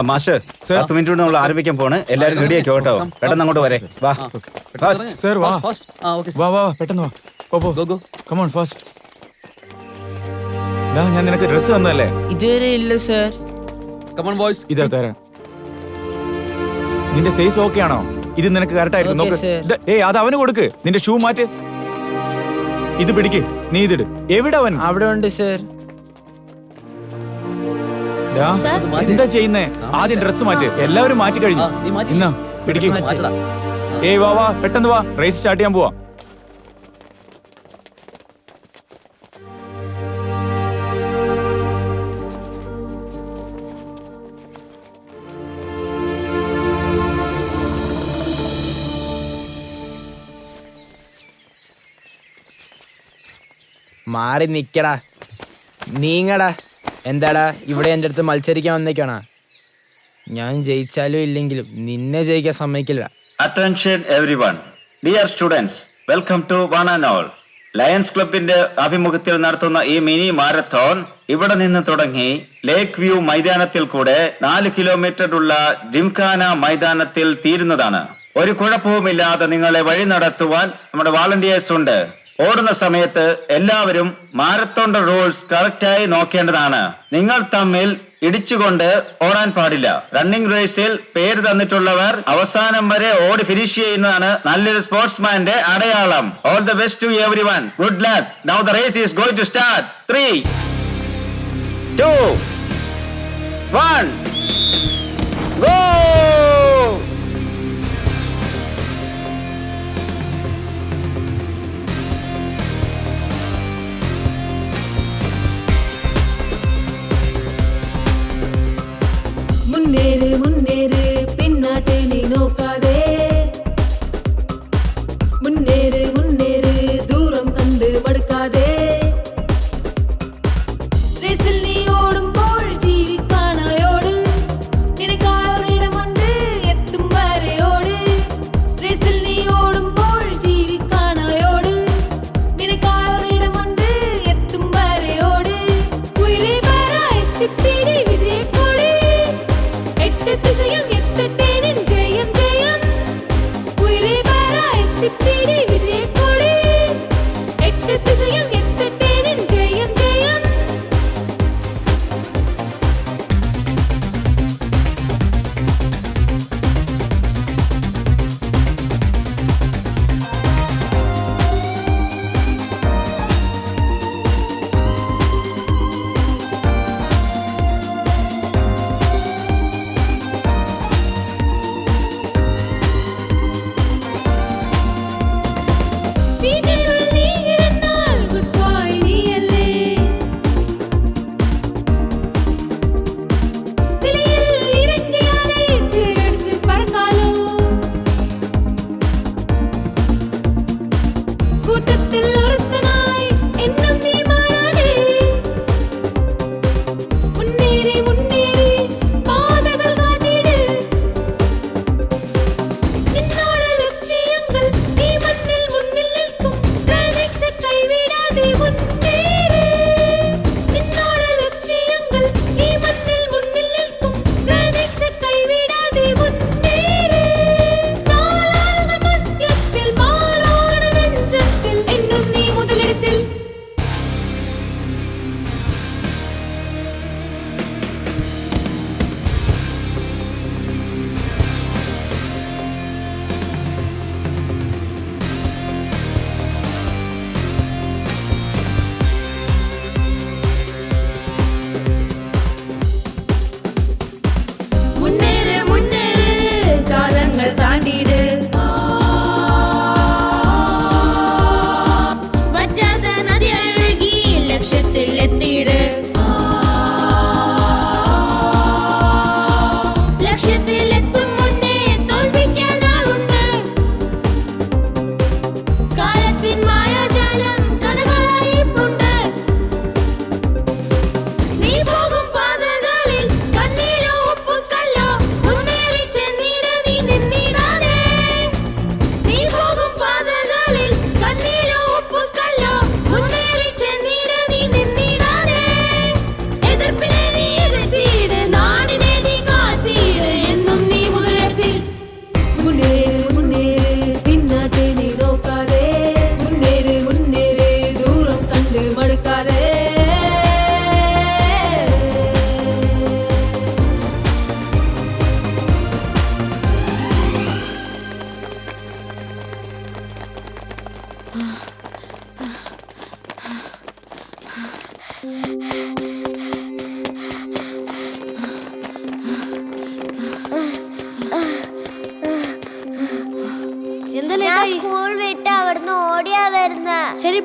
മാസ്റ്റർ, 10 മിനിറ്റ് കൊണ്ട് നമ്മൾ ആരംഭിക്കാൻ പോണ്. എല്ലാരും റെഡി ആക്കി കേട്ടോ. പെട്ടെന്ന് അങ്ങോട്ട് വരെ. വാ സർ, വാ വാ പെട്ടെന്ന് വാ. Come on fast. ഞാൻ നിനക്ക് ഡ്രസ് തന്നല്ലേ? ഇതുവരെ ഇല്ല സർ. Come on boys. ഇതാ തരാം. നിന്റെ സൈസ് ഓക്കെ ആണോ? ഇത് നിനക്ക് കറക്റ്റ് ആയിരിക്കും. നോക്ക്. ഏയ് അത് അവന് കൊടുക്ക്. നിന്റെ ഷൂ മാറ്റ്. ഇത് പിടിക്ക്. നീ ഇതിട്. എവിടെ അവൻ? അവിടെ ഉണ്ട് സർ. എന്താ ചെയ്യുന്നേ? ആദ്യം ഡ്രസ് മാറ്റ്. എല്ലാവരും മാറ്റി കഴിഞ്ഞു. പിടിക്കും. ഏയ് വാ പെട്ടെന്ന് വാ, റേസ് സ്റ്റാർട്ട് ചെയ്യാൻ പോവാ. മാറി നിക്കടാ, നീങ്ങടാ. എന്താടാ ഇവിടെ എൻ്റെ അടുത്ത് മത്സരിക്കാൻ വന്നേക്കാണാ? ഞാൻ ജയിച്ചാലും ഇല്ലെങ്കിലും നിന്നെ ജയിക്കാൻ സമ്മതിക്കില്ല. Attention everyone, dear students, welcome to one and all. Lions ക്ലബിന്റെ ആഭിമുഖ്യത്തിൽ നടത്തുന്ന ഈ മിനി മാരത്തോൺ ഇവിടെ നിന്ന് തുടങ്ങി ലേക്ക് വ്യൂ മൈതാനത്തിൽ കൂടെ 4 കിലോമീറ്റർ ഉള്ള ജിംഖാന മൈതാനത്തിൽ തീരുന്നതാണ്. ഒരു കുഴപ്പവുമില്ലാതെ നിങ്ങളെ വഴി നടത്തുവാൻ നമ്മുടെ വാളണ്ടിയേഴ്സ് ഉണ്ട്. ഓടുന്ന സമയത്ത് എല്ലാവരും മാരത്തോണിന്റെ റൂൾസ് കറക്റ്റായി നോക്കേണ്ടതാണ്. നിങ്ങൾ തമ്മിൽ ഇടിച്ചുകൊണ്ട് ഓടാൻ പാടില്ല. റണ്ണിംഗ് റേസിൽ പേര് തന്നിട്ടുള്ളവർ അവസാനം വരെ ഓടി ഫിനിഷ് ചെയ്യുന്നതാണ് നല്ലൊരു സ്പോർട്സ്മാന്റെ അടയാളം. All the best to everyone. Good luck. Now the race is going to start. 3, 2, 1, go! മുന്നേറ് മുന്നേറ് പിന്നാട്ടെ നീ നോക്കാതെ, മുന്നേറ് മുന്നേറ് ദൂരം കണ്ട് മടുക്കാതെ. റേസിൽ നീ ഓടുമ്പോൾ ജീവിക്കാനായോട്, നിനക്കായൊരിടമുണ്ട് എത്തും വരെയോട്. റേസിൽ നീ ഓടുമ്പോൾ ജീവിക്കാനായോട്, നിനക്കായൊരിടമുണ്ട് എത്തും വരെയോട്. ഉയരെ വര എത്തിപ്പിടി വിജയക്കോടി, திசையும் எத்தட்டேனின் ஜெயம் ஜெயம். உயிரை வர எத்திப்பிடி விஜயக்கோடி, 8 திசையும் எத்தட்டேனின் ஜெயம் ஜெயம்.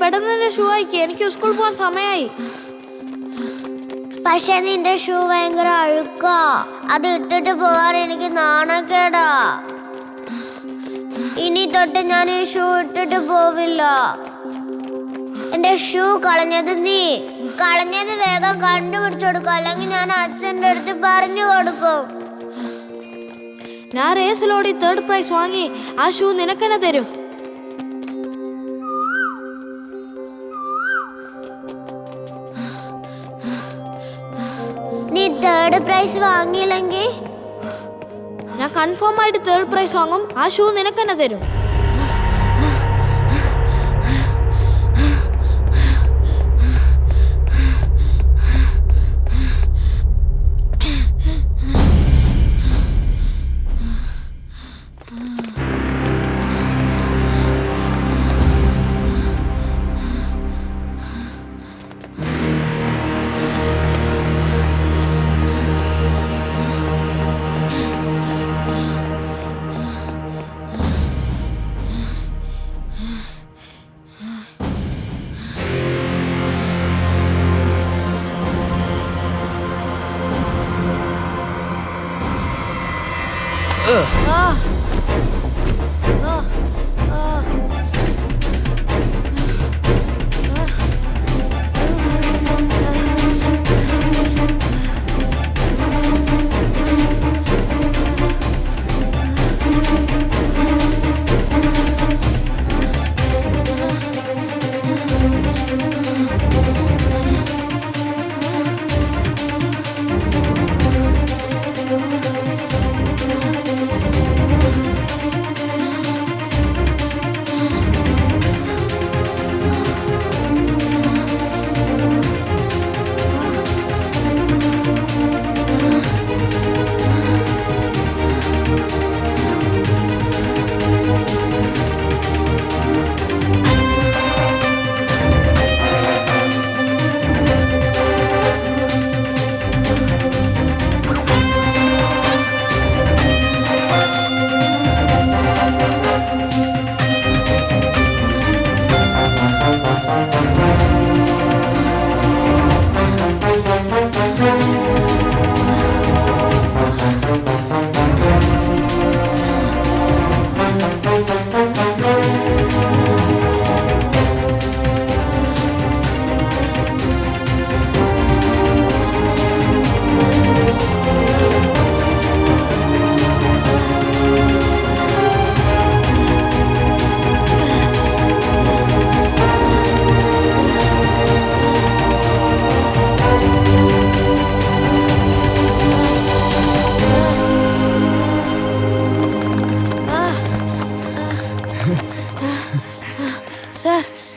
പെട്ടെന്ന് തന്നെ ഷൂ ആയിക്ക്, എനിക്ക് സ്കൂളിൽ പോകാൻ സമയമായി. പക്ഷെ നിന്റെ ഷൂ ഭയങ്കര അഴുക്കാ, അത് ഇട്ടിട്ട് പോവാൻ എനിക്ക് നാണക്കേടാ. ഇനി തൊട്ട് ഞാൻ ഈ ഷൂ ഇട്ടിട്ട് പോവില്ല. എന്റെ ഷൂ കളഞ്ഞത് വേഗം കണ്ടുപിടിച്ചു കൊടുക്കും, അല്ലെങ്കിൽ ഞാൻ അച്ഛൻ്റെ അടുത്ത് പറഞ്ഞു കൊടുക്കും. ഞാൻ റേസിലോടി 3rd പ്രൈസ് വാങ്ങി, ആ ഷൂ നിനക്കെന്നെ തരും. നീ 3rd പ്രൈസ് വാങ്ങിയില്ലെങ്കിൽ ഞാൻ കൺഫേം ആയിട്ട് 3rd പ്രൈസ് വാങ്ങും, ആ ഷൂ നിനക്കെന്നെ തരും.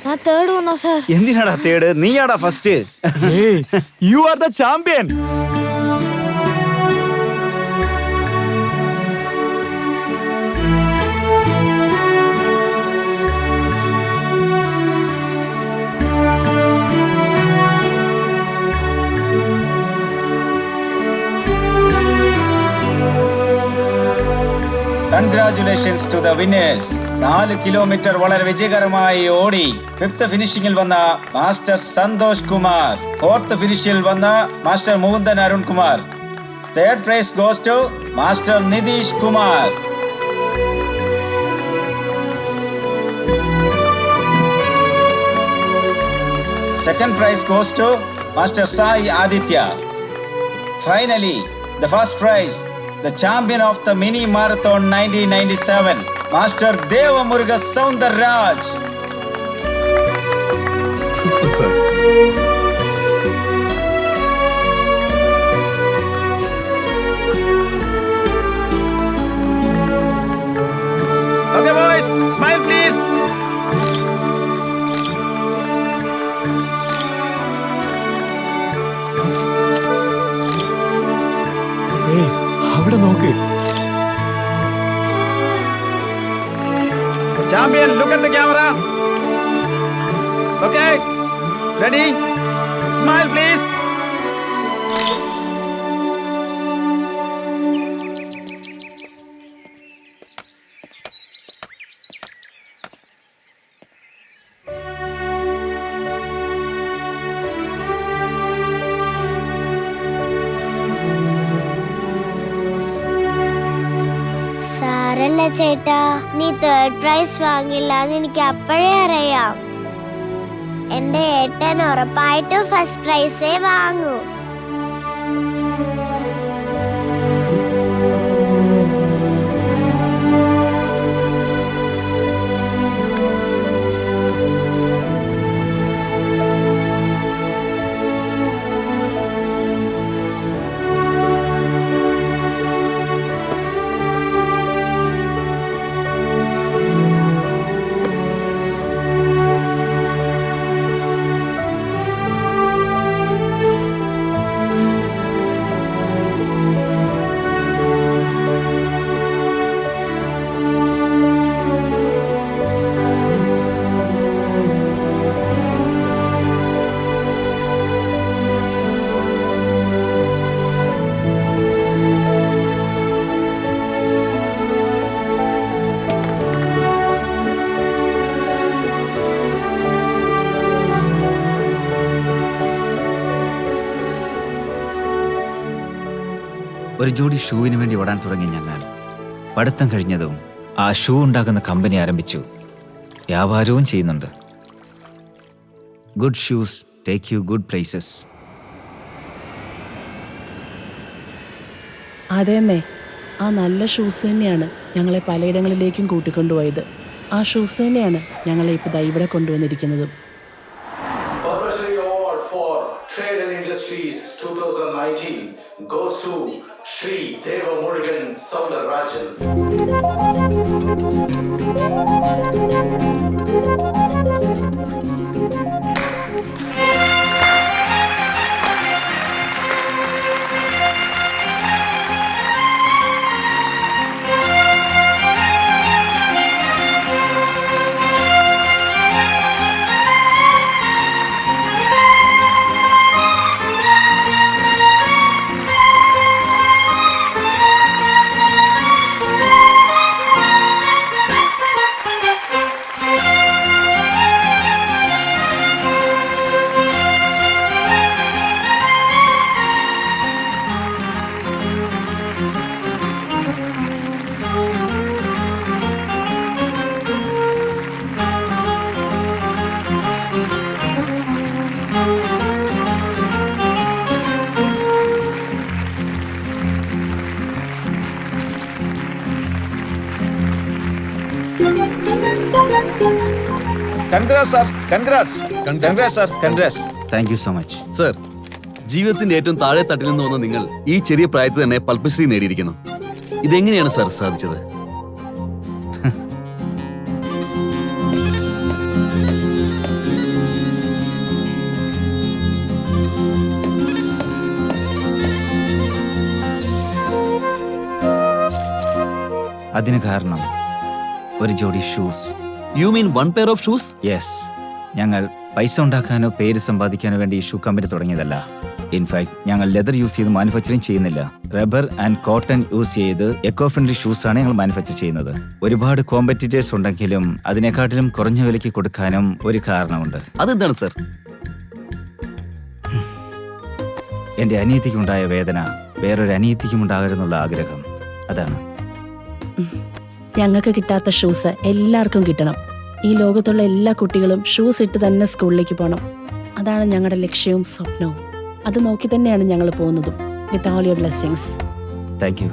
ഞാൻ തേർഡ് വന്നോ സാർ? എന്തിനാടാ തേർഡ്? നീയാടാ first. You are the champion. Congratulations to the winners. 4 kilometre വളരെ വിജയകരമായി ഓടി 5th ഫിനിഷിംഗിൽ വന്ന മാസ്റ്റർ സന്തോഷ് കുമാർ, 4th ഫിനിഷിൽ വന്ന master Mukundan Arun Kumar. 3rd prize goes to master Nitish Kumar. Second prize goes to Master Sai Aditya. Finally, the first prize, the champion of the mini marathon 1997, Master Devamuruga Soundarraj. Super sir. Okay boys, smile please. Hey, അവിടെ നോക്ക്. Champion, look at the camera. Okay, ready? Smile please. അല്ല ചേട്ടാ, നീ third prize വാങ്ങില്ല എന്ന് എനിക്ക് അപ്പോഴേ അറിയാം. എന്റെ ഏട്ടൻ ഉറപ്പായിട്ടും ഫസ്റ്റ് പ്രൈസേ വാങ്ങൂ. ഒരു ജോഡി ഷൂവിന് വേണ്ടി ഓടാൻ തുടങ്ങി ഞങ്ങൾ. പഠിത്തം കഴിഞ്ഞതും ആ ഷൂ ഉണ്ടാക്കുന്ന കമ്പനി ആരംഭിച്ചു. വ്യാപാരവും ചെയ്യുന്നുണ്ട്. Good shoes take you good places. അതെന്നെ, ആ നല്ല ഷൂസ് തന്നെയാണ് ഞങ്ങളെ പലയിടങ്ങളിലേക്കും കൂട്ടിക്കൊണ്ടുപോയത്. ആ ഷൂസ് തന്നെയാണ് ഞങ്ങളെ ഇപ്പോൾ ഇവിടെ കൊണ്ടുവന്നിരിക്കുന്നതും. Publicity Award for Trade and Industries 2019 goes to Shri Deva Murugan Soundarajan. Congrats, sir. Congrats. Congrats, sir. Congrats. Thank you so much. Sir, ജീവിതത്തിന്റെ ഏറ്റവും താഴെ തട്ടിൽ നിന്ന് വന്ന നിങ്ങൾ ഈ ചെറിയ പ്രായത്തിൽ തന്നെ പത്മശ്രീ നേടിയിരിക്കുന്നു. ഇതെങ്ങനെയാണ് സർ സാധിച്ചത്? അതിന് കാരണം ഒരു ജോഡി shoes. You mean one pair of shoes? Yes. ഞങ്ങൾ പൈസ ഉണ്ടാക്കാനോ പേര് സമ്പാദിക്കാനോ വേണ്ടി ഈ ഷൂ കമ്പനി തുടങ്ങിയതല്ല. ഇൻഫാക്ട് ഞങ്ങൾ ലെതർ യൂസ് ചെയ്ത് മാനുഫാക്ചറിങ് ചെയ്യുന്നില്ല. റബ്ബർ ആൻഡ് കോട്ടൺ യൂസ് ചെയ്ത് എക്കോ ഫ്രണ്ട്ലി ഷൂസ് ആണ് ഞങ്ങൾ മാനുഫാക്ചർ ചെയ്യുന്നത്. ഒരുപാട് കോമ്പറ്റീറ്റേഴ്സ് ഉണ്ടെങ്കിലും അതിനെക്കാട്ടിലും കുറഞ്ഞ വിലയ്ക്ക് കൊടുക്കാനും ഒരു കാരണമുണ്ട്. അതെന്താണ് സർ? എന്റെ അനിയത്തിക്കുണ്ടായ വേദന വേറൊരു അനിയത്തിക്കും ഉണ്ടാകരുന്നുള്ള ആഗ്രഹം. അതാണ്. ഞങ്ങൾക്ക് കിട്ടാത്ത ഷൂസ് എല്ലാവർക്കും കിട്ടണം. ഈ ലോകത്തുള്ള എല്ലാ കുട്ടികളും ഷൂസ് ഇട്ട് തന്നെ സ്കൂളിലേക്ക് പോകണം. അതാണ് ഞങ്ങളുടെ ലക്ഷ്യവും സ്വപ്നവും. അത് നോക്കി തന്നെയാണ് ഞങ്ങൾ പോകുന്നതും. With all your blessings. Thank you.